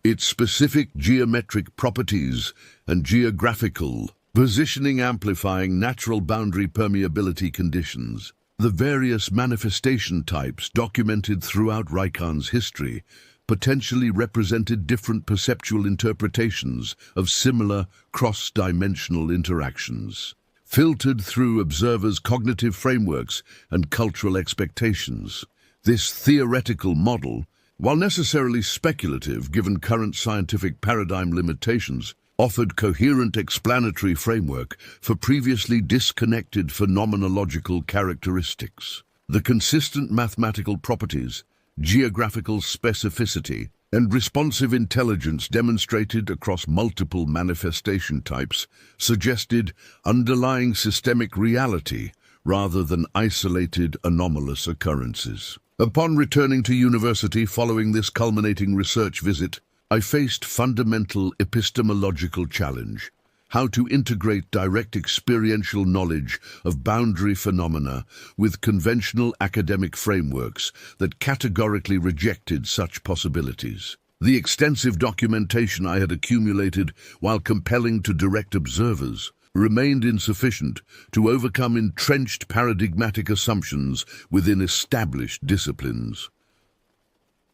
Its specific geometric properties and geographical positioning amplifying natural boundary permeability conditions. The various manifestation types documented throughout Raikan's history potentially represented different perceptual interpretations of similar cross-dimensional interactions, filtered through observers' cognitive frameworks and cultural expectations. This theoretical model, while necessarily speculative given current scientific paradigm limitations, offered coherent explanatory framework for previously disconnected phenomenological characteristics. The consistent mathematical properties, geographical specificity, and responsive intelligence demonstrated across multiple manifestation types suggested underlying systemic reality rather than isolated anomalous occurrences. Upon returning to university following this culminating research visit, I faced fundamental epistemological challenge: how to integrate direct experiential knowledge of boundary phenomena with conventional academic frameworks that categorically rejected such possibilities. The extensive documentation I had accumulated, while compelling to direct observers, remained insufficient to overcome entrenched paradigmatic assumptions within established disciplines.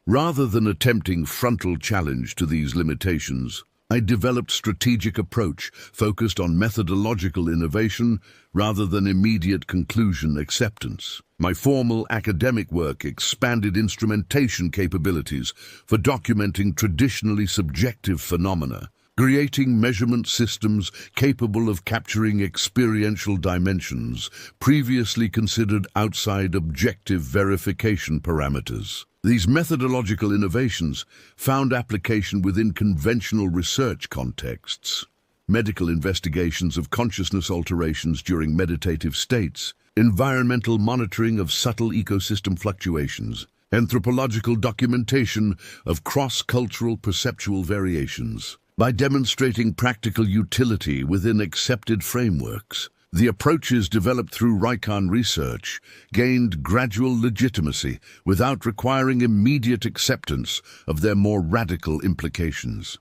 Rather than attempting frontal challenge to these limitations, I developed strategic approach focused on methodological innovation rather than immediate conclusion acceptance. My formal academic work expanded instrumentation capabilities for documenting traditionally subjective phenomena, creating measurement systems capable of capturing experiential dimensions previously considered outside objective verification parameters. These methodological innovations found application within conventional research contexts: medical investigations of consciousness alterations during meditative states, environmental monitoring of subtle ecosystem fluctuations, anthropological documentation of cross-cultural perceptual variations. By demonstrating practical utility within accepted frameworks, the approaches developed through Rikon research gained gradual legitimacy without requiring immediate acceptance of their more radical implications.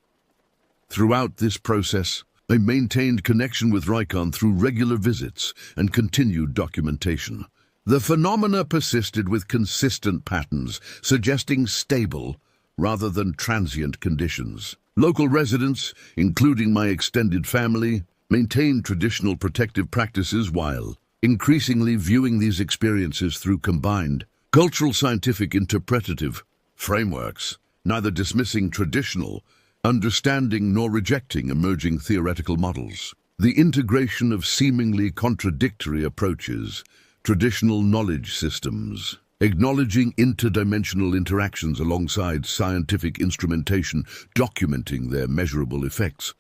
Throughout this process, I maintained connection with Rikon through regular visits and continued documentation. The phenomena persisted with consistent patterns, suggesting stable rather than transient conditions. Local residents, including my extended family, maintained traditional protective practices while increasingly viewing these experiences through combined cultural scientific interpretative frameworks, neither dismissing traditional understanding nor rejecting emerging theoretical models. The integration of seemingly contradictory approaches, traditional knowledge systems, acknowledging interdimensional interactions alongside scientific instrumentation documenting their measurable effects,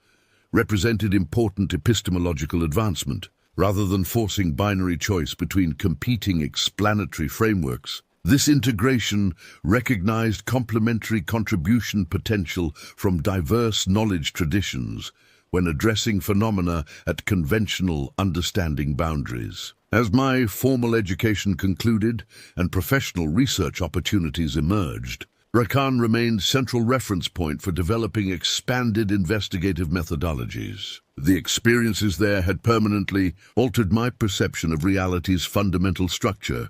represented important epistemological advancement. Rather than forcing binary choice between competing explanatory frameworks, this integration recognized complementary contribution potential from diverse knowledge traditions when addressing phenomena at conventional understanding boundaries. As my formal education concluded and professional research opportunities emerged, Rikon remained central reference point for developing expanded investigative methodologies. The experiences there had permanently altered my perception of reality's fundamental structure,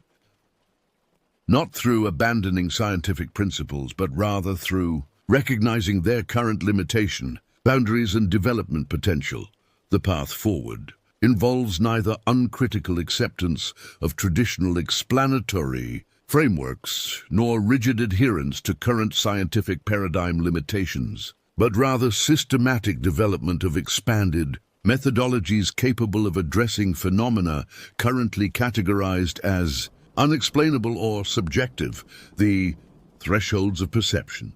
not through abandoning scientific principles, but rather through recognizing their current limitation, boundaries, and development potential. The path forward involves neither uncritical acceptance of traditional explanatory frameworks nor rigid adherence to current scientific paradigm limitations, but rather systematic development of expanded methodologies capable of addressing phenomena currently categorized as unexplainable or subjective, the thresholds of perception,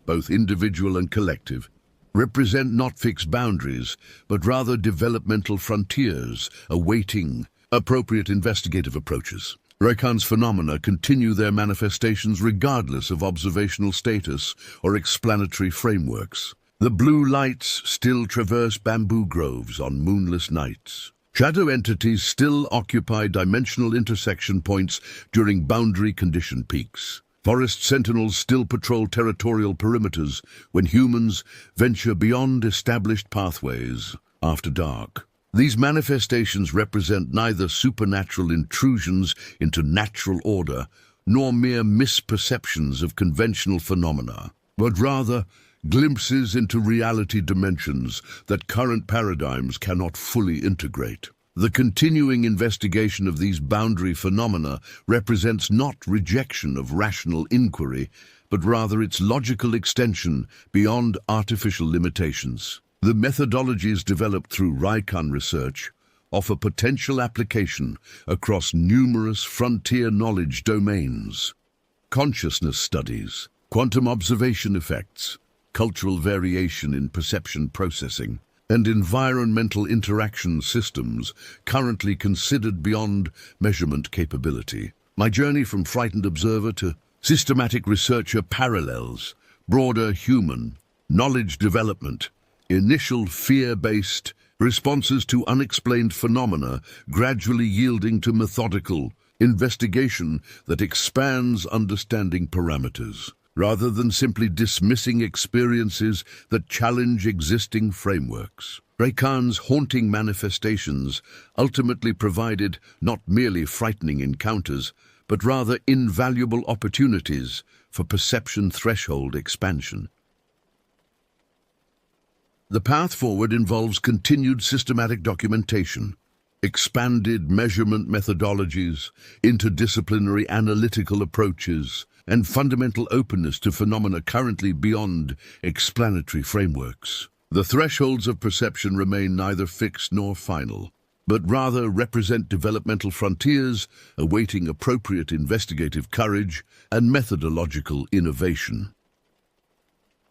both individual and collective, represent not fixed boundaries, but rather developmental frontiers awaiting appropriate investigative approaches. Rikon's phenomena continue their manifestations regardless of observational status or explanatory frameworks. The blue lights still traverse bamboo groves on moonless nights. Shadow entities still occupy dimensional intersection points during boundary condition peaks. Forest sentinels still patrol territorial perimeters when humans venture beyond established pathways after dark. These manifestations represent neither supernatural intrusions into natural order nor mere misperceptions of conventional phenomena, but rather glimpses into reality dimensions that current paradigms cannot fully integrate. The continuing investigation of these boundary phenomena represents not rejection of rational inquiry, but rather its logical extension beyond artificial limitations. The methodologies developed through Raikan research offer potential application across numerous frontier knowledge domains. Consciousness studies, quantum observation effects, cultural variation in perception processing, and environmental interaction systems currently considered beyond measurement capability. My journey from frightened observer to systematic researcher parallels broader human knowledge development, initial fear-based responses to unexplained phenomena gradually yielding to methodical investigation that expands understanding parameters, rather than simply dismissing experiences that challenge existing frameworks. Raikan's haunting manifestations ultimately provided not merely frightening encounters, but rather invaluable opportunities for perception threshold expansion. The path forward involves continued systematic documentation, expanded measurement methodologies, interdisciplinary analytical approaches, and fundamental openness to phenomena currently beyond explanatory frameworks. The thresholds of perception remain neither fixed nor final, but rather represent developmental frontiers awaiting appropriate investigative courage and methodological innovation.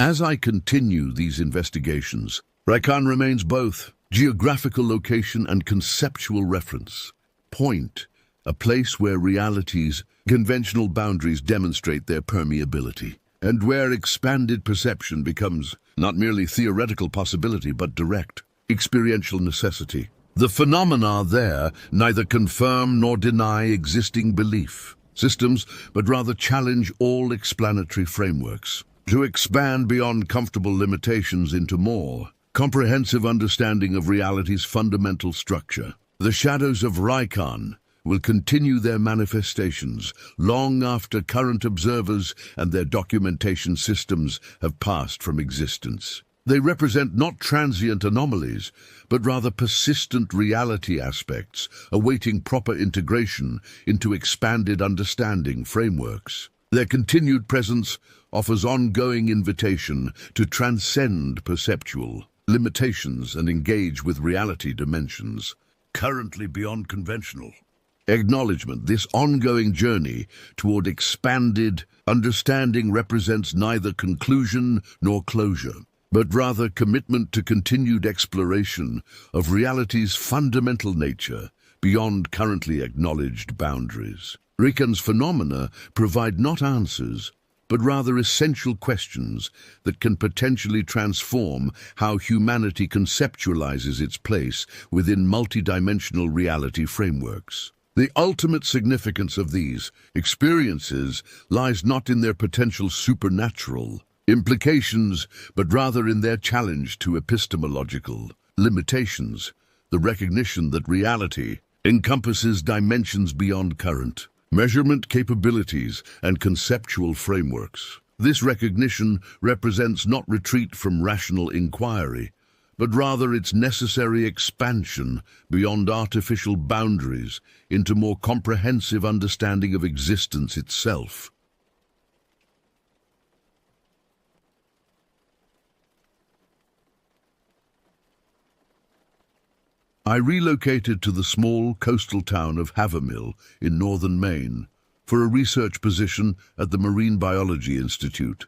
As I continue these investigations, Raikan remains both geographical location and conceptual reference point, a place where reality's conventional boundaries demonstrate their permeability, and where expanded perception becomes not merely theoretical possibility but direct, experiential necessity. The phenomena there neither confirm nor deny existing belief systems, but rather challenge all explanatory frameworks to expand beyond comfortable limitations into more comprehensive understanding of reality's fundamental structure. The shadows of Raikan will continue their manifestations long after current observers and their documentation systems have passed from existence. They represent not transient anomalies, but rather persistent reality aspects awaiting proper integration into expanded understanding frameworks. Their continued presence offers ongoing invitation to transcend perceptual limitations and engage with reality dimensions currently beyond conventional acknowledgement. This ongoing journey toward expanded understanding represents neither conclusion nor closure, but rather commitment to continued exploration of reality's fundamental nature beyond currently acknowledged boundaries. Raikan's phenomena provide not answers, but rather essential questions that can potentially transform how humanity conceptualizes its place within multidimensional reality frameworks. The ultimate significance of these experiences lies not in their potential supernatural implications, but rather in their challenge to epistemological limitations, the recognition that reality encompasses dimensions beyond current measurement capabilities and conceptual frameworks. This recognition represents not retreat from rational inquiry, but rather its necessary expansion beyond artificial boundaries into more comprehensive understanding of existence itself. I relocated to the small coastal town of Havermill in northern Maine for a research position at the Marine Biology Institute.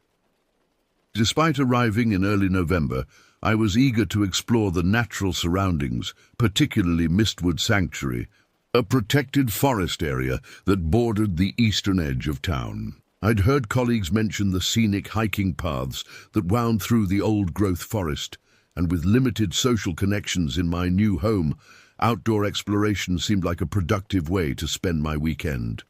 Despite arriving in early November, I was eager to explore the natural surroundings, particularly Mistwood Sanctuary, a protected forest area that bordered the eastern edge of town. I'd heard colleagues mention the scenic hiking paths that wound through the old-growth forest, and with limited social connections in my new home, outdoor exploration seemed like a productive way to spend my weekend.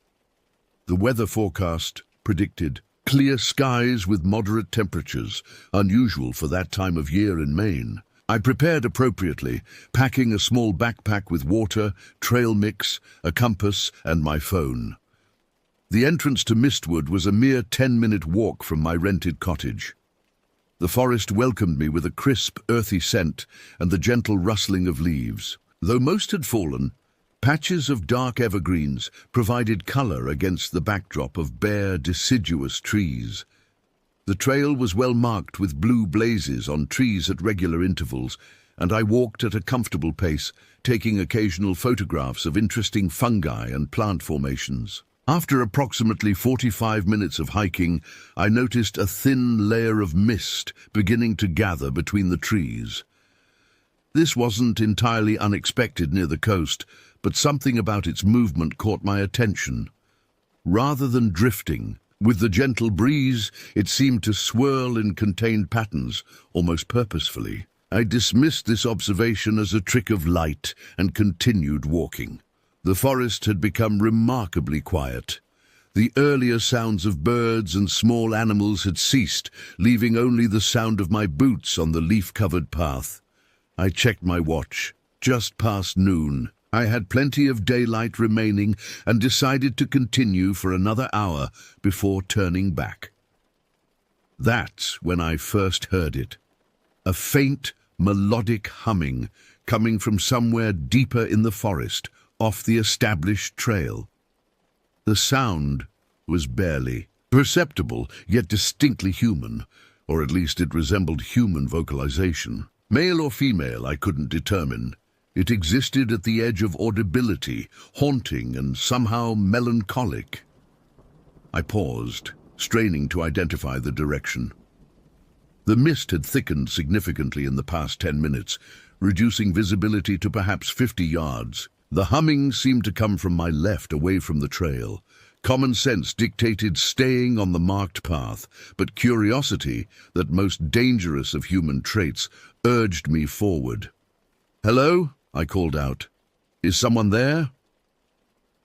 The weather forecast predicted clear skies with moderate temperatures, unusual for that time of year in Maine. I prepared appropriately, packing a small backpack with water, trail mix, a compass, and my phone. The entrance to Mistwood was a mere 10-minute walk from my rented cottage. The forest welcomed me with a crisp, earthy scent and the gentle rustling of leaves. Though most had fallen, patches of dark evergreens provided color against the backdrop of bare, deciduous trees. The trail was well marked with blue blazes on trees at regular intervals, and I walked at a comfortable pace, taking occasional photographs of interesting fungi and plant formations. After approximately 45 minutes of hiking, I noticed a thin layer of mist beginning to gather between the trees. This wasn't entirely unexpected near the coast, but something about its movement caught my attention. Rather than drifting, with the gentle breeze, it seemed to swirl in contained patterns, almost purposefully. I dismissed this observation as a trick of light and continued walking. The forest had become remarkably quiet. The earlier sounds of birds and small animals had ceased, leaving only the sound of my boots on the leaf-covered path. I checked my watch. Just past noon. I had plenty of daylight remaining and decided to continue for another hour before turning back. That's when I first heard it. A faint, melodic humming coming from somewhere deeper in the forest, off the established trail. The sound was barely perceptible, yet distinctly human, or at least it resembled human vocalization. Male or female, I couldn't determine. It existed at the edge of audibility, haunting and somehow melancholic. I paused, straining to identify the direction. The mist had thickened significantly in the past 10 minutes, reducing visibility to perhaps 50 yards. The humming seemed to come from my left, away from the trail. Common sense dictated staying on the marked path, but curiosity, that most dangerous of human traits, urged me forward. "Hello?" I called out. "Is someone there?"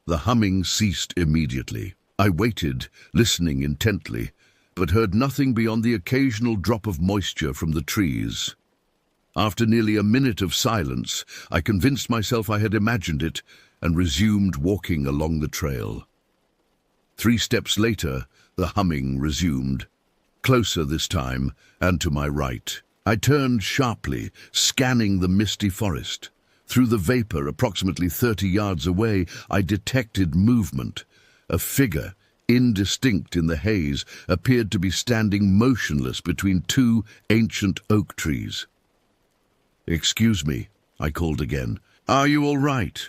The humming ceased immediately. I waited, listening intently, but heard nothing beyond the occasional drop of moisture from the trees. After nearly a minute of silence, I convinced myself I had imagined it and resumed walking along the trail. 3 steps later, the humming resumed, closer this time and to my right. I turned sharply, scanning the misty forest. Through the vapor, approximately 30 yards away, I detected movement. A figure, indistinct in the haze, appeared to be standing motionless between 2 ancient oak trees. "Excuse me," I called again. "Are you all right?"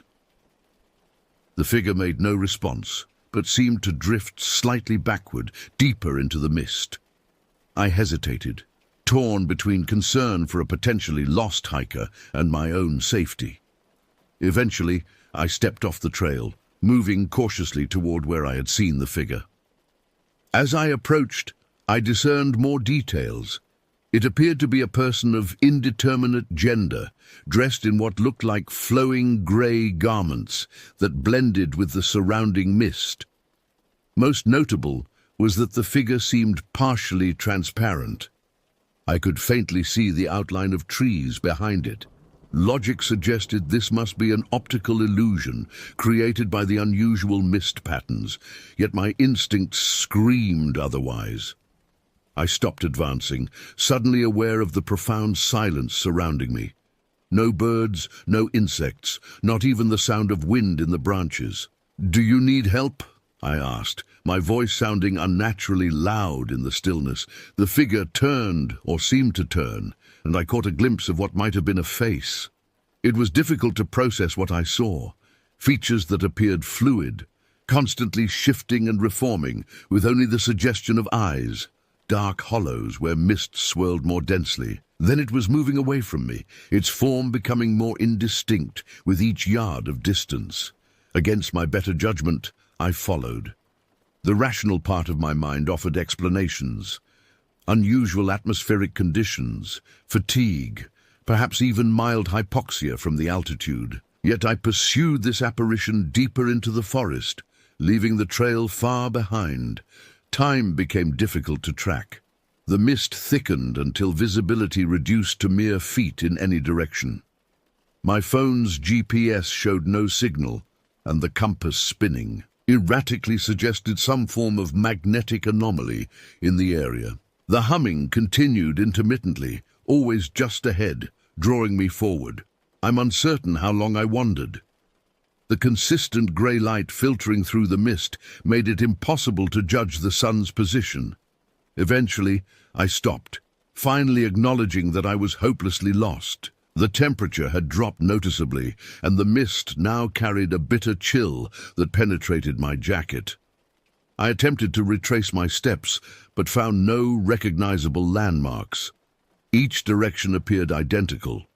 The figure made no response, but seemed to drift slightly backward, deeper into the mist. I hesitated, torn between concern for a potentially lost hiker and my own safety. Eventually, I stepped off the trail, moving cautiously toward where I had seen the figure. As I approached, I discerned more details. It appeared to be a person of indeterminate gender, dressed in what looked like flowing grey garments that blended with the surrounding mist. Most notable was that the figure seemed partially transparent. I could faintly see the outline of trees behind it. Logic suggested this must be an optical illusion created by the unusual mist patterns, yet my instincts screamed otherwise. I stopped advancing, suddenly aware of the profound silence surrounding me. No birds, no insects, not even the sound of wind in the branches. "Do you need help?" I asked, my voice sounding unnaturally loud in the stillness. The figure turned, or seemed to turn, and I caught a glimpse of what might have been a face. It was difficult to process what I saw. Features that appeared fluid, constantly shifting and reforming, with only the suggestion of eyes. Dark hollows where mist swirled more densely. Then it was moving away from me, its form becoming more indistinct with each yard of distance. Against my better judgment, I followed. The rational part of my mind offered explanations. Unusual atmospheric conditions, fatigue, perhaps even mild hypoxia from the altitude. Yet I pursued this apparition deeper into the forest, leaving the trail far behind. Time became difficult to track. The mist thickened until visibility reduced to mere feet in any direction. My phone's GPS showed no signal, and the compass spinning erratically suggested some form of magnetic anomaly in the area. The humming continued intermittently, always just ahead, drawing me forward. I'm uncertain how long I wandered. The consistent grey light filtering through the mist made it impossible to judge the sun's position. Eventually, I stopped, finally acknowledging that I was hopelessly lost. The temperature had dropped noticeably, and the mist now carried a bitter chill that penetrated my jacket. I attempted to retrace my steps, but found no recognizable landmarks. Each direction appeared identical,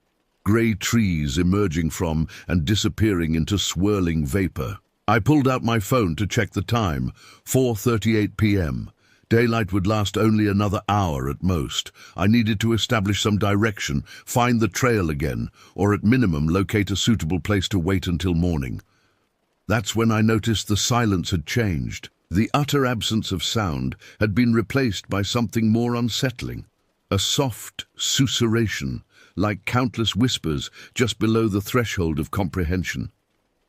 grey trees emerging from and disappearing into swirling vapor. I pulled out my phone to check the time, 4:38 p.m. Daylight would last only another hour at most. I needed to establish some direction, find the trail again, or at minimum locate a suitable place to wait until morning. That's when I noticed the silence had changed. The utter absence of sound had been replaced by something more unsettling. A soft susurration, like countless whispers just below the threshold of comprehension.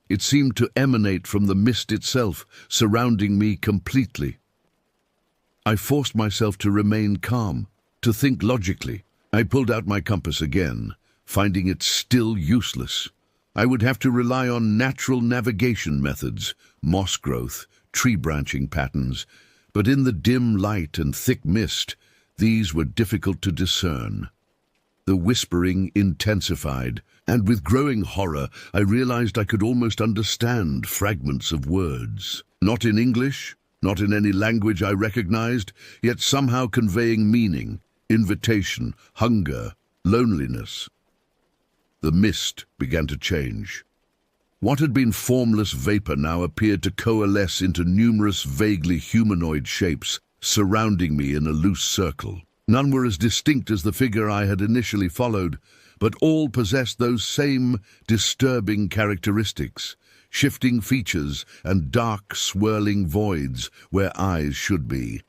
It seemed to emanate from the mist itself, surrounding me completely. I forced myself to remain calm, to think logically. I pulled out my compass again, finding it still useless. I would have to rely on natural navigation methods, moss growth, tree branching patterns, but in the dim light and thick mist, these were difficult to discern. The whispering intensified, and with growing horror, I realized I could almost understand fragments of words. Not in English, not in any language I recognized, yet somehow conveying meaning, invitation, hunger, loneliness. The mist began to change. What had been formless vapor now appeared to coalesce into numerous vaguely humanoid shapes, surrounding me in a loose circle. None were as distinct as the figure I had initially followed, but all possessed those same disturbing characteristics, shifting features and dark, swirling voids where eyes should be.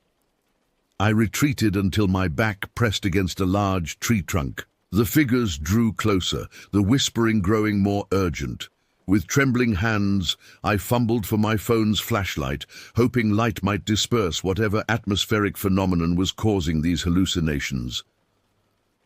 I retreated until my back pressed against a large tree trunk. The figures drew closer, the whispering growing more urgent. With trembling hands, I fumbled for my phone's flashlight, hoping light might disperse whatever atmospheric phenomenon was causing these hallucinations.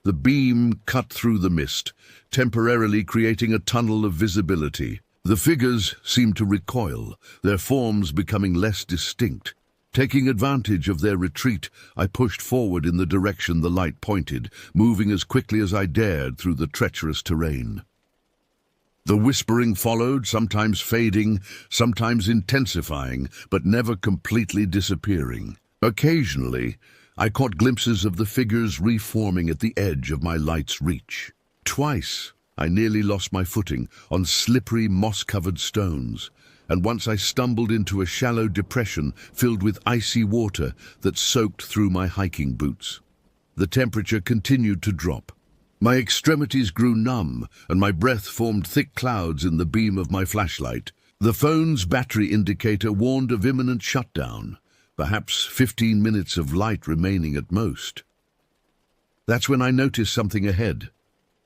The beam cut through the mist, temporarily creating a tunnel of visibility. The figures seemed to recoil, their forms becoming less distinct. Taking advantage of their retreat, I pushed forward in the direction the light pointed, moving as quickly as I dared through the treacherous terrain. The whispering followed, sometimes fading, sometimes intensifying, but never completely disappearing. Occasionally, I caught glimpses of the figures reforming at the edge of my light's reach. Twice, I nearly lost my footing on slippery, moss-covered stones, and once I stumbled into a shallow depression filled with icy water that soaked through my hiking boots. The temperature continued to drop. My extremities grew numb, and my breath formed thick clouds in the beam of my flashlight. The phone's battery indicator warned of imminent shutdown, perhaps 15 minutes of light remaining at most. That's when I noticed something ahead,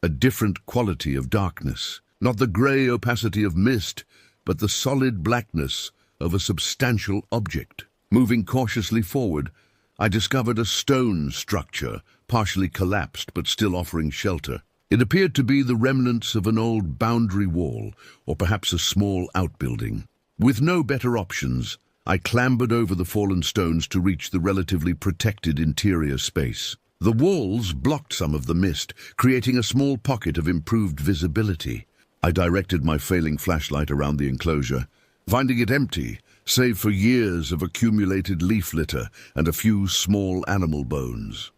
a different quality of darkness. Not the grey opacity of mist, but the solid blackness of a substantial object. Moving cautiously forward, I discovered a stone structure, partially collapsed but still offering shelter. It appeared to be the remnants of an old boundary wall, or perhaps a small outbuilding. With no better options, I clambered over the fallen stones to reach the relatively protected interior space. The walls blocked some of the mist, creating a small pocket of improved visibility. I directed my failing flashlight around the enclosure, finding it empty, save for years of accumulated leaf litter and a few small animal bones.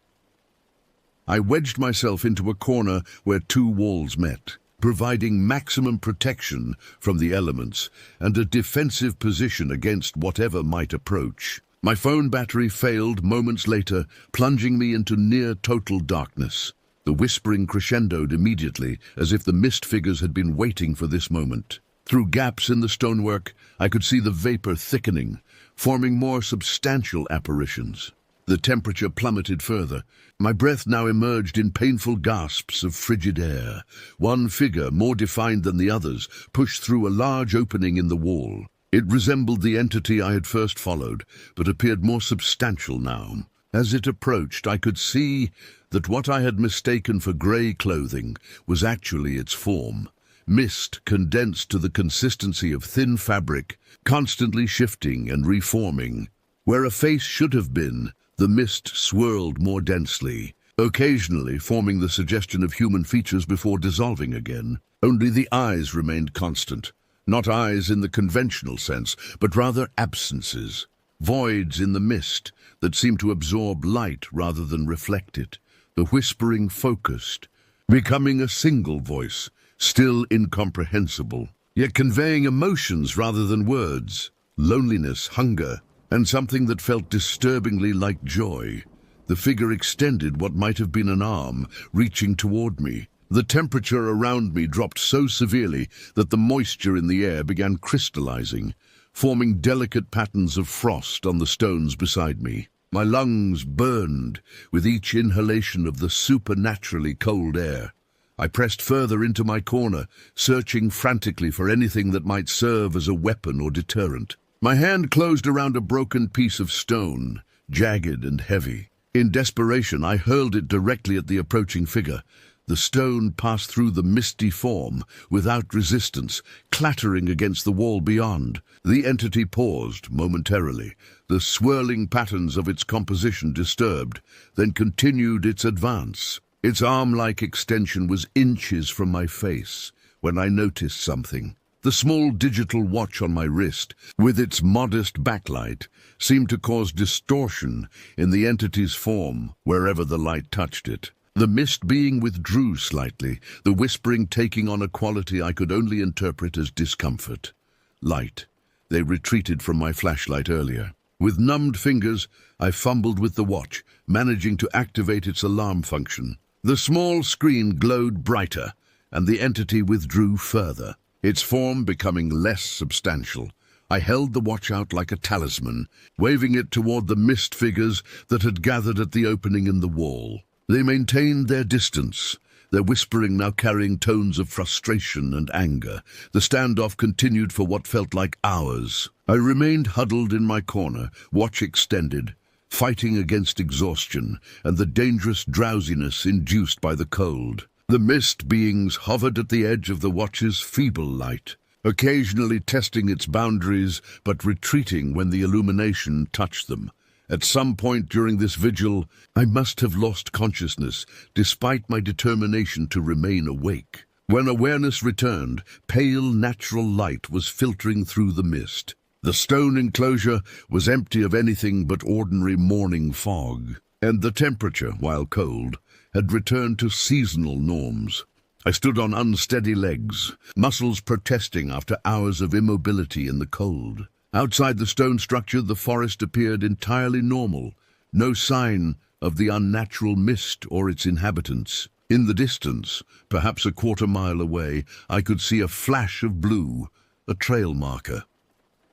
I wedged myself into a corner where two walls met, providing maximum protection from the elements and a defensive position against whatever might approach. My phone battery failed moments later, plunging me into near-total darkness. The whispering crescendoed immediately, as if the mist figures had been waiting for this moment. Through gaps in the stonework, I could see the vapor thickening, forming more substantial apparitions. The temperature plummeted further. My breath now emerged in painful gasps of frigid air. One figure, more defined than the others, pushed through a large opening in the wall. It resembled the entity I had first followed, but appeared more substantial now. As it approached, I could see that what I had mistaken for grey clothing was actually its form. Mist condensed to the consistency of thin fabric, constantly shifting and reforming. Where a face should have been, The mist swirled more densely, occasionally forming the suggestion of human features before dissolving again. Only the eyes remained constant, not eyes in the conventional sense, but rather absences, voids in the mist that seemed to absorb light rather than reflect it. The whispering focused, becoming a single voice, still incomprehensible, yet conveying emotions rather than words, loneliness, hunger, and something that felt disturbingly like joy. The figure extended what might have been an arm, reaching toward me. The temperature around me dropped so severely that the moisture in the air began crystallizing, forming delicate patterns of frost on the stones beside me. My lungs burned with each inhalation of the supernaturally cold air. I pressed further into my corner, searching frantically for anything that might serve as a weapon or deterrent. My hand closed around a broken piece of stone, jagged and heavy. In desperation, I hurled it directly at the approaching figure. The stone passed through the misty form without resistance, clattering against the wall beyond. The entity paused momentarily, the swirling patterns of its composition disturbed, then continued its advance. Its arm-like extension was inches from my face when I noticed something. The small digital watch on my wrist, with its modest backlight, seemed to cause distortion in the entity's form wherever the light touched it. The mist being withdrew slightly, the whispering taking on a quality I could only interpret as discomfort. Light. They retreated from my flashlight earlier. With numbed fingers, I fumbled with the watch, managing to activate its alarm function. The small screen glowed brighter, and the entity withdrew further, its form becoming less substantial. I held the watch out like a talisman, waving it toward the mist figures that had gathered at the opening in the wall. They maintained their distance, their whispering now carrying tones of frustration and anger. The standoff continued for what felt like hours. I remained huddled in my corner, watch extended, fighting against exhaustion and the dangerous drowsiness induced by the cold. The mist beings hovered at the edge of the watch's feeble light, occasionally testing its boundaries but retreating when the illumination touched them. At some point during this vigil, I must have lost consciousness, despite my determination to remain awake. When awareness returned, pale natural light was filtering through the mist. The stone enclosure was empty of anything but ordinary morning fog, and the temperature, while cold, had returned to seasonal norms. I stood on unsteady legs, muscles protesting after hours of immobility in the cold. Outside the stone structure, the forest appeared entirely normal, no sign of the unnatural mist or its inhabitants. In the distance, perhaps a quarter-mile away, I could see a flash of blue, a trail marker.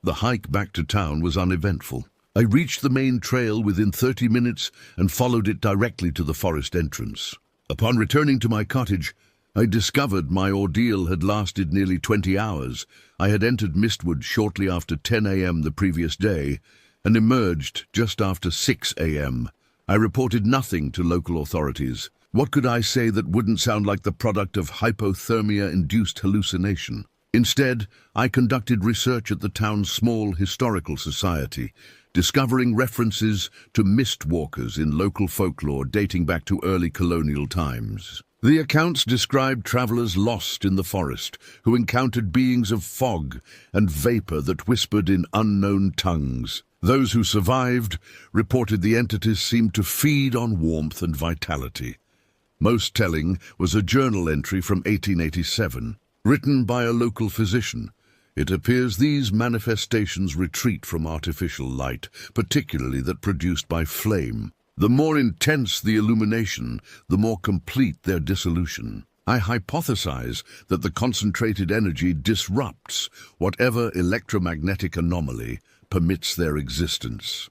The hike back to town was uneventful. I reached the main trail within 30 minutes and followed it directly to the forest entrance. Upon returning to my cottage, I discovered my ordeal had lasted nearly 20 hours. I had entered Mistwood shortly after 10 a.m. the previous day and emerged just after 6 a.m. I reported nothing to local authorities. What could I say that wouldn't sound like the product of hypothermia-induced hallucination? Instead, I conducted research at the town's small historical society, discovering references to mist-walkers in local folklore dating back to early colonial times. The accounts described travelers lost in the forest who encountered beings of fog and vapor that whispered in unknown tongues. Those who survived reported the entities seemed to feed on warmth and vitality. Most telling was a journal entry from 1887, written by a local physician. It appears these manifestations retreat from artificial light, particularly that produced by flame. The more intense the illumination, the more complete their dissolution. I hypothesize that the concentrated energy disrupts whatever electromagnetic anomaly permits their existence.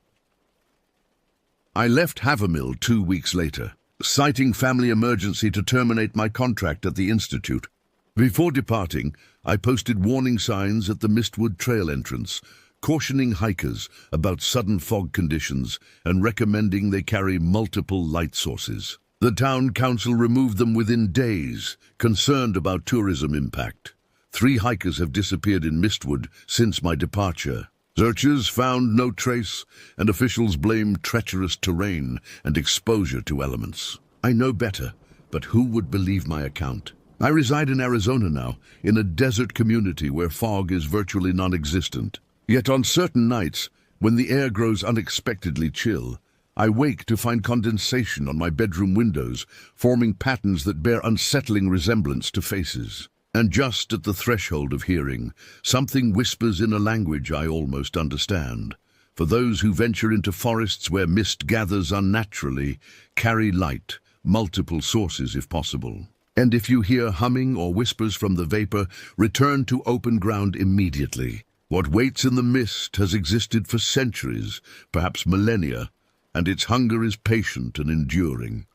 I left Havermill 2 weeks later, citing family emergency to terminate my contract at the Institute. Before departing, I posted warning signs at the Mistwood Trail entrance, cautioning hikers about sudden fog conditions and recommending they carry multiple light sources. The town council removed them within days, concerned about tourism impact. 3 hikers have disappeared in Mistwood since my departure. Searchers found no trace, and officials blamed treacherous terrain and exposure to elements. I know better, but who would believe my account? I reside in Arizona now, in a desert community where fog is virtually non-existent. Yet on certain nights, when the air grows unexpectedly chill, I wake to find condensation on my bedroom windows, forming patterns that bear unsettling resemblance to faces. And just at the threshold of hearing, something whispers in a language I almost understand. For those who venture into forests where mist gathers unnaturally, carry light, multiple sources if possible. And if you hear humming or whispers from the vapor, return to open ground immediately. What waits in the mist has existed for centuries, perhaps millennia, and its hunger is patient and enduring.